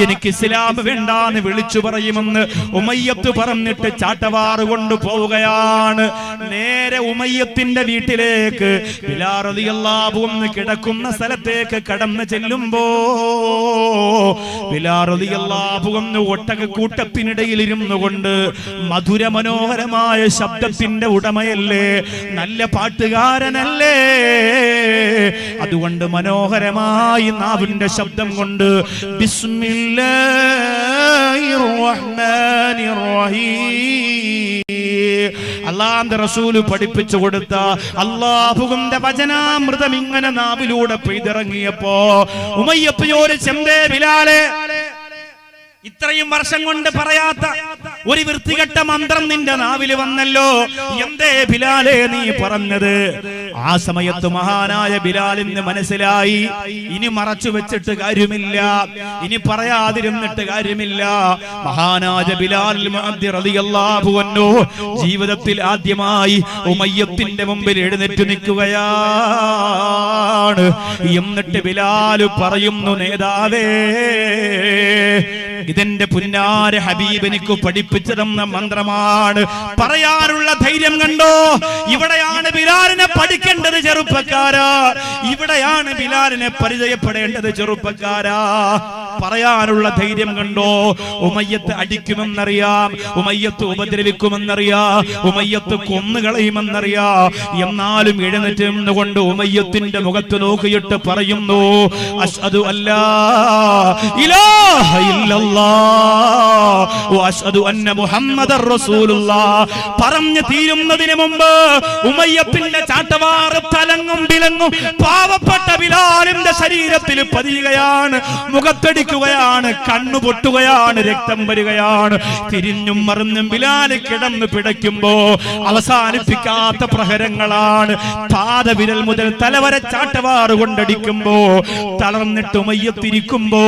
എനിക്ക് ഇസ്ലാം വേണ്ട എന്ന് വിളിച്ചു പറയുമെന്ന് ഉമയ്യത്ത് പറഞ്ഞിട്ട് ചാട്ടവാറ് കൊണ്ടുപോവുകയാണ്. നേരെ ഉമയ്യത്തിന്റെ വീട്ടിലേക്ക് ബിലാൽ റളിയല്ലാഹു അൻഹു കിടക്കുന്ന സ്ഥലത്തേക്ക് കടന്നു ചെല്ലുമ്പോ ബിലാൽ റളിയല്ലാഹു അൻഹു ഒട്ടകക്കൂട്ടത്തിനിടയിൽ ഇരുന്നു കൊണ്ട് മധുര മനോഹരമായ ശബ്ദത്തിന്റെ ഉടമയല്ലേ, നല്ല പാട്ടുകാരനല്ലേ, അതുകൊണ്ട് മനോഹരമായി നാവിന്റെ ശബ്ദം കൊണ്ട് ബിസ്മില്ലാഹിർ റഹ്മാനിർ റഹീം അല്ലാഹുവിന്റെ റസൂൽ പഠിപ്പിച്ചു കൊടുത്ത അല്ലാഹുവിന്റെ വചനാമൃതം ഇങ്ങനെ നാവിലൂടെ പെയ്തിറങ്ങിയപ്പോ ഉമയ്യത്ത് ചോദിച്ചെന്തേ ബിലാലെ, ഇത്രയും വർഷം കൊണ്ട് പറയാത്ത ഒരു വൃത്തികെട്ട മന്ത്രം നിന്റെ നാവിൽ വന്നല്ലോ, എന്തേ ബിലാലെ നീ പറഞ്ഞത്? ആ സമയത്ത് മഹാനായ ബിലാലിന് മനസ്സിലായി, ഇനി മറച്ചു വെച്ചിട്ട് കാര്യമില്ല, ഇനി പറയാതിരുന്നിട്ട് കാര്യമില്ല. മഹാനായ ബിലാൽ റളിയല്ലാഹു അൻഹു ജീവിതത്തിൽ ആദ്യമായി ഉമയ്യത്തിന്റെ മുമ്പിൽ എഴുന്നേറ്റ് നിൽക്കുകയാണ്. എന്നിട്ട് ബിലാൽ പറയുന്നു, നേതാവേ, ഇതെന്റെ പുന്നാര ഹബീബ് എനിക്ക് പഠിപ്പിച്ചു തന്ന മന്ത്രമാണ്. പറയാനുള്ള ധൈര്യം കണ്ടോ? ഇവിടെയാണ് ബിലാലിനെ പഠിക്കേണ്ടത് ചെറുപ്പക്കാരാ, ഇവിടെയാണ് ബിലാലിനെ പരിചയപ്പെടേണ്ടത് ചെറുപ്പക്കാരാ. പറയാനുള്ള ധൈര്യം കണ്ടോ? ഉമയ്യത്ത് അടിക്കുമെന്നറിയാം, ഉമയ്യത്ത് ഉപദ്രവിക്കുമെന്നറിയാം, ഉമയ്യത്ത് കൊന്നുകളയുമെന്നറിയാം. എന്നാലും എഴുന്നേറ്റ് നിന്നുകൊണ്ട് ഉമയ്യത്തിന്റെ മുഖത്ത് നോക്കിയിട്ട് പറയുന്നു, അശ്ഹദു അല്ലാ ഇലാഹ ഇല്ലല്ലാഹ് വ അശ്ഹദു അന്ന മുഹമ്മദർ റസൂലുള്ളാഹ്. പറഞ്ഞു തീരുന്നതിന് മുമ്പ് ഉമയ്യത്തിന്റെ ചാട്ടവാറ് തലങ്ങും വിലങ്ങും പാവപ്പെട്ട ബിലാലിന്റെ ശരീരത്തിൽ പതിയുകയാണ്, മുഖത്തടിക്കുകയാണ്, കണ്ണു പൊട്ടുകയാണ്, രക്തം വരികയാണ്. തിരിഞ്ഞും മറിഞ്ഞും ബിലാൽ കിടന്ന് പിടയ്ക്കുമ്പോ അവസാനിപ്പിക്കാത്ത പ്രഹരങ്ങളാണ്. പാദവിരൽ മുതൽ തലവരെ ചാട്ടവാറ് കൊണ്ടടിക്കുമ്പോ തളർന്നിട്ട് ഉമയ്യത്തിരിക്കുമ്പോ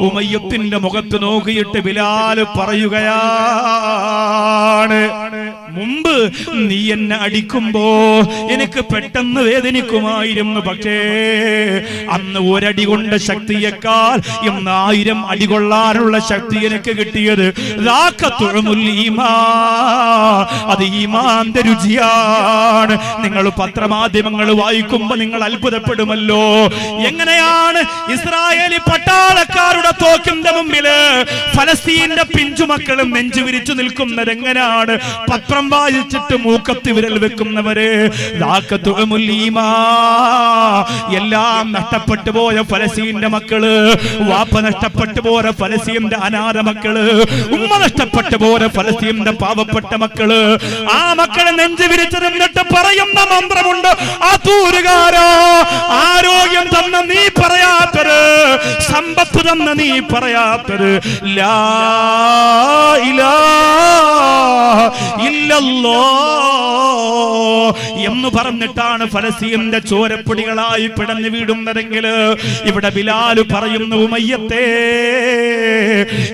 ഉമയ്യത്തിന്റെ മുഖത്ത് നോക്കിയിട്ട് ബിലാൽ പറയുകയാണ്, മുമ്പ് നീ എന്നെ അടിക്കുമ്പോ എനിക്ക് പെട്ടെന്ന് വേദനിക്കുമായിരുന്നു, പക്ഷേ അന്ന് ഒരടി കൊണ്ട് ശക്തിയേക്കാൾ ഇന്ന് 1000 അടി കൊള്ളാനുള്ള ശക്തി എനിക്ക് കിട്ടിയത് അത് ഈമാന്റെ രുചിയാണ്. നിങ്ങൾ പത്രമാധ്യമങ്ങൾ വായിക്കുമ്പോ നിങ്ങൾ അത്ഭുതപ്പെടുമല്ലോ, എങ്ങനെയാണ് ഇസ്രായേലി പട്ടാളക്കാരുടെ തോക്കിന്റെ മുമ്പില് ഫലസ്തീന്റെ പിഞ്ചുമക്കളും നെഞ്ചു വിരിച്ചു നിൽക്കുന്നത് എങ്ങനെയാണ്? പത്രം വായിച്ചിട്ട് മൂക്കത്ത് വിരൽ വെക്കുന്നവര്. എല്ലാം നഷ്ടപ്പെട്ടു പോയ ഫലസ്തീന്റെ മക്കള്, വാപ്പ നഷ്ടപ്പെട്ടു പോയ ഫലസ്തീന്റെ അനാഥ മക്കള്, ഉമ്മ നഷ്ടപ്പെട്ടു പോയ ഫലസ്തീന്റെ പാവപ്പെട്ട മക്കള്, ആ മക്കളെ നെഞ്ചു വിരിച്ചു നിന്നിട്ട് പറയുന്ന മന്ത്രമുണ്ട്, ആതൂരുകാരാ, ആരോഗ്യം തന്ന നീ പറയാത്തത്, സമ്പത്ത് തന്ന നീ പറയാത്തത്, ലാ ഇലാഹ ഇല്ലല്ലാഹ് എന്ന് പറഞ്ഞിട്ടാണ് ഫലസ്തീന്റെ ചോരപ്പൊടികളായി പിടഞ്ഞു വീടുന്നതെങ്കിൽ ഇവിടെ ബിലാൽ പറയുന്നു, ഉമയ്യത്തെ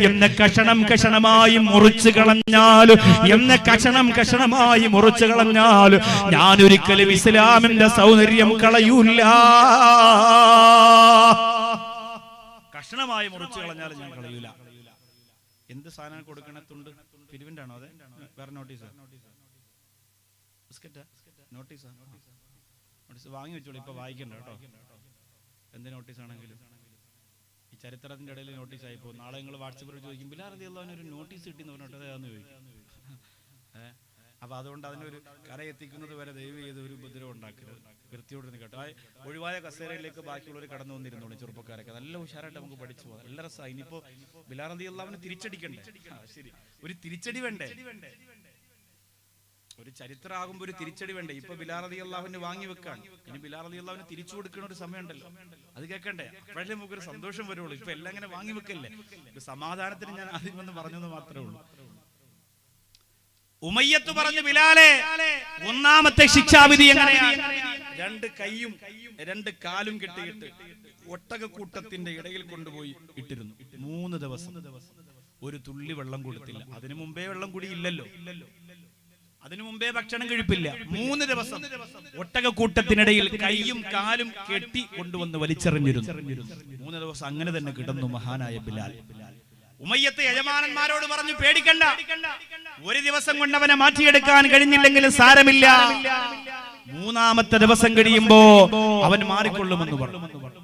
എന്നെ കഷണം കഷണമായി മുറിച്ചു കളഞ്ഞാൽ, എന്നെ കഷണം കഷണമായി മുറിച്ചു കളഞ്ഞാൽ ഞാൻ ഒരിക്കലും ഇസ്ലാമിന്റെ സൗന്ദര്യം കളയൂല. കഷണമായി മുറിച്ചു കളഞ്ഞാൽ ഞാൻ കളയൂല. എന്ത് സാധനം കൊടുക്കണത്തുണ്ട്? പിരിവിന്റെ ആണോ? അതെ, വേറെ നോട്ടീസ് നോട്ടീസ് വാങ്ങി വെച്ചോളൂ, ഇപ്പൊ വായിക്കണ്ട കേട്ടോ. എന്ത് നോട്ടീസ് ആണെങ്കിലും ഈ ചരിത്രത്തിന്റെ ഇടയിൽ നോട്ടീസ് ആയി പോകും. നാളെ നിങ്ങൾ വാട്സപ്പിൽ ചോദിക്കും, ബിലാൽ റളിയല്ലാഹു അൻഹു ഒരു നോട്ടീസ് കിട്ടിയെന്ന് പറഞ്ഞിട്ട് അതാന്ന് ചോദിക്കും. അപ്പൊ അതുകൊണ്ട് അതിനൊരു കരയെത്തിക്കുന്നത് വരെ ദയവ് ചെയ്ത് ഒരു ഉപദ്രവം ഉണ്ടാക്കരുത്, വൃത്തിയോടെ കേട്ടോ. ഒഴിവായ കസേരയിലേക്ക് ബാക്കിയുള്ളവർ കടന്നു വന്നിരുന്നോളൂ. ചെറുപ്പക്കാരൊക്കെ നല്ല ഉഷാറായിട്ട് നമുക്ക് പഠിച്ചു പോകാം, നല്ല രസമാണ്. ഇനിയിപ്പോ ബിലാൽ റളിയല്ലാഹു അൻഹു തിരിച്ചടിക്കണ്ടേ? ശരി, ഒരു തിരിച്ചടി വേണ്ടേ? ഒരു ചരിത്രമാകുമ്പോ ഒരു തിരിച്ചടി വേണ്ടേ? ഇപ്പൊ ബിലാൽ റളിയല്ലാഹു അൻഹു വാങ്ങി വെക്കാൻ, ഇനി ബിലാൽ റളിയല്ലാഹു അൻഹു തിരിച്ചു കൊടുക്കുന്ന ഒരു സമയമുണ്ടല്ലോ, അത് കേൾക്കണ്ടേ? അപ്പോഴേ നമുക്കൊരു സന്തോഷം വരുള്ളൂ. ഇപ്പൊ എല്ലാം ഇങ്ങനെ വാങ്ങി വെക്കല്ലേ. ഒരു സമാധാനത്തിന് ഞാൻ ആദ്യം വന്ന് പറഞ്ഞെന്ന് മാത്രമേ ഉള്ളൂ. ഉമയ്യത്ത് പറഞ്ഞു, ബിലാലെ, ഒന്നാമത്തെ ശിക്ഷാവിധി എങ്ങനെയാണ്? 2 കൈയും 2 കാലും കെട്ടിയിട്ട് ഒട്ടകക്കൂട്ടത്തിന്റെ ഇടയിൽ കൊണ്ടുപോയി ഇട്ടിരുന്നു. 3 ദിവസം ഒരു തുള്ളി വെള്ളം കൊടുത്തില്ല. അതിനു മുമ്പേ വെള്ളം കൂടി ഇല്ലല്ലോ, അതിനു മുമ്പേ ഭക്ഷണം കഴിപ്പില്ല. 3 ദിവസം ഒട്ടകക്കൂട്ടത്തിനിടയിൽ കൈയും കാലും കെട്ടി കൊണ്ടുവന്ന് വലിച്ചെറിഞ്ഞിരുന്നു. 3 ദിവസം അങ്ങനെ തന്നെ കിടന്നു മഹാനായ ബിലാൽ. ഉമയ്യത്ത് യജമാനന്മാരോട് പറഞ്ഞു, പേടിക്കണ്ട, ഒരു ദിവസം കൊണ്ട് അവനെ മാറ്റിയെടുക്കാൻ കഴിഞ്ഞില്ലെങ്കിലും സാരമില്ല, 3ാമത്തെ ദിവസം കഴിയുമ്പോ അവൻ മാറിക്കൊള്ളുമെന്ന് പറഞ്ഞു.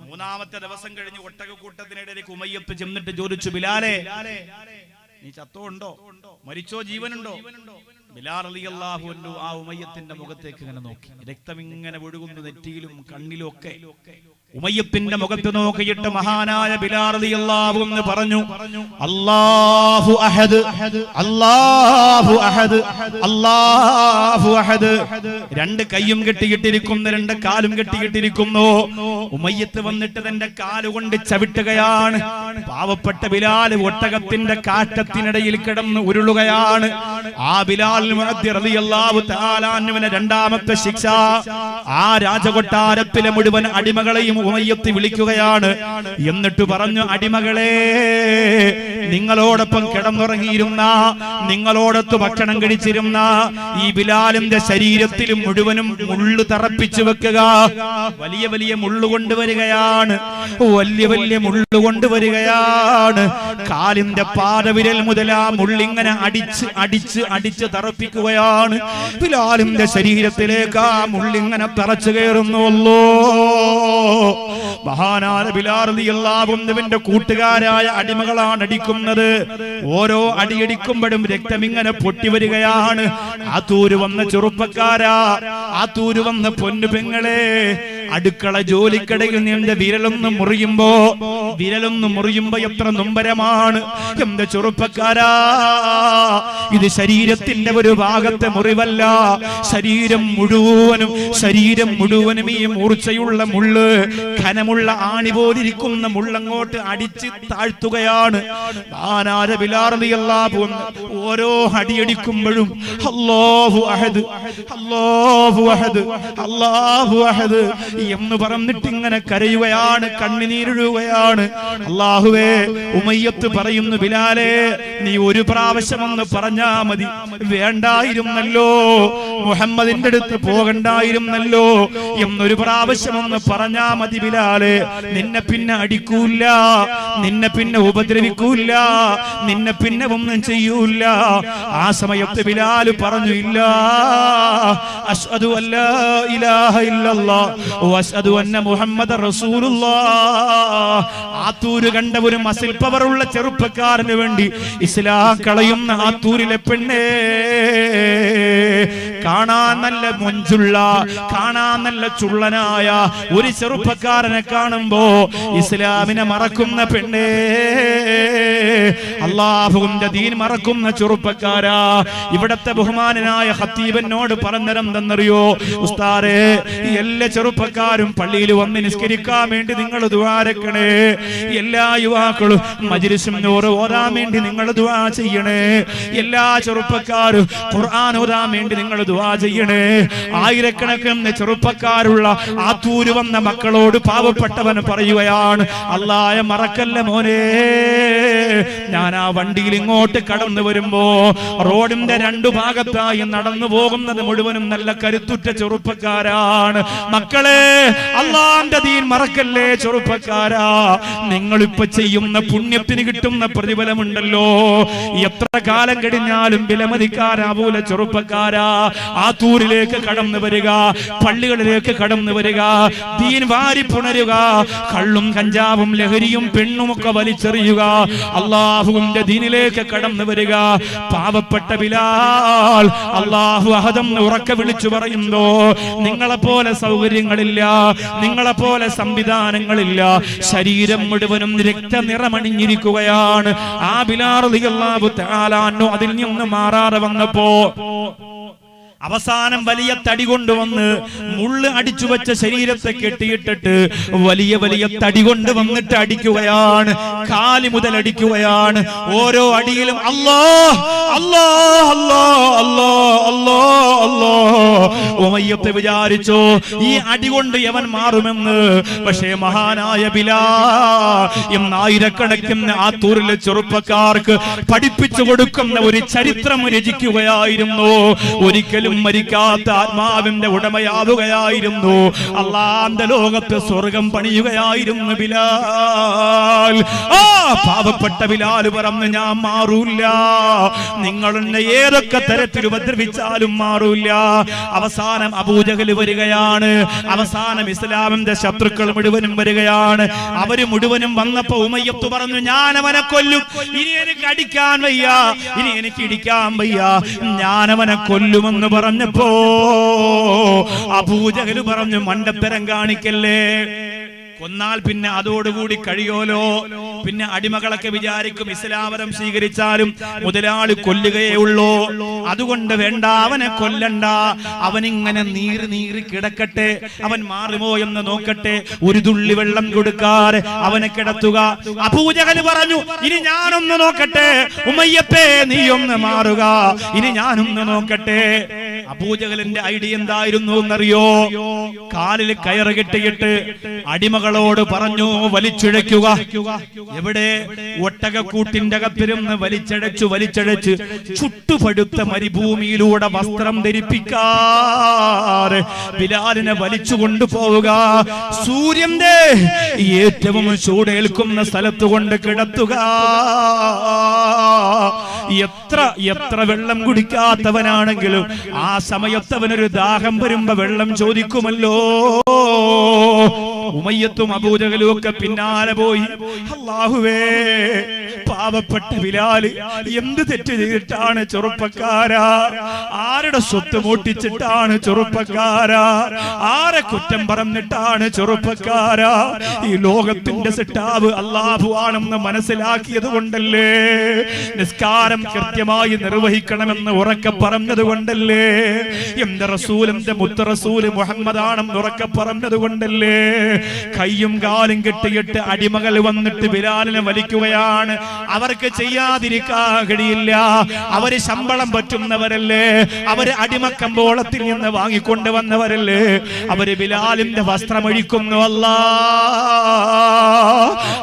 3ാമത്തെ ദിവസം കഴിഞ്ഞ് ഒട്ടകക്കൂട്ടത്തിനിടയിലേക്ക് ഉമയ്യത്ത് ചെന്നിട്ട് ചോദിച്ചു, ബിലാലെ, നീ ചത്തോ ഉണ്ടോ, മരിച്ചോ, ജീവനുണ്ടോ? ബിലാൽ റളിയല്ലാഹു അൻഹു ആ ഉമയ്യത്തിന്റെ മുഖത്തേക്ക് ഇങ്ങനെ നോക്കി. രക്തം ഇങ്ങനെ ഒഴുകുന്നു നെറ്റിയിലും കണ്ണിലും ഒക്കെ. ഉമയ്യത്തിന്റെ മുഖത്ത് നോക്കിയിട്ട് മഹാനായ ബിലാൽ റളിയല്ലാഹു അൻഹു പറഞ്ഞു, അല്ലാഹു അഹദ്, അല്ലാഹു അഹദ്, അല്ലാഹു അഹദ്. 2 കൈയും കെട്ടിയിട്ടിരിക്കുന്നു, 2 കാലും കെട്ടിയിട്ടിരിക്കുന്നു. ഉമയ്യത്ത് വന്നിട്ട് തന്റെ കാലുകൊണ്ട് ചവിട്ടുകയാണ്. പാവപ്പെട്ട ബിലാൽ ഒട്ടകത്തിന്റെ കാറ്റത്തിനിടയിൽ കിടന്ന് ഉരുളുകയാണ്. ആ ബിലാൽ റളിയല്ലാഹു തആല അൻഹുവിനെ 2ാമത്തെ ശിക്ഷ, ആ രാജകൊട്ടാരത്തിലെ മുഴുവൻ അടിമകളെയും ഉമയ്യത്ത് വിളിക്കുകയാണ്. എന്നിട്ട് പറഞ്ഞു, അടിമകളെ, നിങ്ങളോടൊപ്പം കിടന്നുറങ്ങിയിരുന്ന, നിങ്ങളോടൊത്ത് ഭക്ഷണം കഴിച്ചിരുന്ന ഈ ബിലാലിന്റെ ശരീരത്തിൽ മുഴുവനും മുള്ളു തറപ്പിച്ചു വെക്കുക. വലിയ വലിയ മുള്ളു കൊണ്ടുവരികയാണ്, വലിയ വലിയ മുള്ളു കൊണ്ടുവരികയാണ്. കാലിന്റെ പാദവിരൽ മുതൽ ആ മുള്ളിങ്ങനെ അടിച്ച് അടിച്ച് അടിച്ച് തറപ്പിക്കുകയാണ്. ബിലാലിന്റെ ശരീരത്തിലേക്ക് ആ മുള്ളിങ്ങനെ തറച്ചു കയറുന്നുവല്ലോ. മഹാനായ ബിലാൽ റളിയല്ലാഹു അൻഹുവിന്റെ കൂട്ടുകാരായ അടിമകളാണ് അടിക്കുന്നത്. ഓരോ അടിയടിക്കുമ്പോഴും രക്തം ഇങ്ങനെ പൊട്ടി വരികയാണ്. ആത്തൂര് വന്ന ചെറുപ്പക്കാരാ, ആത്തൂര് വന്ന പൊന്നു പെങ്ങളെ, അടുക്കള ജോലിക്കടയിൽ നിന്റെ വിരലൊന്ന് മുറിയുമ്പോ എത്ര നൊമ്പരമാണ്. എന്റെ ചെറുപ്പക്കാരാ, ഇത് ശരീരത്തിന്റെ ഒരു ഭാഗത്തെ മുറിവല്ല, ശരീരം മുഴുവനും ഈ മൂർച്ചയുള്ള മുള്ള്, ഘനമുള്ള ആണി പോലിരിക്കുന്ന മുള്ളങ്ങോട്ട് അടിച്ച് താഴ്ത്തുകയാണ്. ഓരോ അടിയടിക്കുമ്പോഴും അല്ലാഹു അഹദ് അല്ലാഹു അഹദ് അല്ലാഹു അഹദ് എന്ന് പറഞ്ഞിട്ട് ഇങ്ങനെ കരയുകയാണ്, കണ്ണുനീരൊഴുകയാണ്. അല്ലാഹുവേ, ഉമയ്യത്ത് പറയുന്നു, ബിലാലേ, നീ ഒരു പ്രാവശ്യം ഒന്ന് പറഞ്ഞാ മതി, വേണ്ടായിരുന്നല്ലോ, മുഹമ്മദിന്റെ അടുത്ത് പോകണ്ടായിരുന്നല്ലോ എന്നൊരു പ്രാവശ്യം ഒന്ന് പറഞ്ഞാ മതി ബിലാലേ, നിന്നെ പിന്നെ അടിക്കൂല, നിന്നെ പിന്നെ ഉപദ്രവിക്കൂല, നിന്നെ പിന്നെ ഒന്നും ചെയ്യൂല. ആ സമയത്ത് ബിലാൽ പറഞ്ഞു, ഇല്ല, അശ്ഹദു അല്ലാ ഇലാഹ ഇല്ലല്ലാഹ് വഅശ്ഹദു അന്ന മുഹമ്മദ റസൂലുള്ളാഹ്. ആത്തൂര് കണ്ട ഒരു മസിൽ പവറുള്ള ചെറുപ്പക്കാരന് വേണ്ടി ഇസ്ലാം കളയുന്ന ആത്തൂരിലെ പെണ്ണേ, കാണാൻ നല്ല മൊഞ്ചുള്ള, കാണാൻ നല്ല ചുള്ളനായ ഒരു ചെറുപ്പക്കാരനെ കാണുമ്പോ ഇസ്ലാമിനെ മറക്കുന്ന പെണ്ണേ, അല്ലാഹുവിന്റെ ദീൻ മറക്കുന്ന ചെറുപ്പക്കാരാ, ഇവിടത്തെ ബഹുമാനനായ ഖത്തീബിനോട് പറഞ്ഞതെന്തെന്നറിയോ? ഉസ്താദേ, എല്ലാ ചെറുപ്പക്കാരും പള്ളിയിൽ വന്ന് നിസ്കരിക്കാൻ വേണ്ടി നിങ്ങൾ ദുആരക്കണേ, എല്ലാ യുവാക്കളും മജ്ലിസും നൂറ് ഓതാൻ വേണ്ടി നിങ്ങൾ ദുആ ചെയ്യണേ, എല്ലാ ചെറുപ്പക്കാരും ഖുർആൻ ഓതാൻ വേണ്ടി നിങ്ങൾ ദുആ ചെയ്യണേ. ആയിരക്കണക്കിന് ചെറുപ്പക്കാരുള്ള ആത്തൂര് വന്ന മക്കളോട് പാവപ്പെട്ടവൻ പറയുകയാണ്, അല്ലാഹയെ മറക്കല്ല മോനെ. ഞാൻ ആ വണ്ടിയിൽ ഇങ്ങോട്ട് കടന്നു വരുമ്പോ റോഡിന്റെ രണ്ടു ഭാഗത്തായി നടന്നു പോകുന്നത് മുഴുവനും നല്ല കരുത്തുറ്റ ചെറുപ്പക്കാരാണ്. മക്കളെ, അല്ലാഹുവിന്റെ ദീൻ മറക്കല്ലേ ചെറുപ്പക്കാരാ. നിങ്ങളിപ്പോ ചെയ്യുന്ന പുണ്യത്തിന് കിട്ടുന്ന പ്രതിഫലമുണ്ടല്ലോ, എത്ര കാലം കഴിഞ്ഞാലും വിലമതിക്കാനാവൂല ചെറുപ്പക്കാരാ. ആത്തൂരിലേക്ക് കടന്നു വരിക, പള്ളികളിലേക്ക് കടന്നു വരിക, ദീൻ വാരി പുണരുക, കള്ളും കഞ്ചാവും ലഹരിയും പെണ്ണുമൊക്കെ വലിച്ചെറിയുക, അല്ലാഹുവിന്റെ ദീനിലേക്ക് കടന്നു വരിക. പാവപ്പെട്ട ബിലാൽ അല്ലാഹു അഹദെന്ന് ഉറക്കെ വിളിച്ചു പറയുന്നു, നിങ്ങളെ പോലെ സൗകര്യങ്ങളില്ല, നിങ്ങളെ പോലെ സംവിധാനങ്ങളില്ല, ശരീരം മുഴുവനും രക്തനിറമണിഞ്ഞിരിക്കുകയാണ്. ആ ബിലാൽ റളിയല്ലാഹു തആല അൻഹു അതിൽ നിന്ന് മാറാതെ വന്നപ്പോ അവസാനം വലിയ തടി കൊണ്ടുവന്ന് മുള്ള് അടിച്ചു വെച്ച ശരീരത്തെ കെട്ടിയിട്ടിട്ട് വലിയ വലിയ തടി കൊണ്ട് വന്നിട്ട് അടിക്കുകയാണ്, കാലി മുതൽ അടിക്കുകയാണ്. ഓരോ അടിയിലും അല്ലാഹ് അല്ലാഹ് അല്ലാഹ് അല്ലാഹ് അല്ലാഹ് അല്ലാഹ്. ഉമയ്യത്ത് വിചാരിച്ചു ഈ അടി കൊണ്ട് യവൻ മാറുമെന്ന്. പക്ഷേ മഹാനായ ബിലാൽ ആയിരക്കണക്കിന് ആത്തൂരിലെ ചെറുപ്പക്കാർക്ക് പഠിപ്പിച്ചു കൊടുക്കുന്ന ഒരു ചരിത്രം രചിക്കുകയായിരുന്നു. ഒരിക്കലും മരിക്കാത്ത ആത്മാവിന്റെ ഉടമയാവുകയായിരുന്നു. അല്ലാഹുവിന്റെ ലോകത്ത് സ്വർഗം പണിയുകയായിരുന്നു ബിലാൽ. ആ പാവപ്പെട്ട ബിലാൽ പറഞ്ഞു, ഞാൻ മാറൂല, നിങ്ങൾ എന്നെ ഏതൊക്കെ തരത്തിൽ ഉപദ്രവിച്ചാലും മാറൂല. അവസാനം അബൂജഹൽ വരികയാണ്, അവസാനം ഇസ്ലാമിന്റെ ശത്രുക്കൾ മുഴുവനും വരികയാണ്. അവര് മുഴുവനും വന്നപ്പോ ഉമയ്യത്ത് പറഞ്ഞു, ഞാൻ അവനെ കൊല്ലും, ഇനി എനിക്ക് അടിക്കാൻ വയ്യ, ഇനി എനിക്ക് ഇടിക്കാൻ വയ്യ, ഞാൻ അവനെ കൊല്ലുമെന്ന് പറഞ്ഞപ്പോ അബൂജഹൽ പറഞ്ഞു, മണ്ടത്തരം കാണിക്കല്ലേ, കൊന്നാൽ പിന്നെ അതോടുകൂടി കഴിയോലോ. പിന്നെ അടിമകളൊക്കെ വിചാരിക്കും ഇസ്ലാമരം സ്വീകരിച്ചാലും മുതലാളി കൊല്ലുകയേ ഉള്ളൂ, അതുകൊണ്ട് വേണ്ട, അവനെ കൊല്ലണ്ട, അവനിങ്ങനെ നീറി കിടക്കട്ടെ, അവൻ മാറുമോ എന്ന് നോക്കട്ടെ, ഒരു തുള്ളി വെള്ളം കൊടുക്കാതെ അവനെ കിടത്തുക. അബൂജഹൽ പറഞ്ഞു, ഇനി ഞാനൊന്ന് നോക്കട്ടെ, ഉമയ്യപ്പേ നീ ഒന്ന് മാറുക, ഇനി ഞാനൊന്ന് നോക്കട്ടെ. അബൂജഹലിന്റെ ഐഡിയ എന്തായിരുന്നു എന്നറിയോ? കാലിൽ കയറ് കെട്ടിയിട്ട് അടിമകളോട് പറഞ്ഞു, വലിച്ചിഴയ്ക്കുക. എവിടെ? ഒട്ടകക്കൂട്ടിന്റെ അകത്തിരുന്ന് വലിച്ചഴച്ച് ചുട്ടുപഴുത്ത മരുഭൂമിയിലൂടെ വസ്ത്രം ധരിപ്പിക്കാറ് ബിലാലിനെ വലിച്ചു കൊണ്ടുപോവുക, സൂര്യന്റെ ഏറ്റവും ചൂടേൽക്കുന്ന സ്ഥലത്ത് കൊണ്ട് കിടത്തുക. എത്ര വെള്ളം കുടിക്കാത്തവനാണെങ്കിലും ആ സമയത്ത് അവനൊരു ദാഹം വരുമ്പോ വെള്ളം ചോദിക്കുമല്ലോ. ഉമയ്യത്തും അബൂജഹലും ഒക്കെ പിന്നാലെ പോയി. അല്ലാഹുവേ, പാവപ്പെട്ട ബിലാൽ എന്ത് തെറ്റ് ചെയ്തിട്ടാണ് ചെറുപ്പക്കാരാ? ആരുടെ സ്വത്ത് മോട്ടിച്ചിട്ടാണ് ചെറുപ്പക്കാരാ? ആരെ കുറ്റം പറഞ്ഞിട്ടാണ് ചെറുപ്പക്കാരാ? ഈ ലോകത്തിന്റെ സിട്ടാവ് അല്ലാഹു ആണെന്ന് മനസ്സിലാക്കിയത് കൊണ്ടല്ലേ? നിസ്കാരം കൃത്യമായി നിർവഹിക്കണമെന്ന് ഉറക്കെ പറഞ്ഞത് കൊണ്ടല്ലേ? എന്റെ റസൂൽ, എന്റെ മുത്ത റസൂൽ മുഹമ്മദ് ആണെന്ന് ഉറക്കെ പറഞ്ഞത് കൊണ്ടല്ലേ? കയ്യും കാലും കെട്ടിയിട്ട് അടിമകൾ വന്നിട്ട് ബിലാലിനെ വലിക്കുകയാണ്. അവർക്ക് ചെയ്യാതിരിക്കാൻ കഴിയില്ല. അവര് ശമ്പളം പറ്റുന്നവരല്ലേ, അവര് അടിമക്കമ്പോളത്തിൽ നിന്ന് വാങ്ങിക്കൊണ്ടുവന്നവരല്ലേ. അവര് ബിലാലിന്റെ വസ്ത്രമഴിക്കുന്നു. അല്ലാ,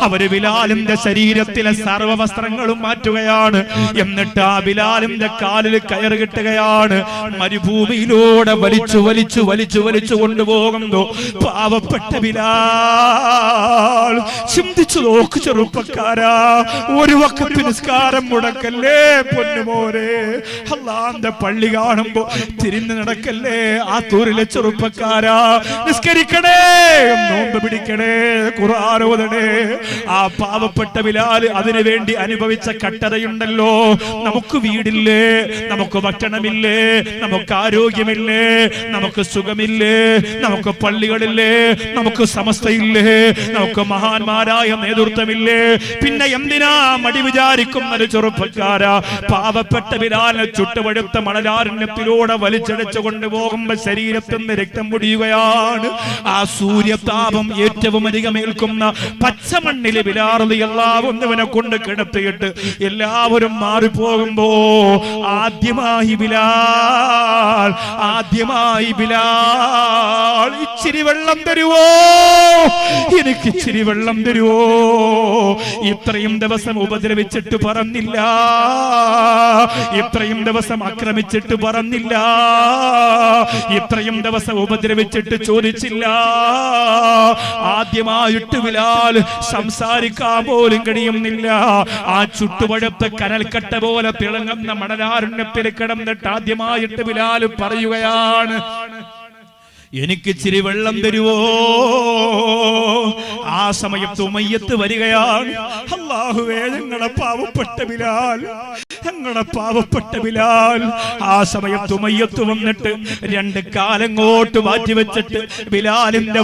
അവര് ബിലാലിന്റെ ശരീരത്തിലെ സർവ്വ വസ്ത്രങ്ങളും മാറ്റുകയാണ്. എന്നിട്ട് ആ ബിലാലിന്റെ കാലിൽ കയറ് കിട്ടുകയാണ്. മരുഭൂമിയിലൂടെ വലിച്ചു വലിച്ചു വലിച്ചു വലിച്ചു കൊണ്ടുപോകുന്നു. പാവപ്പെട്ട ബിലാൽ ചിന്തിച്ചു നോക്ക് ചെറുപ്പക്കാരാ, ഒരു വഖത്ത് നിസ്കാരം മുടക്കല്ലേ പൊന്നുമോനെ. അല്ലാഹുവിന്റെ പള്ളി കാണുമ്പോ തിരിഞ്ഞു നടക്കല്ലേ ആ തൂരിലെ ചെറുപ്പക്കാരാ. നിസ്കരിക്കണേ, നോമ്പ് പിടിക്കണേ, ഖുർആൻ ഓതണേ. ആ പാവപ്പെട്ട ബിലാൽ അതിനു വേണ്ടി അനുഭവിച്ച കട്ടതയുണ്ടല്ലോ. നമുക്ക് വീടില്ലേ, നമുക്ക് ഭക്ഷണമില്ലേ, നമുക്ക് ആരോഗ്യമില്ലേ, നമുക്ക് സുഖമില്ലേ, നമുക്ക് പള്ളികളില്ലേ, നമുക്ക് സമസ്തയില്ലേ, നമുക്ക് മഹാന്മാരായ നേതൃത്വമില്ലേ? പിന്നെ എന്തിനാ മടി വിചാരിക്കുന്നത് ചെറുപ്പക്കാരാ? പാവപ്പെട്ട ബിലാലിനെ ചുട്ടുപഴുത്ത മണലാരണ്യത്തിലൂടെ വലിച്ചടച്ചു കൊണ്ടുപോകുമ്പോ ശരീരത്തിൽ നിന്ന് രക്തം പൊടിയുകയാണ്. ആ സൂര്യതാപം ഏറ്റവും അധികമേൽക്കുന്ന പച്ചമണ്ണിലെ ബിലാൽ റളിയല്ലാഹു അൻഹുവിനെ കൊണ്ട് കിടത്തിയിട്ട് എല്ലാവരും മാറിപ്പോകുമ്പോ ആദ്യമായി ബിലാൽ ഇച്ചിരി വെള്ളം തരുവോ, എനിക്ക് ഇച്ചിരി വെള്ളം തരുവോ? ഇത്രയും ദിവസം ഉപദ്രവിച്ചിട്ട് പറഞ്ഞില്ല, ഇത്രയും ദിവസം ആക്രമിച്ചിട്ട് പറഞ്ഞില്ല, ഇത്രയും ദിവസം ഉപദ്രവിച്ചിട്ട് ചോദിച്ചില്ല. ആദ്യമായിട്ട് ബിലാൽ സംസാരിക്കാൻ പോലും കഴിയുന്നില്ല. ആ ചുട്ടുപഴുത്ത കനൽക്കട്ട പോലെ തിളങ്ങുന്ന മണലാരണ്യത്തിൽ കിടന്നിട്ട് ആദ്യമായിട്ട് ബിലാൽ പറയുകയാണ്, എനിക്ക് ഇച്ചിരി വെള്ളം തരുവോ? ആ സമയത്ത് ഉമയ്യത്ത് വരികയാണ്. അല്ലാഹുവേ, ഞങ്ങളുടെ പാവപ്പെട്ട ബിലാൽ, ഞങ്ങളുടെ പാവപ്പെട്ട ബിലാൽ. ആ സമയത്ത് ഉമയ്യത്ത് വന്നിട്ട് രണ്ട് കാലങ്ങോട്ട് മാറ്റിവെച്ചിട്ട് ബിലാലിന്റെ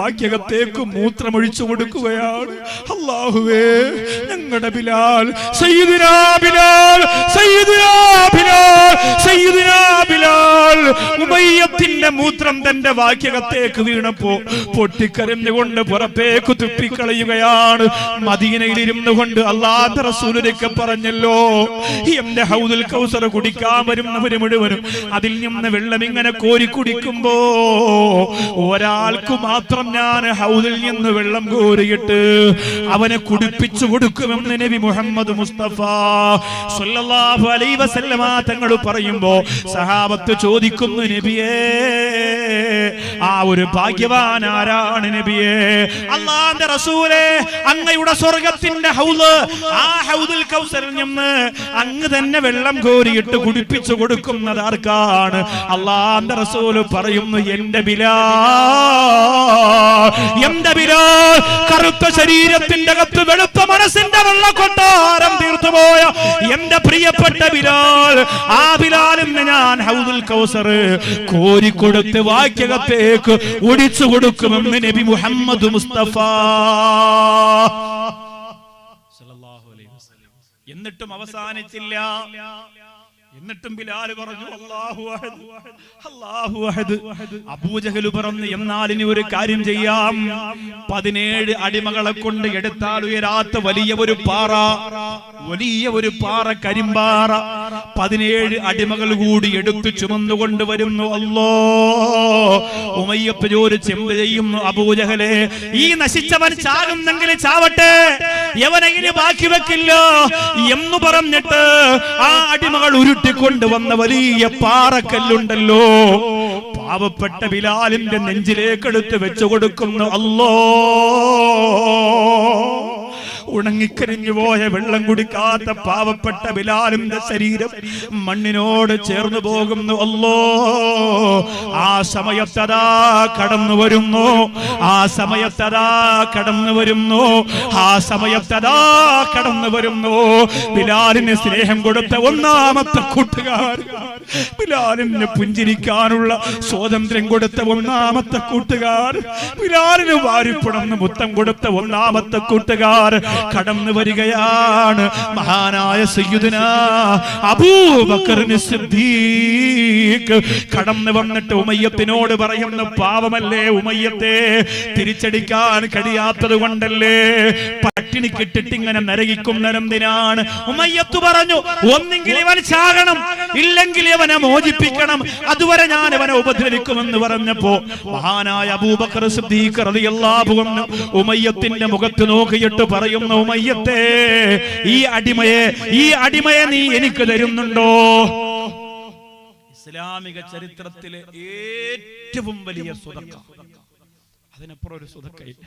വാക്യകത്തേക്ക് മൂത്രമൊഴിച്ചു കൊടുക്കുകയാണ്. അല്ലാഹുവേ, ഞങ്ങളുടെ ബിലാൽ, സയ്യിദുനാ ബിലാൽ, സയ്യിദുനാ ബിലാൽ, സയ്യിദുനാ ബിലാൽ. ഉമയ്യത്തിന്റെ മൂത്രം തന്റെ വാക്യകത്തേക്ക് വീണപ്പോ പൊട്ടിക്കരഞ്ഞുകൊണ്ട് പുറത്തേക്ക് തുപ്പിക്കളയുകയാണ്. മദീനയിൽ ഇരുന്നു കൊണ്ട് അല്ലാഹുവിന്റെ റസൂലൊക്കെ പറഞ്ഞല്ലോ, എന്റെ ഹൗദുൽ കൗസർ കുടിക്കാൻ വരുന്നവര് മുഴുവനും അതിൽ നിന്ന് വെള്ളം ഇങ്ങനെ കോരി കുടിക്കുമ്പോ ഒരാൾക്ക് മാത്രം ഞാൻ ഹൗദിൽ നിന്ന് വെള്ളം കോരിയിട്ട് അവനെ കുടിപ്പിച്ചു കൊടുക്കുമെന്ന് നബി മുഹമ്മദ് മുസ്തഫ സല്ലല്ലാഹു അലൈഹി വസല്ലമ തങ്ങൾ പറയുമ്പോ സഹാബത്ത് ചോദിക്കുന്നു, നബിയേ, ആ ഒരു ഭാഗ്യവാൻ ആരാണ് നബിയേ? അല്ലാഹുവിന്റെ റസൂലേ, അങ്ങയുടെ സ്വർഗ്ഗത്തിന്റെ ഹൗദ്, ആ ഹൗദുൽ കൗസറിൽ നിന്ന് അങ്ങ് തന്നെ വെള്ളം കോരിയിട്ട് കുടിപ്പിച്ചു കൊടുക്കുന്നത് ആർക്കാണ്? അല്ലാഹുവിന്റെ റസൂല് പറയുന്നു, എന്റെ ബിലാൽ, എന്റെ ബിലാൽ, കറുത്ത ശരീരത്തിന്റെ അകത്ത് വെളുത്ത മനസ്സിന്റെ വെള്ളക്കൊട്ടാരം തീർത്തുപോയ എന്റെ പ്രിയപ്പെട്ട ബിലാൽ. ആ ബിലാലിന് ഞാൻ ഹൗദുൽ കൗസർ കോരിക്കൊടുത്ത് വാക്യകത്തേക്ക് ഒടിച്ചു കൊടുക്കുമെന്ന് നബി മുഹമ്മദ് മുസ്തഫ സല്ലല്ലാഹു അലൈഹി വസല്ലം. എന്നിട്ടും അവസാനിച്ചില്ല. എന്നിട്ടും ബിലാൽ പറഞ്ഞു, അല്ലാഹു അഹദ്, അല്ലാഹു അഹദ്. അബൂജഹൽ പറഞ്ഞു, എന്നാൽ ഇനി ഒരു കാര്യം ചെയ്യാം, 17 അടിമകളെ കൊണ്ട് എടുത്താൽ ഉയരാത്ത വലിയ ഒരു പാറ, കരിമ്പാറ, 17 അടിമകൾ കൂടി എടുത്തു ചുമന്നുകൊണ്ട് വരുന്നു. ഉമയ്യത്ത് ചോദിച്ച് എന്ത് ചെയ്യുന്നു? അബൂജഹലെ, ഈ നശിച്ചവൻ ചാകുന്നെങ്കിൽ ചാവട്ടെ, എവനെങ്കിലും ബാക്കി വെക്കില്ല എന്ന് പറഞ്ഞിട്ട് ആ അടിമകൾ ഉരുട്ടിക്കൊണ്ടുവന്ന വലിയ പാറക്കല്ലുണ്ടല്ലോ, പാവപ്പെട്ട ബിലാലിന്റെ നെഞ്ചിലേക്ക് എടുത്ത് വെച്ചു കൊടുക്കുന്നു. അല്ലാഹ്, ഉണങ്ങിക്കരിഞ്ഞു പോയ വെള്ളം കുടിക്കാത്ത പാവപ്പെട്ട ബിലാലിന്റെ ശരീരം മണ്ണിനോട് ചേർന്നു പോകുന്നു. അല്ലോ, ആ സമയത്തതാ കടന്നു വരുന്നു, ആ സമയത്തതാ കടന്നു വരുന്നു, ആ സമയത്തതാ കടന്നു വരുന്നു. ബിലാലിന് സ്നേഹം കൊടുത്ത ഒന്നാമത്തെ കൂട്ടുകാർ, ബിലാലിന് പുഞ്ചിരിക്കാനുള്ള സ്വാതന്ത്ര്യം കൊടുത്ത ഒന്നാമത്തെ കൂട്ടുകാർ, ബിലാലിന് വാരിപ്പുണർന്ന് മുത്തം കൊടുത്ത ഒന്നാമത്തെ കൂട്ടുകാർ കടന്നു വരികയാണ്. മഹാനായ സയ്യിദുനാ അബൂബക്കർ സിദ്ദീഖ് കടന്നു വന്നിട്ട് ഉമയ്യത്തിനോട് പറയുന്നു, പാവമല്ലേ ഉമയ്യത്തെ, തിരിച്ചടിക്കാൻ കഴിയാത്തത് കൊണ്ടല്ലേ പട്ടിണിക്കിട്ടിട്ട് ഇങ്ങനെ നരകിക്കുന്നതെന്തിനാണ്? ഉമയ്യത്ത് പറഞ്ഞു, ഒന്നെങ്കിൽ ഇവൻ ചാകണം, ഇല്ലെങ്കിൽ ഇവനെ മോചിപ്പിക്കണം, അതുവരെ ഞാൻ ഇവനെ ഉപദ്രവിക്കുമെന്ന് പറഞ്ഞപ്പോ മഹാനായ അബൂബക്കർ സിദ്ദീഖ് റളിയല്ലാഹു അൻഹു ഉമയ്യത്തിന്റെ മുഖത്ത് നോക്കിയിട്ട് പറയുന്നു, ഉമയ്യത്തെ, ഈ അടിമയെ നീ എനിക്ക് തരുന്നുണ്ടോ? ഇസ്ലാമിക ചരിത്രത്തിലെ ഏറ്റവും വലിയ സ്വതക്ക, അതിനപ്പുറം ഒരു സ്വതക്കയില്ല.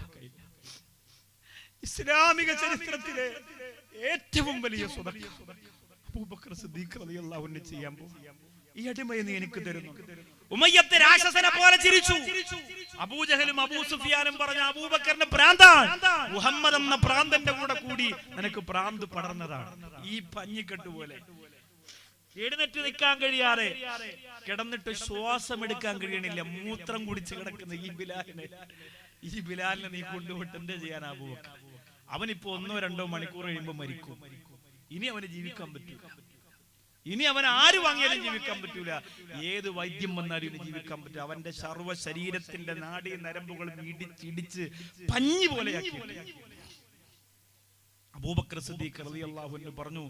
ഇസ്ലാമിക ചരിത്രത്തിലെ ഏറ്റവും വലിയ സ്വതക്ക അബൂബക്കർ സിദ്ദീഖ് റളിയല്ലാഹു അൻഹു ചെയ്യാൻ പോകും. ഈ അടിമയെ നീ എനിക്ക് തരുന്നു. ഉമയ്യത്ത് രാക്ഷസനെ പോലെ ചിരിച്ചു. അബൂജഹലും അബൂ സുഫിയാനും പറഞ്ഞ അബൂബക്കറിന്റെ പ്രാന്താണ്, മുഹമ്മദ് എന്ന പ്രാന്തന്റെ കൂടെ കൂടി നിനക്ക് പ്രാന്ത് പടർന്നതാണ്. ഈ പഞ്ഞിക്കെട്ട് പോലെ എഴുന്നേറ്റ് നിൽക്കാൻ കഴിയാതെ കിടന്നിട്ട് ശ്വാസം എടുക്കാൻ കഴിയണില്ല, മൂത്രം കുടിച്ച് കിടക്കുന്ന ഈ ബിലാലിനെ നീ കൊണ്ടുപോയിട്ട് എന്താ ചെയ്യാൻ അബൂബക്കർ? അവനിപ്പോ 1-2 മണിക്കൂർ കഴിയുമ്പോ മരിക്കും. ഇനി അവന് ജീവിക്കാൻ പറ്റൂല, ഇനി അവൻ ആര് വാങ്ങിയാലും ജീവിക്കാൻ പറ്റൂല, ഏത് വൈദ്യം വന്നാലും ഇനി ജീവിക്കാൻ പറ്റൂല. അവന്റെ സർവ്വ ശരീരത്തിന്റെ നാഡീ നരമ്പുകളും ഇടിച്ച് പഞ്ഞി പോലെയാക്കി. അബൂബക്കർ സിദ്ദീഖ് റളിയല്ലാഹു അൻഹു പറഞ്ഞു,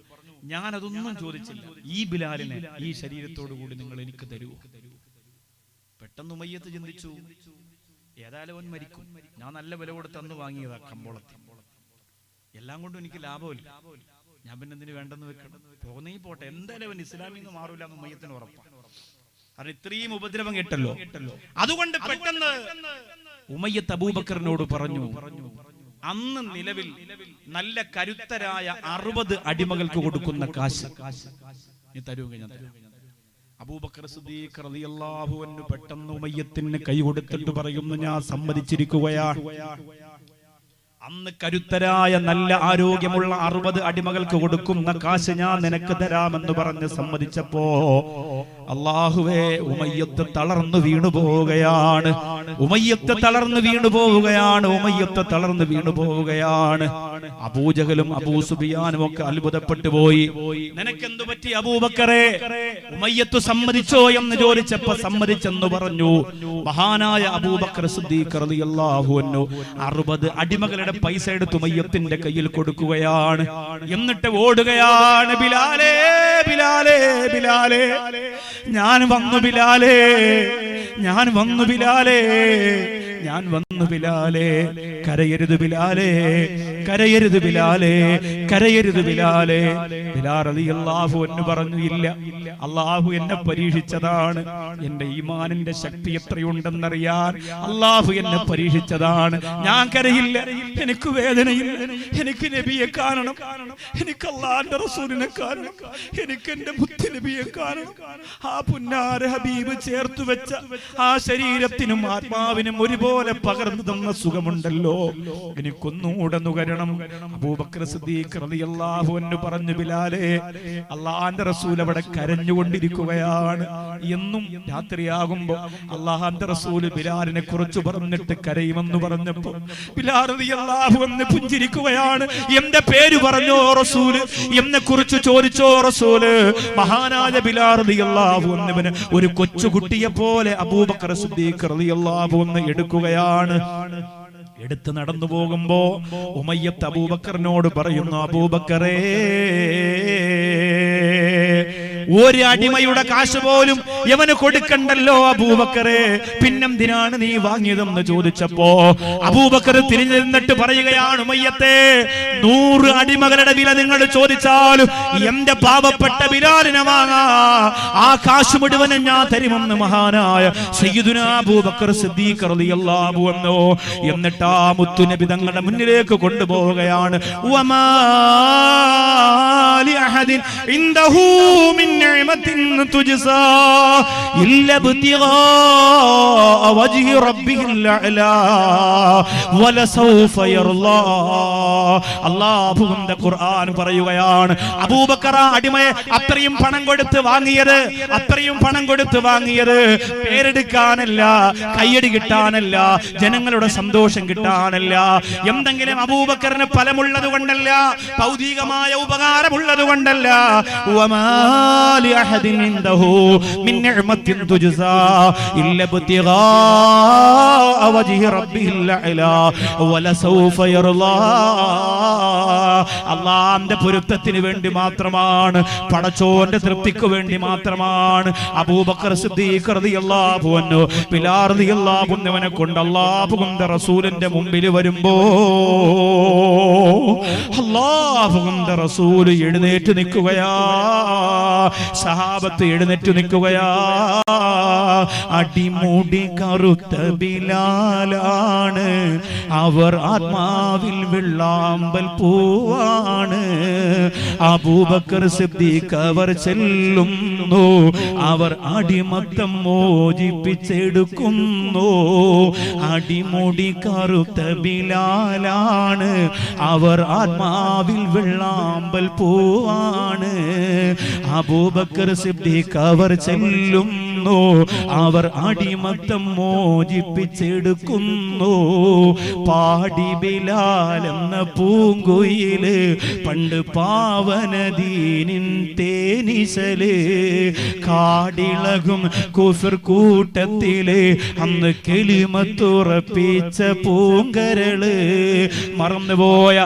ഞാൻ അതൊന്നും ചോദിച്ചില്ല, ഈ ബിലാലിനെ ഈ ശരീരത്തോടു കൂടി നിങ്ങൾ എനിക്ക് തരൂ. പെട്ടെന്ന് ഉമയ്യത്ത് ചിന്തിച്ചു, ഏതായാലും അവൻ മരിക്കും, ഞാൻ നല്ല വില കൊടുത്ത് അന്ന് വാങ്ങിയതാ കമ്പോളത്തിൽ, എല്ലാം കൊണ്ടും എനിക്ക് ലാഭമില്ല, ഞാൻ പിന്നെ എന്തിനു വേണ്ടെന്ന് വെക്കണം, പോന്നേ പോട്ടെ, എന്തായാലും അവൻ ഇസ്ലാമിൽ നിന്ന് മാറൂല എന്ന് ഉമയ്യത്തിന് ഉറപ്പാണ്. കാരണം ഇത്രയും ഉപദ്രവം കേട്ടല്ലോ. അതുകൊണ്ട് പെട്ടെന്ന് ഉമയ്യത്ത് അബൂബക്കറിനോട് പറഞ്ഞു, അന്ന് നിലവിൽ നല്ല കരുത്തരായ 60 അടിമകൾക്ക് കൊടുക്കുന്ന കാശ് നീ തരുമെങ്കിൽ ഞാൻ തരാം. അബൂബക്കർ സിദ്ദീഖ് റളിയല്ലാഹു അൻഹു പെട്ടെന്ന് ഉമയ്യത്തിന് കൈ കൊടുത്തിട്ട് പറയുന്നു, ഞാൻ സമ്മതിച്ചിരിക്കുകയാണ്. അന്ന് കരുത്തരായ നല്ല ആരോഗ്യമുള്ള 60 അടിമകൾക്ക് കൊടുക്കുന്ന കാശ് ഞാൻ നിനക്ക് തരാമെന്ന് പറഞ്ഞ് സമ്മതിച്ചപ്പോ അല്ലാഹുവേ, ഉമയ്യത്ത് തളർന്നു വീണു പോവുകയാണ്, ഉമയ്യത്ത് തളർന്നു വീണു പോവുകയാണ്, ഉമയ്യത്ത് തളർന്നു വീണു പോവുകയാണ്. അബൂജഹലും അബൂ സുഫിയാനും ഒക്കെ അത്ഭുതപ്പെട്ടു പോയി. നിനക്കെന്തു പറ്റി അബൂബക്കറേ? ഉമയ്യത്ത് സമ്മതിച്ചോ എന്ന് ചോദിച്ചപ്പോ സമ്മതിച്ചെന്ന് പറഞ്ഞു. മഹാനായ അബൂബക്കർ സിദ്ദീഖ് റളിയല്ലാഹു അൻഹു 60 അടിമകളുടെ പൈസ എടുത്ത് ഉമയ്യത്തിന്റെ കയ്യിൽ കൊടുക്കുകയാണ്. എന്നിട്ട് ഓടുകയാണ്, ബിലാലേ ബിലാലേ ബിലാലേ, ഞാൻ വന്നു ബിലാലേ, ഞാൻ വന്നു ബിലാലേ, ഞാൻ വന്നു ബിലാലേ, കരയരുത് ബിലാലേ, കരയരുത് ബിലാലേ, കരയരുത് ബിലാലേ. ബിലാൽ റളിയല്ലാഹു അൻഹു പറഞ്ഞു, ഇല്ല, അല്ലാഹു എന്നെ പരീക്ഷിച്ചതാണ്, എന്റെ ഈമാനിന്റെ ശക്തി എത്രയുണ്ടെന്നറിയാൻ അല്ലാഹു എന്നെ പരീക്ഷിച്ചതാണ്. ഞാൻ കരയില്ല, എനിക്ക് വേദനയില്ല, എനിക്ക് നബിയെ കാണണം, എനിക്ക് അല്ലാഹുവിന്റെ റസൂലിനെ കാണണം, എനിക്ക് എന്റെ മുത്ത് നബിയെ കാണണം. ആ പുന്നാര ഹബീബ് ചേർത്തു വെച്ച ആ ശരീരത്തിനും ആത്മാവിനും ഒരുപോലെ പകർന്നു തന്ന സുഖമുണ്ടല്ലോ, എനിക്കൊന്നുകൂടെ നുകരണം. അബൂബക്കർ സിദ്ദീഖ് റളിയല്ലാഹു അൻഹു പറഞ്ഞു, ബിലാലേ, അല്ലാഹുവിന്റെ റസൂൽ അവിടെ കരഞ്ഞുകൊണ്ടിരിക്കുകയാണ്. എന്നും രാത്രിയാകുമ്പോ അല്ലാഹുവിന്റെ റസൂൽ ബിലാലിനെ കുറിച്ച് പറഞ്ഞിട്ട് കരയുമെന്ന് പറഞ്ഞപ്പോ ബിലാൽ റളിയല്ലാഹു അൻഹു പുഞ്ചിരിക്കുകയാണ്. എന്റെ പേര് പറഞ്ഞോ റസൂൽ, എന്നെ കുറിച്ച് ചോദിച്ചോ റസൂൽ? മഹാനായ ബിലാൽ റളിയല്ലാഹു അൻഹുവിനെ ഒരു കൊച്ചുകുട്ടിയെ പോലെ അബൂബക്കർ സിദ്ദീഖ് റളിയല്ലാഹു അൻഹു എടുക്കുകയാണ്. എടുത്ത് നടന്നു പോകുമ്പോ ഉമയ്യത്ത് അബൂബക്കറിനോട് പറയുന്നു, അബൂബക്കറേ, ഒരു അടിമയുടെ കാശ് പോലും യവന് കൊടുക്കണ്ടല്ലോ അബൂബക്കറെ, പിന്നെന്തിനാണ് നീ വാങ്ങിയതെന്ന് ചോദിച്ചപ്പോ അബൂബക്കർ തിരിഞ്ഞു നിന്നിട്ട് പറയുകയാണ്, ഉമയ്യത്തെ 100 അടിമകളുടെ വില നിങ്ങൾ ചോദിച്ചാലും എന്റെ പാവപ്പെട്ട ബിലാലിനെ വാങ്ങാ, ആ കാശ് മുഴുവനും ഞാൻ തരുമെന്ന് മഹാനായ സയ്യിദുനാ അബൂബക്കർ സിദ്ദീഖ് റളിയല്ലാഹു അൻഹു. എന്നിട്ട് ആ മുത്തുനബി തങ്ങളുടെ മുന്നിലേക്ക് കൊണ്ടുപോവുകയാണ്. വമാ ലി അഹദിൻ ഇൻദഹു മിൻ നിഅമത്തിൻ തുജ്സാ ഇല്ലാ ബിതിഗാ വജ്ഹി റബ്ബിഹിൽ അഅലാ വലസൗഫ യർലാ. അല്ലാഹുവിന്റെ ഖുർആൻ പറയുകയാണ്, അബൂബക്കർ അടിമയെ അത്രയും പണം കൊടുത്ത് വാങ്ങിയത് പേരെടുക്കാനല്ല, കയ്യടി കിട്ടാനല്ല, ജനങ്ങളുടെ സന്തോഷം കിട്ടാനല്ല, എന്തെങ്കിലും അബൂബക്കറിന് ഫലമുള്ളത് കൊണ്ടല്ല, ഭൗതികമായ ഉപകാരമുള്ളത് കൊണ്ടല്ല. വമാ ലി അഹദിൻ ഇൻദഹു മിൻ നിഅമത്തിൻ തുജ്സാ ഇല്ലാ ബിതിഗാ വജ്ഹി റബ്ബിഹിൽ അഅലാ വലസൗഫ യർലാ. അല്ലാഹുവിന്റെ പൊരുത്തത്തിന് വേണ്ടി മാത്രമാണ്, പടച്ചോന്റെ തൃപ്തിക്ക് വേണ്ടി മാത്രമാണ് അബൂബക്കർ സിദ്ദീഖ് റളിയല്ലാഹു അൻഹു ബിലാൽ റളിയല്ലാഹു അൻഹുവിനെ കൊണ്ട് അല്ലാഹുവിന്റെ റസൂലിന്റെ മുമ്പിൽ വരുമ്പോ അല്ലാഹുവിന്റെ റസൂൽ എഴുന്നേറ്റ് നിൽക്കുകയാ, സഹാബത്ത് എഴുന്നേറ്റ് നിൽക്കുകയാ. അടിമുടി കറുത്ത ബിലാലാണ്, അവർ ആത്മാവിൽ വെള്ളാമ്പൽ പൂവാണ്. അബൂബക്കർ സിദ്ദീഖ് അവർ ചെല്ലുന്നു, അവർ അടിമത്തം മോചിപ്പിച്ചെടുക്കുന്നു. അടിമുടി കറുത്ത ബിലാലാണ്, അവർ ആത്മാവിൽ വെള്ളാമ്പൽ പൂവാണ്. അബൂബക്കർ സിദ്ദീഖ് അവർ ചെല്ലുന്നു, അവർ അടിമത്തം മോചിപ്പിച്ചെടുക്കുന്നു. പാടി ബിലാൽ എന്ന പൂങ്കുയില് പണ്ട് പാവനദീനിൻ തേനിശല്, കാടിളകും കുഫർ കൂട്ടത്തില് അന്ന് കലിമത്തുറപ്പിച്ച പൂങ്കരള്. മറന്നുപോയ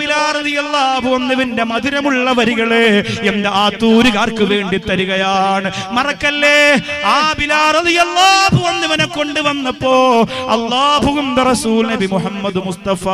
ബിലാൽ റളിയല്ലാഹു അൻഹുവിന്റെ മധുരമുള്ള വരികള് എന്റെ ആത്തൂരുകാർക്ക് വേണ്ടി തരികയാണ്. മറക്കല്ലേ, ആ ബിലാൽ റളിയല്ലാഹു അൻഹുവിനെ കൊണ്ടുവന്നപ്പോ അല്ലാഹുവിന്റെ റസൂൽ നബി മുഹമ്മദ് മുസ്തഫ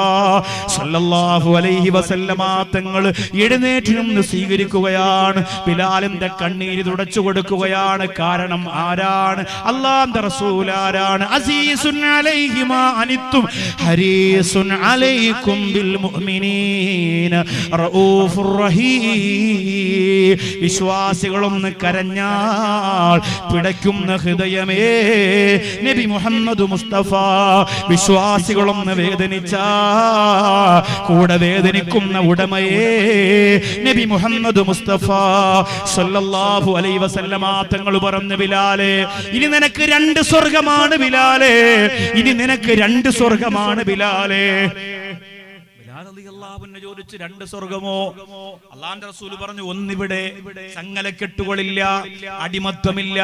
സല്ലല്ലാഹു അലൈഹി വസല്ലമ തങ്ങൾ എഴുന്നേറ്റ് നിന്ന് സ്വീകരിക്കുകയാണ്. ബിലാലിന്റെ കണ്ണീര് തുടച്ചു കൊടുക്കുകയാണ്. കാരണം ആരാണ്? അല്ലാഹുവിന്റെ റസൂൽ ആരാണ്? അസീസുൻ അലൈഹി മാ അനിത്തും ഹരീസുൻ അലൈക്കും ബിൽ മുഅ്മിനീന റഊഫുർ റഹീം. വിശ്വാസികളൊന്ന് കരഞ്ഞാൽ പിടയ്ക്കുന്ന ഹൃദയമേ നബി മുഹമ്മദ് മുസ്തഫ, വിശ്വാസികളൊന്ന് വേദനിച്ചാ കൂടെ വേദനിക്കുന്ന ഉടമയെ നബി മുഹമ്മദ് മുസ്തഫ സല്ലല്ലാഹു അലൈഹി വസല്ലമ തങ്ങൾ പറഞ്ഞു, ബിലാലേ ഇനി നിനക്ക് 2 സ്വർഗമാണ് ബിലാലേ, ഇനി നിനക്ക് 2 സ്വർഗമാണ് ബിലാലേ. ചോദിച്ചു, 2 സ്വർഗമോ? അല്ലാഹുവിന്റെ റസൂൽ പറഞ്ഞു, ഒന്നിവിടെ ചങ്ങലക്കെട്ടുകളില്ല, അടിമത്വമില്ല,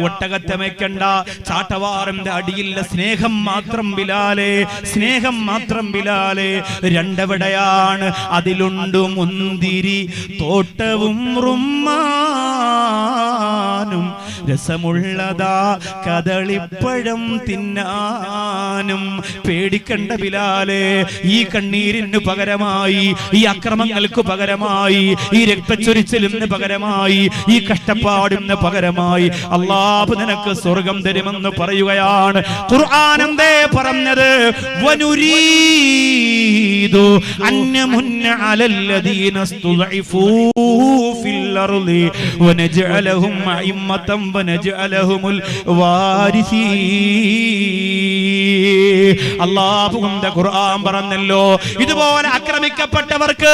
ഒട്ടകത്തമയ്ക്കണ്ട, ചാട്ടവാറിന്റെ അടിയില്ല, സ്നേഹം മാത്രം ബിലാലേ, സ്നേഹം മാത്രം ബിലാലേ. 2 എവിടെയാണ്? അതിലുണ്ട് മുന്തിരി തോട്ടവും റുമ്മാനും, രസമുള്ളതാ കദളിപ്പഴം തിന്നാനും. പേടിക്കണ്ട ബിലാലേ, ഈ കണ്ണീരിന് പകരമായി, ഈ അക്രമങ്ങൾക്ക് പകരമായി, ഈ രക്തച്ചൊരിച്ചിലിന് പകരമായി, ഈ കഷ്ടപ്പാടിന് പകരമായി അല്ലാഹു നിനക്ക് സ്വർഗം തരുമെന്ന് പറയുകയാണ്. ഖുർആൻ എന്തേ പറഞ്ഞത്? വനുരീദു അന്നമുന്ന അലല്ലദീന സ്തുദഇഫൂ ഫിൽ അർളി വനജഅലഹും അഇമ്മതൻ വനജഅലഹുൽ വാരിസീൻ. അല്ലാഹുവിന്റെ ഖുർആൻ പറഞ്ഞല്ലോ, ഇതുപോലെ ആക്രമിക്കപ്പെട്ടവർക്ക്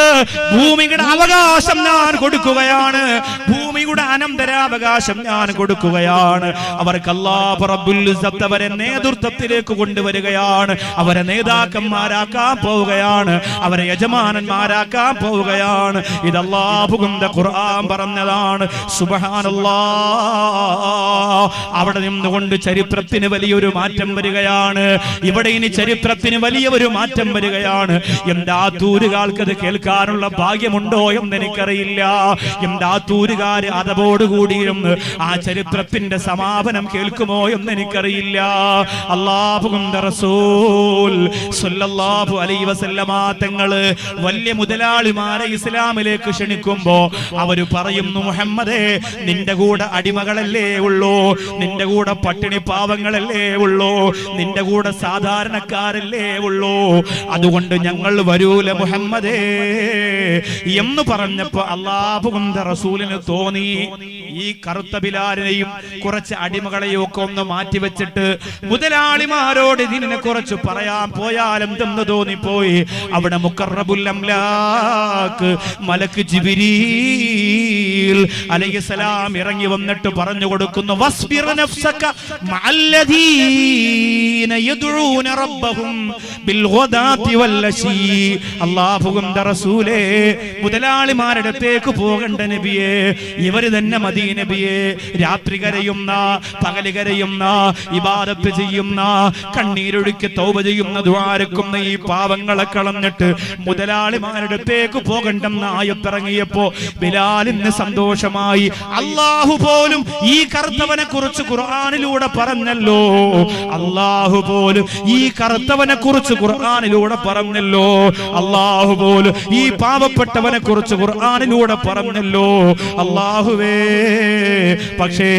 ഭൂമിയുടെ അവകാശം ഞാൻ കൊടുക്കുകയാണ്, ഭൂമിയുടെ അനന്തരാവകാശം ഞാൻ കൊടുക്കുകയാണ്. അവർക്ക് അല്ലാഹു റബ്ബുൽ ഇസ്സത്ത് അവരെ നേതൃത്വത്തിലേക്ക് കൊണ്ടുവരികയാണ്, അവരെ നേതാക്കന്മാരാക്കാൻ പോവുകയാണ്, അവരെ യജമാനന്മാരാക്കാൻ പോവുകയാണ്. ഇത് അല്ലാഹുവിന്റെ ഖുർആൻ പറഞ്ഞതാണ്. സുബ്ഹാനല്ലാഹ്. അവിടെ നിന്നുകൊണ്ട് ചരിത്രത്തിന് വലിയൊരു മാറ്റം വരികയാണ്. ഇവിടെ ഇനി ചരിത്രത്തിന് വലിയ ഒരു മാറ്റം വരികയാണ്. എന്റെ ആത്തൂരുകാർക്ക് അത് കേൾക്കാനുള്ള ഭാഗ്യമുണ്ടോ എന്ന് എനിക്കറിയില്ല. എന്റെ ആത്തൂരുകാര് ആദബോടുകൂടിയിരുന്ന് ആ ചരിത്രത്തിന്റെ സമാപനം കേൾക്കുമോ എന്ന് എനിക്കറിയില്ല. അല്ലാഹുവിന്റെ റസൂൽ സ്വല്ലല്ലാഹു അലൈഹി വസല്ലമ തങ്ങള് വലിയ മുതലാളിമാരെ ഇസ്ലാമിലേക്ക് ക്ഷണിക്കുമ്പോ അവര് പറയുന്നു, മുഹമ്മദേ, നിന്റെ കൂടെ അടിമകളല്ലേ ഉള്ളൂ, നിന്റെ കൂടെ പട്ടിണി പാവങ്ങളല്ലേ ഉള്ളൂ, നിന്റെ കൂടെ സാധാരണക്കാരല്ലേ ഉള്ളൂ, അതുകൊണ്ട് ഞങ്ങൾ വരൂല മുഹമ്മദേ എന്ന് പറഞ്ഞപ്പോ അല്ലാഹുവിന്റെ റസൂലിന് തോന്നി ഈ കറുത്ത ബിലാലിനെയും കുറച്ച് അടിമകളെയും ഒക്കെ ഒന്ന് മാറ്റിവെച്ചിട്ട് മുതലാളിമാരോട് ഇതിനെ കുറിച്ച് പറയാൻ പോയാലും എന്ന് തോന്നിപ്പോയി. അവിടെ മുഖറബുൽ അംലാക്ക് മലക്ക് ജിബ്രീൽ അലൈഹിസ്സലാം ഇറങ്ങി വന്നിട്ട് പറഞ്ഞു കൊടുക്കുന്നു, വസ്ബിർ നഫ്സക മഅല്ലദീന യദ്ഊന റബ്ബഹും ബിൽ ഗദാതി വല്ലശീ. അല്ലാഹുവിന്റെ റസൂലേ, മുതലാളിമാരുടെ അടുത്തേക്ക് പോകണ്ട നബിയേ, ഇവര് തന്നെ മദീന നബിയേ, രാത്രി കരയുന്ന പകല് കരയുന്ന ഇബാദത്ത് ചെയ്യുന്ന കണ്ണീരൊഴുക്കി തൗബ ചെയ്യുന്ന ദുആരക്കുന്ന ഈ പാവങ്ങളെ കളഞ്ഞിട്ട് മുതലാളിമാരുടെ അടുത്തേക്ക് പോകണ്ടെന്ന ആയത്തിറങ്ങിയപ്പോ ബിലാലിന് സന്തോഷമായി. അല്ലാഹു പോലും ഈ കറുത്തവനെ കുറിച്ച് ഖുർആനിലൂടെ പറഞ്ഞല്ലോ, അല്ലാഹു പോലും ഈ കറുത്തവനെ കുറിച്ച് ഖുർആനിലൂടെ പറഞ്ഞല്ലോ, അല്ലാഹു പോലും ഈ പാവപ്പെട്ടവനെ കുറിച്ച് ഖുർആനിലൂടെ പറഞ്ഞല്ലോ. അല്ലാഹുവേ, പക്ഷേ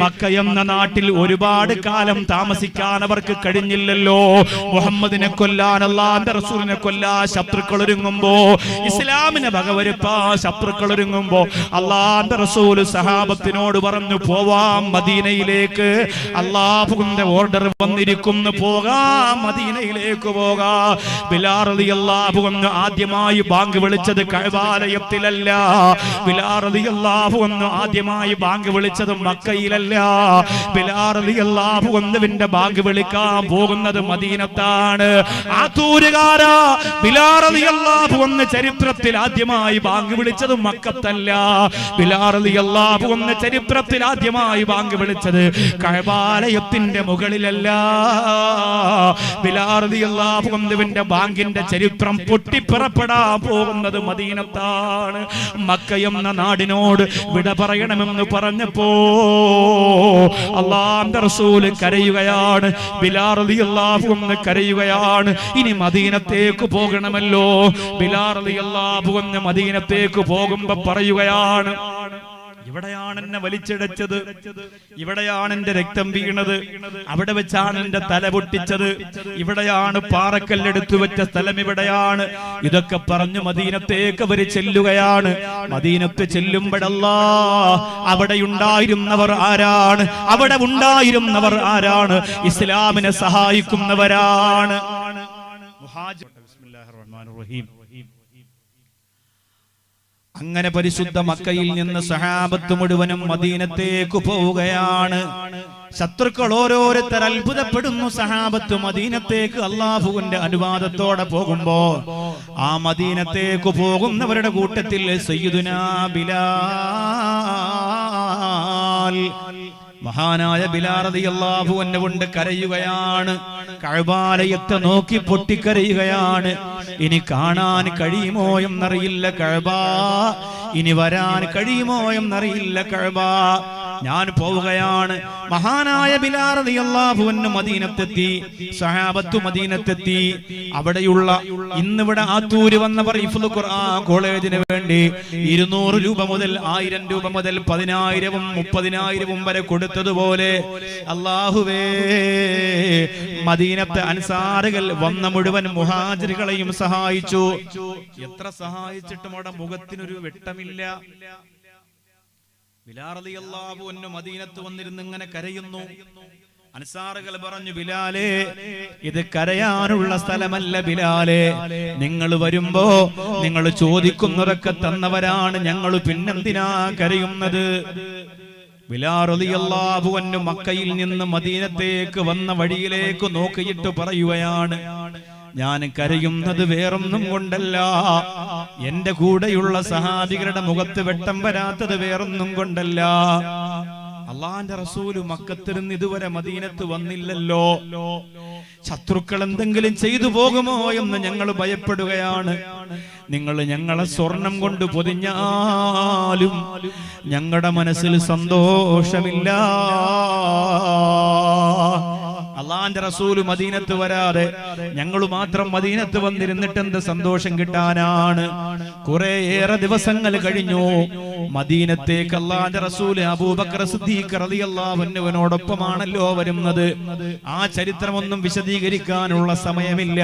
മക്ക എന്ന നാട്ടിൽ ഒരുപാട് കാലം താമസിക്കാൻ അവർക്ക് കഴിഞ്ഞില്ലല്ലോ. മുഹമ്മദിനെ കൊല്ലാൻ, അല്ലാഹുവിന്റെ റസൂലിനെ കൊല്ലാൻ ശത്രുക്കൾ ഒരുങ്ങുമ്പോ, ഇസ്ലാമിനെ വകവരുപ്പാ ശത്രുക്കൾ ഒരുങ്ങുമ്പോ അല്ലാഹുവിന്റെ റസൂൽ സഹാബത്തിനോട് പറഞ്ഞു, പോവാം മദീനയിലേക്ക്, അല്ലാഹുവിന്റെ ഓർഡർ വന്നിരിക്കുന്നു, പോകാം മദീനയിലേക്ക് പോകാം. ബിലാൽ റളിയല്ലാഹു അൻഹു ആദ്യമായി ബാങ്ക് വിളിച്ചത് കഅബാലയത്തിലല്ല, ബിലാൽ റളിയല്ലാഹു അൻഹു ആദ്യമായി ബാങ്ക് വിളിച്ചത് മക്കയിലല്ല, ബിലാൽ റളിയല്ലാഹു അൻഹുവിന്റെ ബാങ്ക് വിളിക്കാൻ പോകുന്നത് മദീനത്താണ്. ആതൂരുകാരാ, ബിലാൽ റളിയല്ലാഹു അൻഹു ചരിത്രത്തിൽ ആദ്യമായി ബാങ്ക് വിളിച്ചത് മക്കത്തല്ല, ബിലാൽ റളിയല്ലാഹു അൻഹു ചരിത്രത്തിൽ ആദ്യമായി ബാങ്ക് വിളിച്ചത് കഅബാലയത്തിന്റെ മുകളിലല്ല. ബിലാൽ റളിയല്ലാഹു അൻഹുവിന്റെ ബാങ്കിന്റെ ചരിത്രം പൊട്ടിപ്പുറപ്പെടാൻ പോകുന്നത് മദീനത്താണ്. മക്ക എന്ന നാടിനോട് വിട പറയണമെന്ന് പറഞ്ഞപ്പോ അല്ലാഹുവിന്റെ റസൂൽ കരയുകയാണ്, ബിലാൽ റളിയല്ലാഹു അൻഹു കരയുകയാണ്. ഇനി മദീനത്തേക്ക് പോകണമല്ലോ. ബിലാൽ റളിയല്ലാഹു അൻഹു മദീനത്തേക്ക് പോകുമ്പോ പറയുകയാണ്, ഇവിടെയാണ് എന്നെ വലിച്ചിടച്ചത്, ഇവിടെയാണ് എന്റെ രക്തം വീണത്, അവിടെ വെച്ചാണ് എന്റെ തല പൊട്ടിച്ചത്, ഇവിടെയാണ് പാറക്കല്ലെടുത്തു വെച്ച സ്ഥലം ഇവിടെയാണ്. ഇതൊക്കെ പറഞ്ഞു മദീനത്തേക്ക് അവര് ചെല്ലുകയാണ്. മദീനത്ത് ചെല്ലുമ്പോഴല്ലാ അവിടെ ഉണ്ടായിരുന്നവർ ആരാണ്? അവിടെ ഉണ്ടായിരുന്നവർ ആരാണ്? ഇസ്ലാമിനെ സഹായിക്കുന്നവരാണ്. ബിസ്മില്ലാഹിർ റഹ്മാനിർ റഹീം. അങ്ങനെ പരിശുദ്ധ മക്കയിൽ നിന്ന് സഹാബത്ത് മുഴുവനും മദീനത്തേക്ക് പോവുകയാണ്. ശത്രുക്കൾ ഓരോരുത്തർ അത്ഭുതപ്പെടുന്നു. സഹാബത്ത് മദീനത്തേക്ക് അല്ലാഹുവിന്റെ അനുവാദത്തോടെ പോകുമ്പോ ആ മദീനത്തേക്ക് പോകുന്നവരുടെ കൂട്ടത്തിൽ സയ്യിദുനാ ബിലാൽ, മഹാനായ ബിലാൽ റളിയല്ലാഹു അൻഹു കൊണ്ട് കരയുകയാണ്. കഅബാലയത്തെ നോക്കി പൊട്ടിക്കരയുകയാണ്. ഇനി കാണാൻ കഴിയുമോ എന്നറിയില്ല കഅബ, ഇനി വരാൻ കഴിയുമോ എന്നറിയില്ല കഅബ. ഞാൻ പോവുകയാണ്. മഹാനായ ബിലാൽ റളിയല്ലാഹു അൻഹു മദീനത്തെത്തി, സഹാബത്ത് മദീനത്തെത്തി. അവിടെയുള്ള ഇന്നിവിടെ ആത്തൂര് വന്നവർ ഹിഫ്ള് ഖുർആൻ കോളേജിന് വേണ്ടി 200 രൂപ മുതൽ 1000 രൂപ മുതൽ 10,000-ഉം 30,000-ഉം വരെ കൊടുത്തതുപോലെ അല്ലാഹുവേ, മദീനത്തെ അൻസാറുകൾ വന്ന മുഴുവൻ മുഹാജിറുകളെയും സഹായിച്ചു. എത്ര സഹായിച്ചിട്ടും അവിടെ മുഖത്തിനൊരു വെട്ടമില്ല. ബിലാൽ റളിയല്ലാഹു അൻഹു മദീനത്ത് വന്നിരുന്ന് ഇങ്ങനെ കരയുന്നു. അൻസാറുകൾ പറഞ്ഞു, ബിലാലേ, ഇത് കരയാനുള്ള സ്ഥലമല്ല ബിലാലേ, നിങ്ങൾ വരുമ്പോ നിങ്ങൾ ചോദിക്കുന്നതൊക്കെ തന്നവരാണ്, ഞങ്ങൾ പിന്നെന്തിനാ കരയുന്നത്? ബിലാൽ റളിയല്ലാഹു അൻഹു മക്കയിൽ നിന്ന് മദീനത്തേക്ക് വന്ന വഴിയിലേക്ക് നോക്കിയിട്ട് പറയുകയാണ്, ഞാൻ കരയുന്നത് വേറൊന്നും കൊണ്ടല്ല, എന്റെ കൂടെയുള്ള സഹാബികളുടെ മുഖത്ത് വെട്ടം വരാത്തത് വേറൊന്നും കൊണ്ടല്ല. അള്ളാന്റെ റസൂല് മക്കത്തിൽ നിന്ന് ഇതുവരെ മദീനത്ത് വന്നില്ലല്ലോ, ശത്രുക്കൾ എന്തെങ്കിലും ചെയ്തു പോകുമോ എന്ന് ഞങ്ങൾ ഭയപ്പെടുകയാണ്. നിങ്ങൾ ഞങ്ങളെ സ്വർണം കൊണ്ട് പൊതിഞ്ഞാലും ഞങ്ങളുടെ മനസ്സിൽ സന്തോഷമില്ല. അള്ളാന്റെ റസൂല് മദീനത്ത് വരാതെ ഞങ്ങൾ മാത്രം മദീനത്ത് വന്നിരുന്നിട്ട് എന്ത് സന്തോഷം കിട്ടാനാണ്? കുറേയേറെ ദിവസങ്ങൾ കഴിഞ്ഞു. മദീനത്തേക്ക് അള്ളാന്റെ റസൂല് അബൂബക്കർ സിദ്ദീഖ് റളിയല്ലാഹു അൻഹുവിനോടൊപ്പമാണല്ലോ വരുന്നത്. ആ ചരിത്രമൊന്നും വിശദീകരിക്കാനുള്ള സമയമില്ല,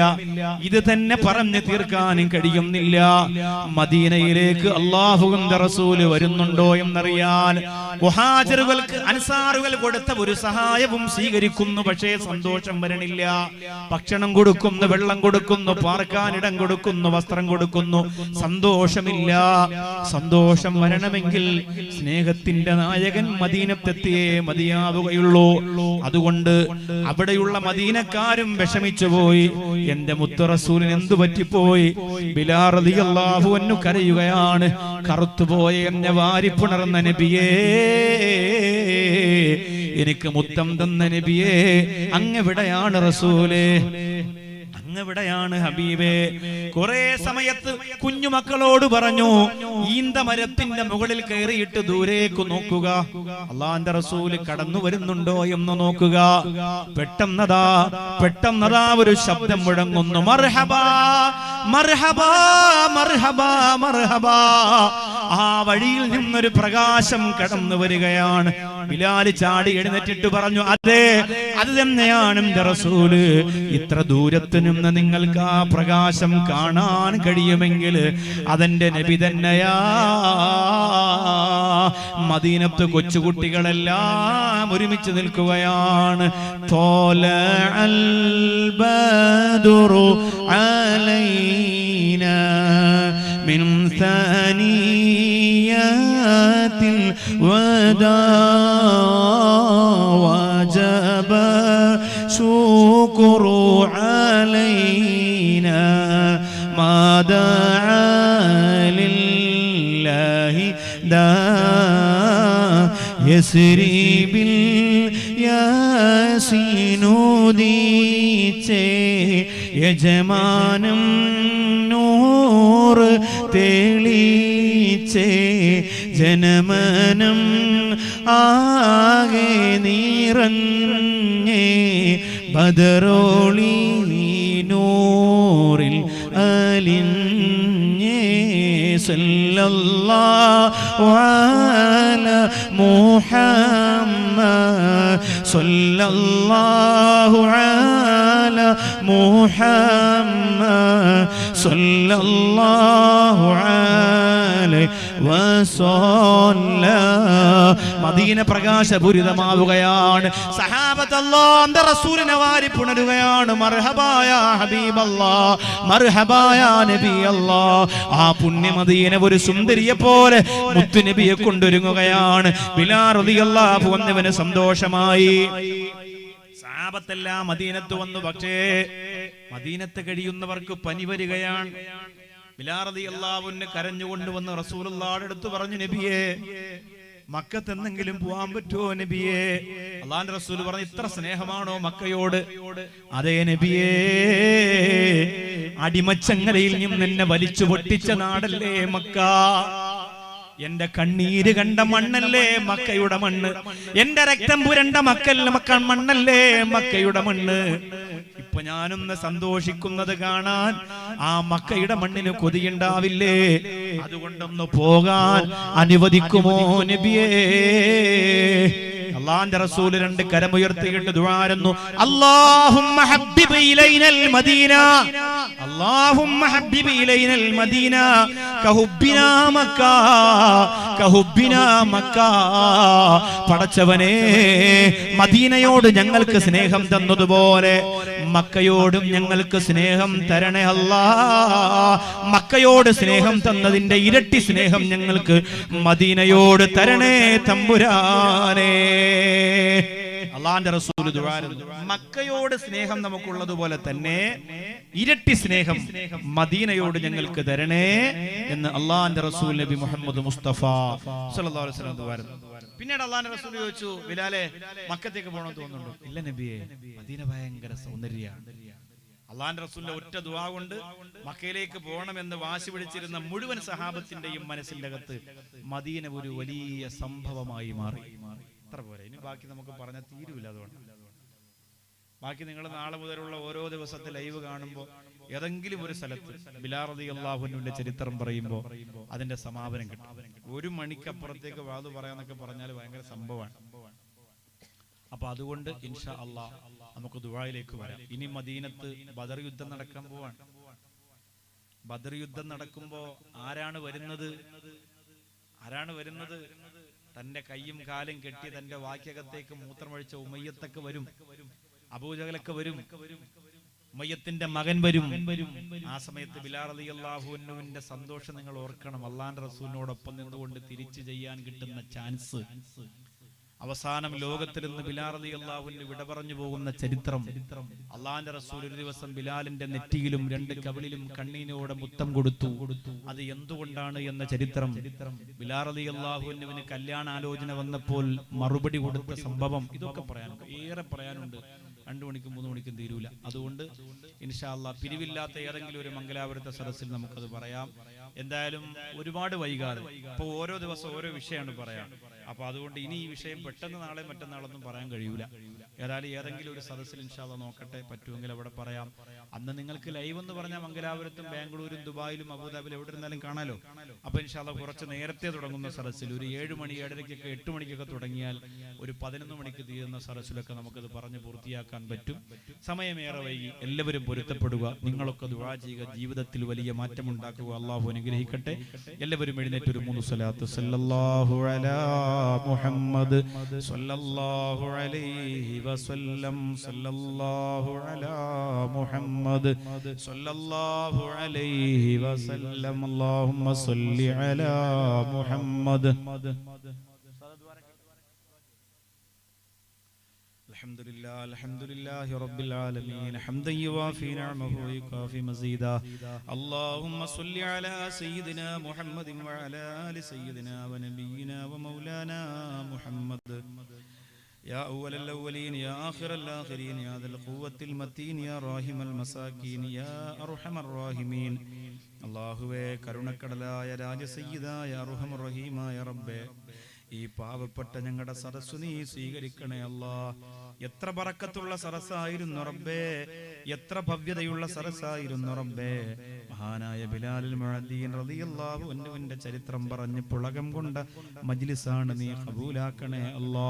ഇത് തന്നെ പറഞ്ഞു തീർക്കാനും കഴിയുന്നില്ല. മദീനയിലേക്ക് അള്ളാഹുവിന്റെ റസൂല് വരുന്നുണ്ടോ എന്നറിയാൻ മുഹാജിറുകൾക്ക് അൻസാറുകൾ കൊടുത്ത ഒരു സഹായവും സ്വീകരിക്കുന്നു. പക്ഷേ സന്തോഷം വരണില്ല. ഭക്ഷണം കൊടുക്കുന്നു, വെള്ളം കൊടുക്കുന്നു, പാർക്കാനിടം കൊടുക്കുന്നു, വസ്ത്രം കൊടുക്കുന്നു, സന്തോഷമില്ല. സന്തോഷം വരണമെങ്കിൽ സ്നേഹത്തിന്റെ നായകൻ മദീനത്തെത്തിയേ മതിയാവുകയുള്ളൂ. അതുകൊണ്ട് അവിടെയുള്ള മദീനക്കാരും വിഷമിച്ചു പോയി. എന്റെ മുത്ത് റസൂലിന് എന്തു പറ്റിപ്പോയി? ബിലാൽ റളിയല്ലാഹു അൻഹു കരയുകയാണ്. കറുത്തുപോയ എന്നെ വാരിപ്പുണർന്ന നബിയേ, എനിക്ക് മുത്തം തന്ന നബിയേ, അങ്ങെവിടെയാണ് റസൂലേ, അങ്ങെവിടെയാണ് ഹബീബേ? കുറെ സമയത്ത് കുഞ്ഞുമക്കളോട് പറഞ്ഞു, ഈന്തമരത്തിന്റെ മുകളിൽ കയറിയിട്ട് ദൂരേക്ക് നോക്കുക, അള്ളാന്റെ റസൂല് കടന്നു വരുന്നുണ്ടോ എന്ന് നോക്കുക. പെട്ടെന്നതാ ഒരു ശബ്ദം മുഴങ്ങുന്നു, മർഹബാ മർഹബാ മർഹബാ മർഹബാ. ആ വഴിയിൽ നിന്നൊരു പ്രകാശം കടന്നു വരികയാണ്. ബിലാൽ ചാടി എഴുന്നേറ്റിട്ട് പറഞ്ഞു, അതെ, അത് തന്നെയാണ് എന്റെ റസൂല്. ഇത്ര ദൂരത്ത് നിന്ന് നിങ്ങൾക്ക് ആ പ്രകാശം കാണാൻ കഴിയുമെങ്കിൽ അതെന്റെ നബി തന്നെയാ. മദീനത്ത് കൊച്ചുകുട്ടികളെല്ലാം ഒരുമിച്ച് നിൽക്കുകയാണ്. തോലഅൽ ബദറു അലൈനാ മിൻ സാനിയാത്തിൽ വദാ വജബ ശുക്രു അലൈനാ മാ ദഅ ലില്ലാഹി ദാ യസ്രി ബിൽ യാസീനുദീചേ യജമാനം നൂർ തെളിച്ചേ ജനമനം ആകെ നിറഞ്ഞേ ബദറോളി നൂറിൽ അലിഞ്ഞേ സല്ലല്ലാഹു അലാ മുഹമ്മദ് സല്ലല്ലാഹു അലാ മുഹമ്മദ് സല്ലല്ലാഹു അലൈഹി വസല്ലം. മദീന പ്രകാശപൂരിതമാവുകയാണ്. സഹാബത്ത് അല്ലാഹുവിന്റെ റസൂലിനെ വാരി പുണരുകയാണ്. മർഹബായ ഹബീബല്ലാഹ്, മർഹബായ നബി അല്ലാഹ്. ആ പുണ്യ മദീന ഒരു സുന്ദരിയെ പോലെ മുത്തു നബിയെ കൊണ്ടൊരുങ്ങുകയാണ്. ബിലാൽ റളിയല്ലാഹു അൻഹുവിന് സന്തോഷമായി. സഹാബത്തെല്ലാം മദീനത്ത് വന്നു. പക്ഷേ മദീനത്ത് കഴിയുന്നവർക്ക് പനി വരികയാണ്. ബിലാൽ റളിയല്ലാഹു അൻഹു കരഞ്ഞുകൊണ്ടുവന്ന് റസൂലുള്ളാഹിയുടെ അടുത്ത് പറഞ്ഞു, നബിയേ, മക്കത്ത് എന്തെങ്കിലും പോവാൻ പറ്റുമോ നബിയേ? അള്ളാന്റെ റസൂൽ പറഞ്ഞു, ഇത്ര സ്നേഹമാണോ മക്കയോട്? അതേ നബിയേ, അടിമച്ചങ്ങലയിൽ നിന്ന് എന്നെ വലിച്ചു പൊട്ടിച്ച നാടല്ലേ മക്ക. എന്റെ കണ്ണീര് കണ്ട മണ്ണല്ലേ മക്കയുടെ മണ്ണ്. എന്റെ രക്തം പുരണ്ട മണ്ണല്ലേ മക്കയുടെ മണ്ണ്. ഇപ്പൊ ഞാനൊന്ന് സന്തോഷിക്കുന്നത് കാണാൻ ആ മക്കയുടെ മണ്ണിന് കൊതിയുണ്ടാവില്ലേ? അതുകൊണ്ടൊന്ന് പോകാൻ അനുവദിക്കുമോ നബിയേ? അല്ലാഹുവിന്റെ റസൂൽ രണ്ട് കരമുയർത്തിയിട്ട് ദുആരുന്നു, അല്ലാഹുമ്മ ഹബ്ബിബ് ഇലൈനൽ മദീന, അല്ലാഹുമ്മ ഹബ്ബിബ് ഇലൈനൽ മദീന കഹുബ്ബിനാ മക്ക, കഹുബ്ബിനാ മക്ക. പടച്ചവനേ, മദീനയോട് ഞങ്ങൾക്ക് സ്നേഹം തന്നതുപോലെ മക്കയോടും ഞങ്ങൾക്ക് സ്നേഹം തരണേ അല്ലാഹ്. മക്കയോട് സ്നേഹം തന്നതിന്റെ ഇരട്ടി സ്നേഹം ഞങ്ങൾക്ക് മദീനയോട് തരണേ തമ്പുരാനേ. അല്ലാഹുവിന്റെ റസൂൽ ദുആ ചെയ്യുന്നു, മക്കയോട് സ്നേഹം നമുക്കുള്ളതുപോലെ തന്നെ ഇരട്ടി സ്നേഹം മദീനയോട് ഞങ്ങൾക്ക് തരണേ എന്ന് അല്ലാഹുവിന്റെ റസൂൽ നബി മുഹമ്മദ് മുസ്തഫ സല്ലല്ലാഹു അലൈഹി വസല്ലം ദുആ ചെയ്യുന്നു. പിന്നീട് അള്ളാഹുവിന്റെ റസൂൽ ചോദിച്ചു, ബിലാലെ മക്കത്തേക്ക് പോകണമെന്ന് തോന്നുന്നുണ്ടോ? ഇല്ല നബിയെ, മദീന ഭയങ്കര സൗന്ദര്യമാണ്. അള്ളാഹുവിന്റെ റസൂലിന്റെ ഒറ്റ ദുആ കൊണ്ട് മക്കയിലേക്ക് പോകണമെന്ന് വാശി പിടിച്ചിരുന്ന മുഴുവൻ സഹാബത്തിന്റെയും മനസ്സിന്റെ അകത്ത് മദീന ഒരു വലിയ സംഭവമായി മാറി. അത്ര പോരെ, ഇനി ബാക്കി നമുക്ക് പറഞ്ഞാൽ തീരുവില്ല. അതുകൊണ്ട് ബാക്കി നിങ്ങൾ നാളെ മുതലുള്ള ഓരോ ദിവസത്തെ ലൈവ് കാണുമ്പോൾ ഏതെങ്കിലും ഒരു സ്ഥലത്ത് ബിലാൽ റളിയല്ലാഹു അൻഹുവിന്റെ ചരിത്രം പറയുമ്പോൾ അതിന്റെ സമാപനം കിട്ടും. ഒരു മണിക്കപ്പുറത്തേക്ക് വാദു പറയാന്നൊക്കെ പറഞ്ഞാൽ ഭയങ്കര സംഭവമാണ്. അപ്പൊ അതുകൊണ്ട് ഇൻഷാ അള്ളാഹ് നമുക്ക് ദുആയിലേക്ക് വരാം. ഇനി മദീനത്ത് ബദർ യുദ്ധം നടക്കാൻ പോവാണ്. ബദർ യുദ്ധം നടക്കുമ്പോ ആരാണ് വരുന്നത്? തന്റെ കയ്യും കാലും കെട്ടി തന്റെ വാക്യകത്തേക്ക് മൂത്രമൊഴിച്ച ഉമയ്യത്തൊക്കെ വരും, അബൂജഹലൊക്കെ വരും, ഉമയ്യത്തിന്റെ മകൻ വരും. ആ സമയത്ത് ബിലാൽ റളിയല്ലാഹു അൻഹുവിന്റെ സന്തോഷം നിങ്ങൾ ഓർക്കണം. അള്ളാഹുവിന്റെ റസൂലിനോടൊപ്പം നിന്നുകൊണ്ട് തിരിച്ചു ചെയ്യാൻ കിട്ടുന്ന ചാൻസ്. അവസാനം ലോകത്തിൽ നിന്ന് ബിലാൽ റളിയല്ലാഹു അൻഹു വിട പറഞ്ഞു പോകുന്ന ചരിത്രം. അള്ളാഹുവിന്റെ റസൂൽ ഒരു ദിവസം ബിലാലിന്റെ നെറ്റിയിലും 2 കവിളിലും കണ്ണീനോടെ മുത്തം കൊടുത്തു. അത് എന്തുകൊണ്ടാണ് എന്ന ചരിത്രം. ബിലാൽ റളിയല്ലാഹു അൻഹുവിന് കല്യാണാലോചന വന്നപ്പോൾ മറുപടി കൊടുത്ത സംഭവം. ഇതൊക്കെ പറയാനുണ്ട്, ഏറെ പറയാനുണ്ട്. 2 മണിക്കും 3 മണിക്കും തീരൂല. അതുകൊണ്ട് ഇൻഷാ അല്ലാഹ് പിരിവില്ലാത്ത ഏതെങ്കിലും ഒരു മംഗലാപുരത്തെ സദസ്സിൽ നമുക്കത് പറയാം. എന്തായാലും ഒരുപാട് വൈകാതെ, ഇപ്പൊ ഓരോ ദിവസം ഓരോ വിഷയമാണ് പറയാം. അപ്പൊ അതുകൊണ്ട് ഇനി ഈ വിഷയം പെട്ടെന്ന് നാളെ മറ്റന്നാളൊന്നും പറയാൻ കഴിയൂല. ഏതായാലും ഏതെങ്കിലും ഒരു സദസ്സിൽ ഇൻഷാ അല്ലാഹ് നോക്കട്ടെ, പറ്റുമെങ്കിൽ അവിടെ പറയാം. അന്ന് നിങ്ങൾക്ക് ലൈവ് എന്ന് പറഞ്ഞാൽ മംഗലാപുരത്തും ബാംഗ്ലൂരും ദുബായിലും അബുദാബിലും എവിടെ ഇരുന്നാലും കാണാലോ. അപ്പൊ ഇൻഷാ അല്ലാഹ് കുറച്ച് നേരത്തെ തുടങ്ങുന്ന സദസ്സിൽ ഒരു 7 മണി 7:30 8 മണിക്കൊക്കെ തുടങ്ങിയാൽ ഒരു 11 മണിക്ക് തീരുന്ന സദസ്സിലൊക്കെ നമുക്കത് പറഞ്ഞ് പൂർത്തിയാക്കാൻ പറ്റും. സമയമേറെ വൈകി, എല്ലാവരും പൊരുത്തപ്പെടുക, നിങ്ങളൊക്കെ ദുആ ചെയ്യുക, ജീവിതത്തിൽ വലിയ മാറ്റമുണ്ടാക്കുക. അള്ളാഹു അനുഗ്രഹിക്കട്ടെ. എല്ലാവരും എഴുന്നേറ്റ് ഒരു 3 സ്വലാത്ത്. സല്ലല്ലാഹു അലാ മുഹമ്മദ് സല്ലല്ലാഹു അലൈഹി വസല്ലം. സല്ലല്ലാഹു അലാ മുഹമ്മദ് സല്ലല്ലാഹു അലൈഹി വസല്ലം. അല്ലാഹുമ്മ സല്ലി അലാ മുഹമ്മദ്. الحمد لله رب العالمين حمدا يوافي نعمه ويكافي مزيدا. اللهم صل على سيدنا محمد وعلى آل سيدنا ونبينا ومولانا محمد. يا أول الأولين يا آخر الآخرين يا ذا القوة المتين يا راحم المساكين يا أرحم الراحمين. അല്ലാഹുവേ, കരുണക്കടലായ രാജസയ്യിദായ അർഹമർ റഹീമായ റബ്ബേ, ഈ പാവപ്പെട്ട ഞങ്ങളുടെ സദസ്സു നീ സ്വീകരിക്കണേ അല്ലാ. എത്ര ബറക്കത്തുള്ള സദസ്സായിരുന്നു റബ്ബേ, എത്ര ഭവ്യതയുള്ള സദസ്സായിരുന്നു റബ്ബേ. മഹാനായ ബിലാലുൽ മുഅദ്ദീൻ റളിയല്ലാഹു അൻഹുവിന്റെ ചരിത്രം പറഞ്ഞ് പുളകം കൊണ്ട മജ്ലിസാണ്, നീ ഖബൂലാക്കണേ അല്ലാ.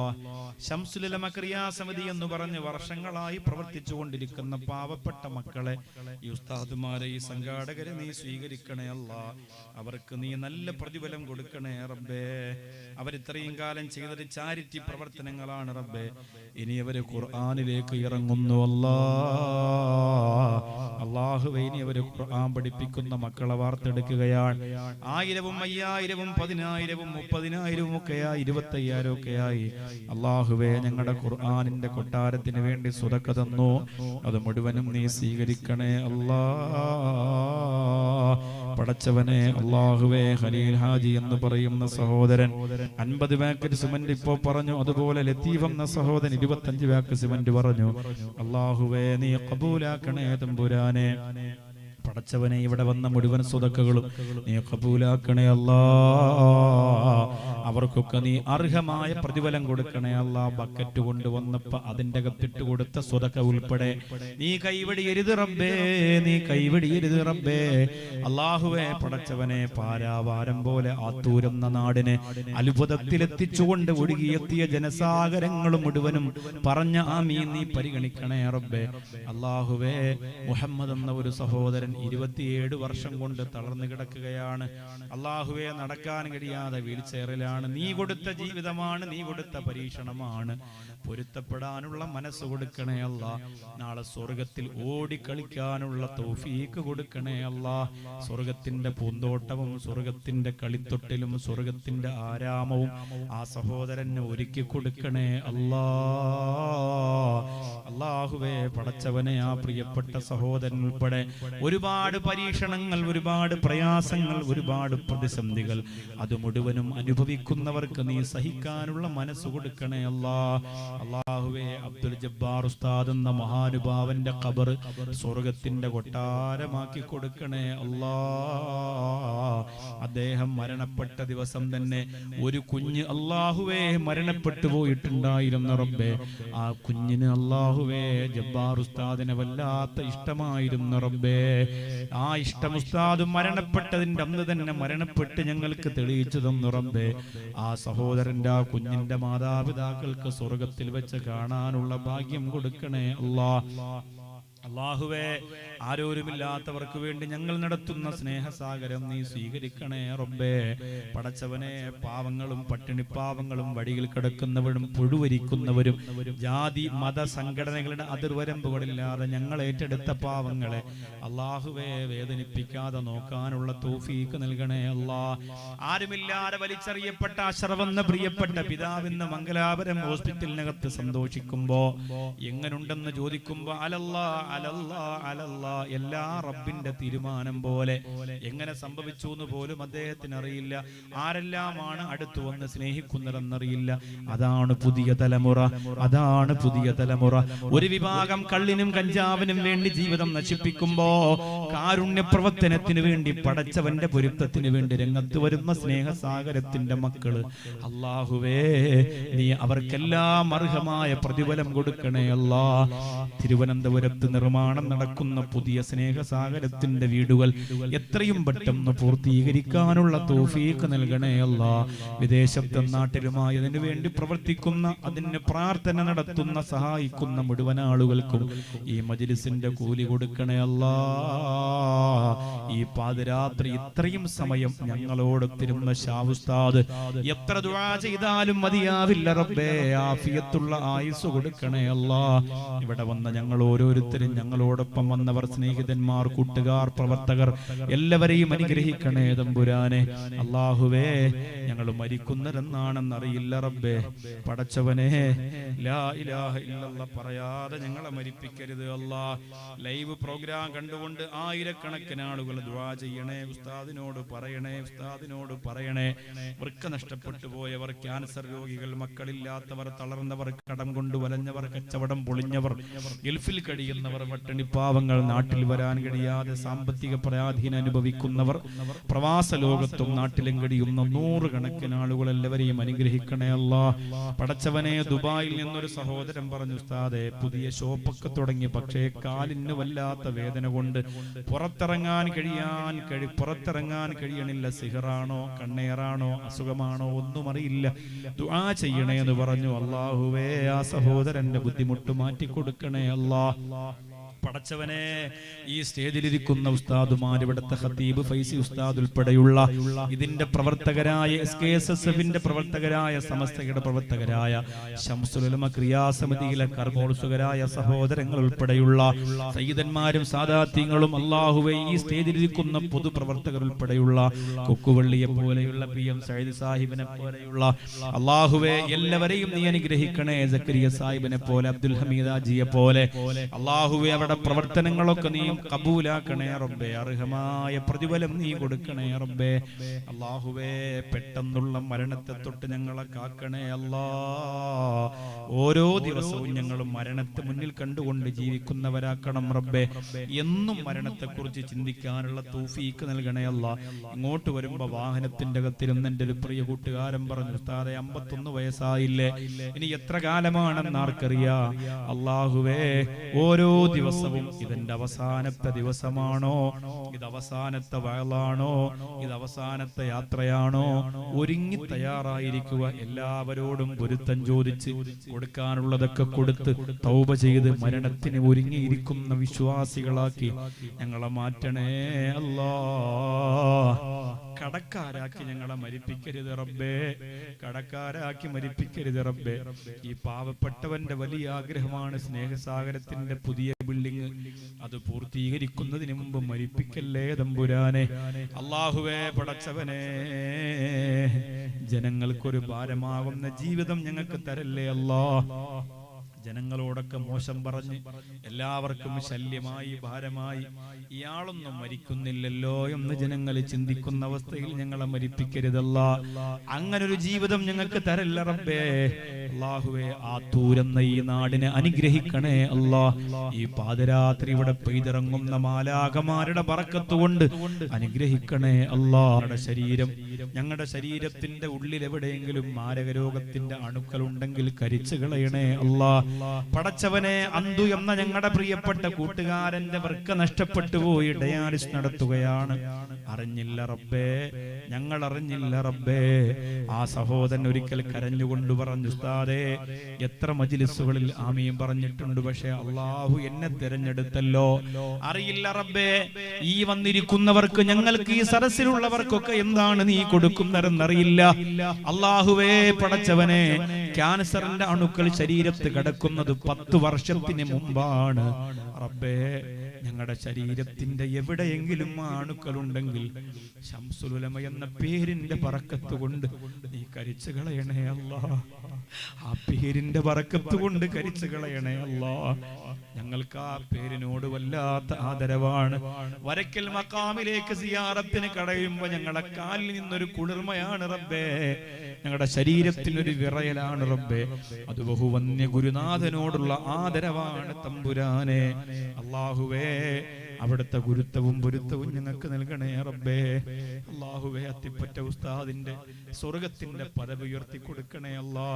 ശംസുൽ ഉലമ ക്രിയാ സമിതി എന്ന് പറഞ്ഞ് വർഷങ്ങളായി പ്രവർത്തിച്ചു കൊണ്ടിരിക്കുന്ന പാവപ്പെട്ട മക്കളെ, ഈ ഉസ്താദുമാരെ, ഈ സംഘാടകരെ നീ സ്വീകരിക്കണേ അല്ലാ. അവർക്ക് നീ നല്ല പ്രതിഫലം കൊടുക്കണേ റബ്ബേ. അവരിത്രയും കാലം ചെയ്തത് ചാരിറ്റി പ്രവർത്തനങ്ങളാണ് റബ്ബേ. ഇനി അവര് ഖുർആനിലേക്ക് ഇറങ്ങുന്നു അല്ലാഹുവേ, ഇനി അവര് ഖുർആൻ പഠിപ്പിക്കുന്ന മക്കളെ വാർത്തെടുക്കുകയാണ്. 1000, 5000, 10000, 30,000 ഒക്കെയായി, 25,000 ഒക്കെയായി. അല്ലാഹുവേ, ഞങ്ങളുടെ ഖുർആനിന്റെ കൊട്ടാരത്തിന് വേണ്ടി സ്വതക്ക തന്നു, അത് മുഴുവനും നീ സ്വീകരിക്കണേ അല്ലാ. പടച്ചവനെ അല്ലാഹുവേ, ഖലീൽ ഹാജി എന്ന് പറയുന്ന സഹോദരൻ 50 പാക്കറ്റ് സിമന്റ് ഇപ്പോ പറഞ്ഞു. അതുപോലെ ലത്തീഫ് എന്ന സഹോദരൻ 25 പാക്കറ്റ് സിമന്റ് പറഞ്ഞു. അല്ലാഹുവേ, നീ ഖബൂലാക്കണേ തമ്പുരാനെ. പടച്ചവനെ, ഇവിടെ വന്ന മുഴുവൻ സ്വതക്കകളും നീ ഖബൂലാക്കണേ അല്ലാ. അവർക്കൊക്കെ നീ അർഹമായ പ്രതിഫലം കൊടുക്കണേ അല്ലാ. ബക്കറ്റ് കൊണ്ടുവന്നപ്പോ അതിന്റെ അകത്തിട്ട് കൊടുത്ത സ്വതക്ക ഉൾപ്പെടെ നീ കൈവടിയരുത് റബ്ബേ, നീ കൈവടിയരുത് റബ്ബേ. അല്ലാഹുവേ, പടച്ചവനെ, പാരാവാരം പോലെ ആത്തൂരെന്ന നാടിനെ അത്ഭുതത്തിലെത്തിച്ചുകൊണ്ട് ഒഴുകിയെത്തിയ ജനസാഗരങ്ങൾ മുഴുവനും പറഞ്ഞ ആമീൻ നീ പരിഗണിക്കണേ റബ്ബേ. അല്ലാഹുവേ, മുഹമ്മദ് എന്ന ഒരു സഹോദരൻ 27 വർഷം കൊണ്ട് തളർന്നു കിടക്കുകയാണ്. അല്ലാഹുവേ, നടക്കാൻ കഴിയാതെ വീൽചെയറിലാണ്. നീ കൊടുത്ത ജീവിതമാണ്, നീ കൊടുത്ത പരീക്ഷണമാണ്. പൊരുത്തപ്പെടാനുള്ള മനസ്സ് കൊടുക്കണേ അല്ലാ. നാളെ സ്വർഗത്തിൽ ഓടിക്കളിക്കാനുള്ള തൗഫീക്ക് കൊടുക്കണേ അല്ലാ. സ്വർഗത്തിന്റെ പൂന്തോട്ടവും സ്വർഗത്തിന്റെ കളിത്തൊട്ടിലും സ്വർഗത്തിന്റെ ആരാമവും ആ സഹോദരന് ഒരുക്കി കൊടുക്കണേ അല്ലാ. അല്ലാഹുവേ, പടച്ചവനെ, ആ പ്രിയപ്പെട്ട സഹോദരൻ ഉൾപ്പെടെ ഒരുപാട് ഒരുപാട് പരീക്ഷണങ്ങൾ, ഒരുപാട് പ്രയാസങ്ങൾ, ഒരുപാട് പ്രതിസന്ധികൾ, അത് മുഴുവനും അനുഭവിക്കുന്നവർക്ക് നീ സഹിക്കാനുള്ള മനസ്സ് കൊടുക്കണേ അല്ലാ. അല്ലാഹുവേ, അബ്ദുൽ ജബ്ബാർ ഉസ്താദ് എന്ന മഹാനുഭാവന്റെ ഖബർ സ്വർഗത്തിന്റെ കൊട്ടാരമാക്കി കൊടുക്കണേ അല്ലാ. അദ്ദേഹം മരണപ്പെട്ട ദിവസം തന്നെ ഒരു കുഞ്ഞ് അല്ലാഹുവേ മരണപ്പെട്ടു പോയിട്ടുണ്ടായിരുന്നു റബ്ബേ. ആ കുഞ്ഞിന് അല്ലാഹുവേ ജബ്ബാർ ഉസ്താദിനെ വല്ലാത്ത ഇഷ്ടമായിരുന്നു റബ്ബേ. ആ ഇഷ്ടം ഉസ്താദ് മരണപ്പെട്ടതിന്റെ അന്ന് തന്നെ മരണപ്പെട്ട് ഞങ്ങൾക്ക് തെളിയിച്ചു തന്നു റബ്ബേ. ആ സഹോദരന്റെ, ആ കുഞ്ഞിന്റെ മാതാപിതാക്കൾക്ക് സ്വർഗത്തിൽ വെച്ച് കാണാനുള്ള ഭാഗ്യം കൊടുക്കണേ അല്ലാ. അല്ലാഹുവേ, ആരോരുമില്ലാത്തവർക്ക് വേണ്ടി ഞങ്ങൾ നടത്തുന്ന സ്നേഹസാഗരം നീ സ്വീകരിക്കണേ റബ്ബേ. പടച്ചവനെ, പാവങ്ങളും പട്ടിണിപ്പാവങ്ങളും വഴിയിൽ കിടക്കുന്നവരും പുഴുവരിക്കുന്നവരും ജാതി മത സംഘടനകളുടെ അതിർവരമ്പുകളില്ലാതെ ഞങ്ങൾ ഏറ്റെടുത്ത പാവങ്ങളെ അല്ലാഹുവേ വേദനിപ്പിക്കാതെ നോക്കാനുള്ള തൗഫീഖ് നൽകണേ അല്ലാ. ആരുമില്ലാതെ വലിച്ചെറിയപ്പെട്ട അശ്റഫെന്ന പ്രിയപ്പെട്ട പിതാവിന്ന് മംഗലാപുരം ഹോസ്പിറ്റലിനകത്ത് സന്തോഷിക്കുമ്പോ എങ്ങനുണ്ടെന്ന് ചോദിക്കുമ്പോ അലല്ലാ അലല്ലാ അലല്ലാ, എല്ലാ റബ്ബിന്റെ തീരുമാനം പോലെ. എങ്ങനെ സംഭവിച്ചു എന്ന് പോലും അദ്ദേഹത്തിന് അറിയില്ല. ആരെല്ലാമാണ് അടുത്തു വന്ന് സ്നേഹിക്കുന്നതെന്നറിയില്ല. അതാണ് പുതിയ തലമുറ, അതാണ് പുതിയ തലമുറ. ഒരു വിഭാഗം കള്ളിനും കഞ്ചാവിനും വേണ്ടി ജീവിതം നശിപ്പിക്കുമ്പോ കാരുണ്യ പ്രവർത്തനത്തിന് വേണ്ടി, പടച്ചവന്റെ പൊരുത്തത്തിന് വേണ്ടി രംഗത്ത് വരുന്ന സ്നേഹസാഗരത്തിന്റെ മക്കള് അല്ലാഹുവേ, നീ അവർക്കെല്ലാം അർഹമായ പ്രതിഫലം കൊടുക്കണേ അല്ലാ. തിരുവനന്തപുരത്ത് നിർമ്മാണം നടക്കുന്ന പുതിയ സ്നേഹസാഗരത്തിന്റെ വീടുകൾ എത്രയും പെട്ടെന്ന് പൂർത്തീകരിക്കാനുള്ള തൗഫീഖ് നൽകണേ അല്ലാ. വിദേശത്തും നാട്ടിലുമായി അതിനു വേണ്ടി പ്രവർത്തിക്കുന്ന, അതിന് പ്രാർത്ഥന നടത്തുന്ന, സഹായിക്കുന്ന മുഴുവൻ ആളുകൾക്കും ഈ മജ്ലിസിന്റെ കൂലി കൊടുക്കണേ അല്ലാ. ഈ പാതിരാത്രി ഇത്രയും സമയം ഞങ്ങളോട് തിരുന്ന ഷാഹ് ഉസ്താദ് എത്ര ദുആ ചെയ്താലും മതിയാവില്ല റബ്ബേ. ആഫിയത്തുള്ള ആയുസ് കൊടുക്കണേ അല്ലാ. ഇവിടെ വന്ന ഞങ്ങൾ ഓരോരുത്തരും, ഞങ്ങളോടൊപ്പം വന്നവർ, സ്നേഹിതന്മാർ, കൂട്ടുകാർ, പ്രവർത്തകർ എല്ലാവരെയും അനുഗ്രഹിക്കണേ തമ്പുരാനെ. അല്ലാഹുവേ, ഞങ്ങൾ മരിക്കുന്നതെന്നാണെന്നറിയില്ല റബ്ബേ. പടച്ചവനെ, ലാ ഇലാഹ ഇല്ലല്ലാഹ് പറയാതെ ഞങ്ങളെ മരിപ്പിക്കരുത് അല്ലാ. ലൈവ് പ്രോഗ്രാം കണ്ടുകൊണ്ട് ആയിരക്കണക്കിന് ആളുകൾ ദുആ ചെയ്യണേ. ഉസ്താദിനോട് പറയണേ, ഉസ്താദിനോട് പറയണേ. വൃക്ക നഷ്ടപ്പെട്ടു പോയവർ, ക്യാൻസർ രോഗികൾ, മക്കളില്ലാത്തവർ, തളർന്നവർ, കടം കൊണ്ട് വലഞ്ഞവർ, കച്ചവടം പൊളിഞ്ഞവർ, ഗൾഫിൽ കഴിയുന്നവർ, പട്ടിണിപ്പാവങ്ങൾ, നാട്ടിൽ വരാൻ കഴിയാതെ സാമ്പത്തിക പരാധീനം അനുഭവിക്കുന്നവർ, പ്രവാസ ലോകത്തും നാട്ടിലും കഴിയുന്ന നൂറുകണക്കിന് ആളുകൾ എല്ലാവരെയും അനുഗ്രഹിക്കണേ അല്ലാ. പടച്ചവനെ, ദുബായിൽ നിന്നൊരു സഹോദരൻ പറഞ്ഞു, ഉസ്താദേ, പുതിയ ഷോപ്പൊക്കെ തുടങ്ങി, പക്ഷേ കാലിന് വല്ലാത്ത വേദന കൊണ്ട് പുറത്തിറങ്ങാൻ കഴിയണില്ല. സിഹറാണോ, കണ്ണേറാണോ, അസുഖമാണോ ഒന്നും അറിയില്ല. ദുആ ചെയ്യണേ എന്ന് പറഞ്ഞു. അല്ലാഹുവേ, ആ സഹോദരന്റെ ബുദ്ധിമുട്ട് മാറ്റി കൊടുക്കണേ അല്ലാ. പടച്ചവനെ, ഈ സ്റ്റേജിലിരിക്കുന്ന ഉസ്താദുമാർ, ഇവിടുത്തെ ഖതീബ് ഫൈസി ഉസ്താദ് ഉൾപ്പെടെയുള്ള ഇതിന്റെ പ്രവർത്തകരായ, SKSSFന്റെ പ്രവർത്തകരായ, സമസ്തയുടെ പ്രവർത്തകരായ, ശംസുൽ ഉലമ ക്രിയാസമിതിയിലെ കർമ്മോത്സുകരായ സഹോദരങ്ങൾ ഉൾപ്പെടെയുള്ള സയ്യിദന്മാരും സാദാത്യങ്ങളും, അല്ലാഹുവേ, ഈ സ്റ്റേജിലിരിക്കുന്ന പൊതുപ്രവർത്തകർ ഉൾപ്പെടെയുള്ള കൊക്കുവള്ളിയെ പോലെയുള്ള PM സയ്യിദ് സാഹിബിനെ പോലെയുള്ള അല്ലാഹുവേ എല്ലാവരെയും നീ അനുഗ്രഹിക്കണേ. സക്കരിയ സാഹിബിനെ പോലെ, അബ്ദുൽ ഹമീദ ജിയെ പോലെ അല്ലാഹുവേ, അവരുടെ പ്രവർത്തനങ്ങളൊക്കെ നീ കബൂലാക്കണേ റബ്ബേ. അർഹമായ പ്രതിഫലം നീ കൊടുക്കണേ റബ്ബേ. അല്ലാഹുവേ, പെട്ടെന്നുള്ള മരണത്തെ തൊട്ട് ഞങ്ങളെ കാക്കണേ അല്ലാ. ഓരോ ദിവസവും ഞങ്ങൾ മരണത്തെ മുന്നിൽ കണ്ടുകൊണ്ട് ജീവിക്കുന്നവരാക്കണം റബ്ബേ. എന്നും മരണത്തെക്കുറിച്ച് ചിന്തിക്കാനുള്ള തൗഫീഖ് നൽകണേ അല്ലാ. ഇങ്ങോട്ട് വരുമ്പോ വാഹനത്തിന്റെ അകത്തിരുന്ന് എൻ്റെ ഒരു പ്രിയ കൂട്ടുകാരൻ പറഞ്ഞു, ഉസ്താദേ, 51 വയസ്സായില്ലേ, ഇനി എത്ര കാലമാണെന്ന് ആർക്കറിയാം. അല്ലാഹുവേ, ഓരോ ദിവസവും ഇതെന്റെ അവസാനത്തെ ദിവസമാണോ, ഇത് അവസാനത്തെ വയലാണോ, ഇത് അവസാനത്തെ യാത്രയാണോ, ഒരുങ്ങി തയ്യാറായിരിക്കുക. എല്ലാവരോടും പൊരുത്തം ചോദിച്ച് കൊടുക്കാനുള്ളതൊക്കെ കൊടുത്ത് തൗബ ചെയ്ത് മരണത്തിന് ഒരുങ്ങിയിരിക്കുന്ന വിശ്വാസികളാക്കി ഞങ്ങളെ മാറ്റണേ അല്ലാ. കടക്കാരാക്കി ഞങ്ങളെ മരിപ്പിക്കരുത് റബ്ബേ. കടക്കാരാക്കി മരിപ്പിക്കരുത് റബ്ബേ. ഈ പാവപ്പെട്ടവന്റെ വലിയ ആഗ്രഹമാണ് സ്നേഹസാഗരത്തിന്റെ പുതിയ ബിൽഡിംഗ്. അത് പൂർത്തീകരിക്കുന്നതിന് മുമ്പ് മരിപ്പിക്കല്ലേ തമ്പുരാനെ. അല്ലാഹുവേ, പടച്ചവനെ, ജനങ്ങൾക്കൊരു ഭാരമാകുന്ന ജീവിതം ഞങ്ങൾക്ക് തരല്ലേ അല്ലാ. ജനങ്ങളോടൊക്കെ മോശം പറഞ്ഞ് എല്ലാവർക്കും ശല്യമായി ഭാരമായി ഇയാളൊന്നും മരിക്കുന്നില്ലല്ലോ എന്ന് ജനങ്ങൾ ചിന്തിക്കുന്ന അവസ്ഥയിൽ ഞങ്ങളെ മരിപ്പിക്കരുതല്ല. അങ്ങനൊരു ജീവിതം ഞങ്ങൾക്ക് തരല്ല റബ്ബേ. അല്ലാഹുവേ, ആത്തൂർ എന്ന ഈ നാടിനെ അനുഗ്രഹിക്കണേ അല്ലാ. ഈ പാതിരാത്രി ഇവിടെ പെയ്തിറങ്ങുന്ന മാലാഖമാരുടെ ബറക്കത്ത് കൊണ്ട് അനുഗ്രഹിക്കണേ അല്ലാ. ഞങ്ങളുടെ ശരീരത്തിന്റെ ഉള്ളിൽ എവിടെയെങ്കിലും മാരകരോഗത്തിന്റെ അണുക്കൾ ഉണ്ടെങ്കിൽ കരിച്ചു കളയണേ അല്ലാ. പടച്ചവനെ, അന്തു എന്ന ഞങ്ങളുടെ പ്രിയപ്പെട്ട കൂട്ടുകാരന്റെ വൃക്ക നഷ്ടപ്പെട്ടു പോയി ഡയാലിസ് നടത്തുകയാണ്. അറിഞ്ഞില്ല റബ്ബേ, ഞങ്ങൾ അറിഞ്ഞില്ല റബ്ബേ. ആ സഹോദരൻ ഒരിക്കൽ കരഞ്ഞുകൊണ്ട് പറഞ്ഞു, ഉസ്താദേ, എത്ര മജ്ലിസുകളിൽ ആമീൻ പറഞ്ഞിട്ടുണ്ട്, പക്ഷെ അല്ലാഹു എന്നെ തിരഞ്ഞെടുത്തല്ലോ. അറിയില്ല റബ്ബേ, ഈ വന്നിരിക്കുന്നവർക്ക്, ഞങ്ങൾക്ക് ഈ സദസ്സിലുള്ളവർക്കൊക്കെ എന്താണ് നീ കൊടുക്കുന്നതെന്നറിയില്ല. അല്ലാഹുവേ പടച്ചവനെ, ക്യാൻസറിന്റെ അണുക്കൾ ശരീരത്ത് കിടക്കുന്നത് 10 വർഷത്തിന് മുമ്പാണ് റബ്ബേ. ഞങ്ങളുടെ ശരീരത്തിന്റെ എവിടെയെങ്കിലും ആ അണുക്കളുണ്ടെങ്കിൽ ശംസുൽ ഉലമ എന്ന പേരിന്റെ ബറക്കത്ത് കൊണ്ട് നീ കരിച്ചു കളയണേ അല്ലാ. ആ പേരിന്റെ ബറക്കത്ത് കൊണ്ട് കരിച്ചു കളയണേ അല്ലാ. ഞങ്ങൾക്ക് ആ പേരിനോട് വല്ലാത്ത ആദരവാണ്. വരക്കൽ മഖാമിലേക്ക് സിയാറത്തിന് കടയുമ്പോ ഞങ്ങളുടെ കാലിൽ നിന്നൊരു കുളിർമയാണ് റബ്ബേ, ഞങ്ങളുടെ ശരീരത്തിനൊരു വിറയലാണ് റബ്ബേ. അത് ബഹുവന്യ ഗുരുനാഥനോടുള്ള ആദരവാണ് തമ്പുരാനെ. അല്ലാഹുവേ, അവിടുത്തെ ഗുരുത്വവും പൊരുത്തവും ഞങ്ങൾക്ക് നൽകണേ റബ്ബേ. അല്ലാഹുവേ, അത്തിപ്പറ്റ ഉസ്താദിന്റെ സ്വർഗത്തിന്റെ പദവി ഉയർത്തി കൊടുക്കണേ അല്ലാ.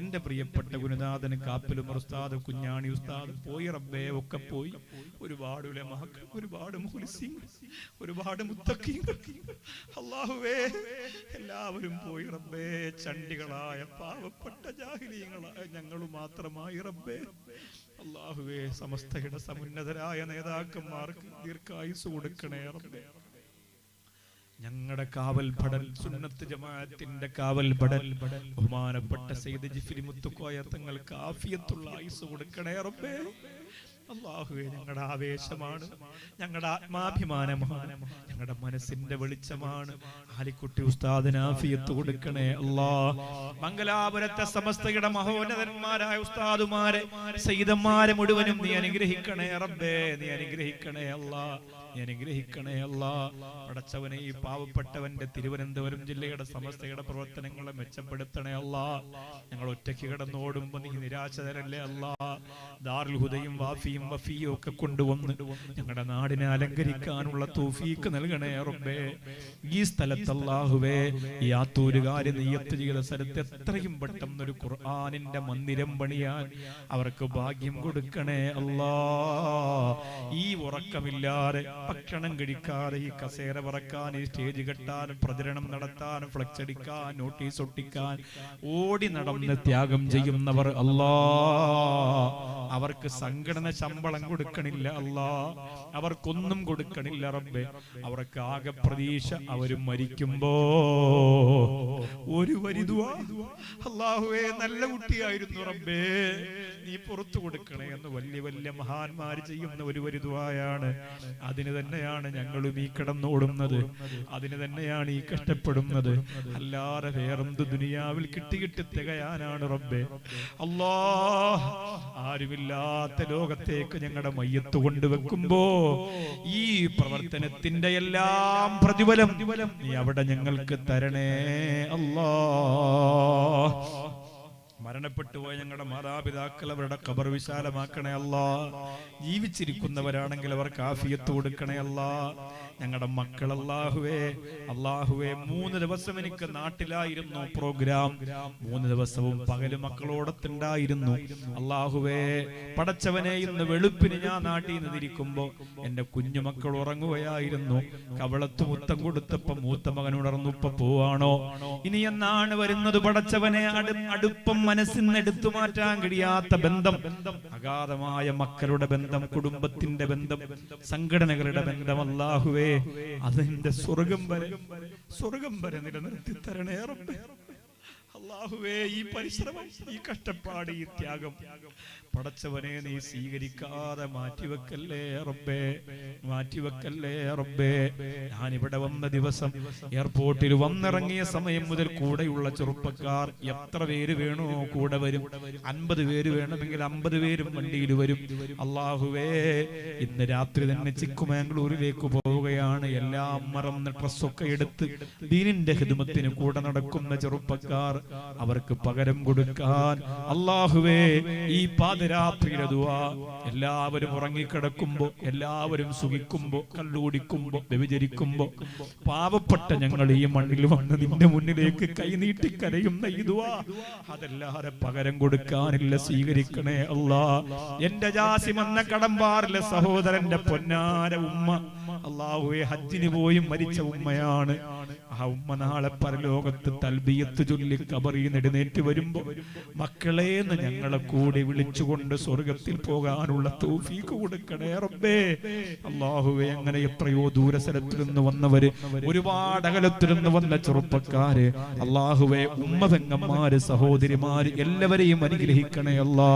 എന്റെ പ്രിയപ്പെട്ട ഗുരുനാഥന് കാപ്പിലും ഉസ്താദ്, കുഞ്ഞാണി ഉസ്താദ് പോയി റബ്ബേ, ഒക്കെ പോയി. ഒരുപാട് ഉലമാക്കൾ, ഒരുപാട് മുഖ്ലിസീങ്ങൾ, ഒരുപാട് മുത്തഖീങ്ങൾ, അല്ലാഹുവേ എല്ലാവരും പോയി റബ്ബേ. ചണ്ടികളായ പാവപ്പെട്ട ജാഹിലീങ്ങളായ ഞങ്ങൾ മാത്രമായി റബ്ബേ. അല്ലാഹുവേ, സമസ്തയുടെ സമുന്നതരായ നേതാക്കന്മാർക്ക് ദീർഘായുസ് കൊടുക്കണേ റബ്ബേ. ഞങ്ങളുടെ കാവൽപടൽ, സുന്നത്ത് ജമാഅത്തിന്റെ കാവൽപടൽ, ബഹുമാനപ്പെട്ട സയ്യിദ് ജിഫ്രി മുത്തുക്കോയ തങ്ങൾക്ക് ആഫിയത്തുള്ള ആയുസ് കൊടുക്കണേ റബ്ബേ. അല്ലാഹുവേ, ഞങ്ങളുടെ ആവേശമാണ്, ഞങ്ങളുടെ ആത്മാഭിമാനമാണ്, ഞങ്ങളുടെ മനസ്സിന്റെ വെളിച്ചമാണ്. ആലിക്കുട്ടി ഉസ്താദിന് ആഫിയത്ത് കൊടുക്കണേ അല്ലാ. മംഗലാപുരത്തെ സമസ്തയുടെ മഹോന്നതന്മാരായ ഉസ്താദുമാരെ, സയ്യിദന്മാരെ മുഴുവനും നീ അനുഗ്രഹിക്കണേ റബ്ബേ. നീ അനുഗ്രഹിക്കണേ അല്ലാ, നീ അനുഗ്രഹിക്കണേ അല്ലാ. പടച്ചവനെ, ഈ പാവപ്പെട്ടവന്റെ തിരുവനന്തപുരം ജില്ലയുടെ സമസ്തയുടെ പ്രവർത്തനങ്ങളെ മെച്ചപ്പെടുത്തണേ അല്ലാ. ഞങ്ങൾ ഒറ്റയ്ക്ക് കിടന്നോടുമ്പോ നീ നിരാശതരല്ലേ അല്ലാ. ദാറുൽ ഹുദയും വാഫിയും വഫിയും ഒക്കെ കൊണ്ടുവന്ന് ഞങ്ങളുടെ നാടിനെ അലങ്കരിക്കാനുള്ള തൗഫീക്ക് നൽകണേ റബ്ബേ. ഈ സ്ഥലത്ത് അല്ലാഹുവേ, ഈ ആത്തൂരുകാര് നിയ്യത്ത് ചെയ്ത സ്ഥലത്ത് എത്രയും പെട്ടെന്ന് ഒരു ഖുർആനിന്റെ മന്ദിരം പണിയാൻ അവർക്ക് ഭാഗ്യം കൊടുക്കണേ അല്ലാ. ഈ ഉറക്കമില്ലാതെ, ഭക്ഷണം കഴിക്കാതെ, ഈ കസേര പറക്കാൻ, ഈ സ്റ്റേജ് കെട്ടാൻ, പ്രചരണം നടത്താൻ, ഫ്ലക്സ് അടിക്കാൻ, നോട്ടീസ് ഒട്ടിക്കാൻ ഓടി നടന്ന് ത്യാഗം ചെയ്യുന്നവർ അല്ലാ, അവർക്ക് സംഘടന ശമ്പളം കൊടുക്കണില്ല അല്ലാ, അവർക്കൊന്നും കൊടുക്കണില്ല റബ്ബേ. അവർക്ക് ആകെ പ്രതീക്ഷ അവരും മരിക്കുമ്പോ ഒരു വരി ദുആ, അല്ലാഹുവേ നല്ല കുട്ടിയായിരുന്നു റബ്ബേ, നീ പുറത്തു കൊടുക്കണേ എന്ന് വലിയ വലിയ മഹാന്മാര് ചെയ്യുന്ന ഒരു വരി ദുആയാണ്. അതിന് തന്നെയാണ് ഞങ്ങളും ഈ കിടന്നോടുന്നത്, അതിന് തന്നെയാണ് ഈ കഷ്ടപ്പെടുന്നത്. അല്ലാതെ വേറെന്ത് ദുനിയാവിൽ കിട്ടി തികയാനാണ് റബ്ബേ. അല്ലാ, ആരുമില്ലാത്ത ലോകത്തേക്ക് ഞങ്ങളുടെ മയ്യത്ത് കൊണ്ടുവെക്കുമ്പോ ഈ പ്രവർത്തനത്തിന്റെ എല്ലാം പ്രതിഫലം നീ അവിടെ ഞങ്ങൾക്ക് തരണേ അല്ലാ. മരണപ്പെട്ടുപോയ ഞങ്ങളുടെ മാതാപിതാക്കൾ അവരുടെ ഖബർ വിശാലമാക്കണേ അല്ലാ. ജീവിച്ചിരിക്കുന്നവരാണെങ്കിൽ അവർക്ക് ആഫിയത്ത് കൊടുക്കണേ അല്ലാ. ഞങ്ങളുടെ മക്കൾ അല്ലാഹുവേ, 3 ദിവസം എനിക്ക് നാട്ടിലായിരുന്നു പ്രോഗ്രാം. 3 ദിവസവും പകല് മക്കളോടത്തുണ്ടായിരുന്നു. അല്ലാഹുവേ പടച്ചവനെ, ഇന്ന് വെളുപ്പിന് ഞാൻ നാട്ടിൽ നിന്ന് തിരിക്കുമ്പോ എന്റെ കുഞ്ഞുമക്കൾ ഉറങ്ങുകയായിരുന്നു. കവളത്ത് മുത്തം കൊടുത്തപ്പോ മൂത്ത മകൻ ഉണർന്നു. ഇപ്പൊ പോവാണോ, ഇനി എന്നാണ് വരുന്നത് പടച്ചവനെ? അടുപ്പം മനസ്സിൽ നിന്ന് എടുത്തു മാറ്റാൻ കഴിയാത്ത ബന്ധം, അഗാധമായ മക്കളുടെ ബന്ധം, കുടുംബത്തിന്റെ ബന്ധം, സംഘടനകളുടെ ബന്ധം. അല്ലാഹുവേ, അതിന്റെ സ്വർഗം വരെ നിലനിർത്തി തരണേ റബ്ബേ. അല്ലാഹുവേ ഈ പരിശ്രമം, ഈ കഷ്ടപ്പാട്, ഈ ത്യാഗം പടച്ചവനെ നീ സ്വീകരിക്കാതെ മാറ്റിവെക്കല്ലേ റബ്ബേ, മാറ്റിവെക്കല്ലേ റബ്ബേ. ഞാനിവിടെ വന്ന ദിവസം എയർപോർട്ടിൽ വന്നിറങ്ങിയ സമയം മുതൽ കൂടെയുള്ള ചെറുപ്പക്കാർ എത്ര പേര് വേണോ കൂടെ വരും. 50 പേര് വേണമെങ്കിൽ 50 പേരും വണ്ടിയിൽ വരും. അല്ലാഹുവേ ഇന്ന് രാത്രി തന്നെ ചിക്കുമാംഗ്ലൂരിലേക്ക് പോവുകയാണ്. എല്ലാം മറന്ന് ഡ്രസ്സൊക്കെ എടുത്ത് ദീനിന്റെ ഖിദ്മത്തിന് കൂടെ നടക്കുന്ന ചെറുപ്പക്കാർ, അവർക്ക് പകരം കൊടുക്കാൻ അല്ലാഹുവേ ഈ പാതിരാത്രിയിലെ ദുആ, എല്ലാവരും ഉറങ്ങിക്കിടക്കുമ്പോ, എല്ലാവരും സുഖിക്കുമ്പോ, കള്ളുകുടിക്കുമ്പോ, വ്യഭിചരിക്കുമ്പോ, പാവപ്പെട്ട ഞങ്ങൾ ഈ മണ്ണിൽ വന്ന് നിന്റെ മുന്നിലേക്ക് കൈനീട്ടി കരയുന്ന ഈ ദുആ, അതല്ലാതെ പകരം കൊടുക്കാനില്ല. സ്വീകരിക്കണേ അല്ലാ. എന്റെ ജാസിം എന്ന കടമ്പാറിലെ സഹോദരന്റെ പൊന്നാര ഉമ്മ, അല്ലാഹുവേ ഹജ്ജിന് പോയി മരിച്ച ഉമ്മയാണ്. ആ ഉമ്മ നാളെ പരലോകത്ത് തൽബിയത്ത് ചൊല്ലി ഖബറിൽ എഴുന്നേറ്റ് വരുമ്പോ മക്കളേന്ന് ഞങ്ങളെ കൂടി വിളിച്ചുകൊണ്ട് സ്വർഗത്തിൽ പോകാനുള്ള തൗഫീഖ് കൊടുക്കണേ റബ്ബേ. അല്ലാഹുവേ അങ്ങനെ എത്രയോ ദൂരസ്ഥലത്തിൽ നിന്ന് വന്നവര്, ഒരുപാട് അകലത്തിൽ നിന്ന് വന്ന ചെറുപ്പക്കാര്, അല്ലാഹുവേ ഉമ്മ പെങ്ങന്മാര്, സഹോദരിമാര് എല്ലാവരെയും അനുഗ്രഹിക്കണേ അല്ലാ.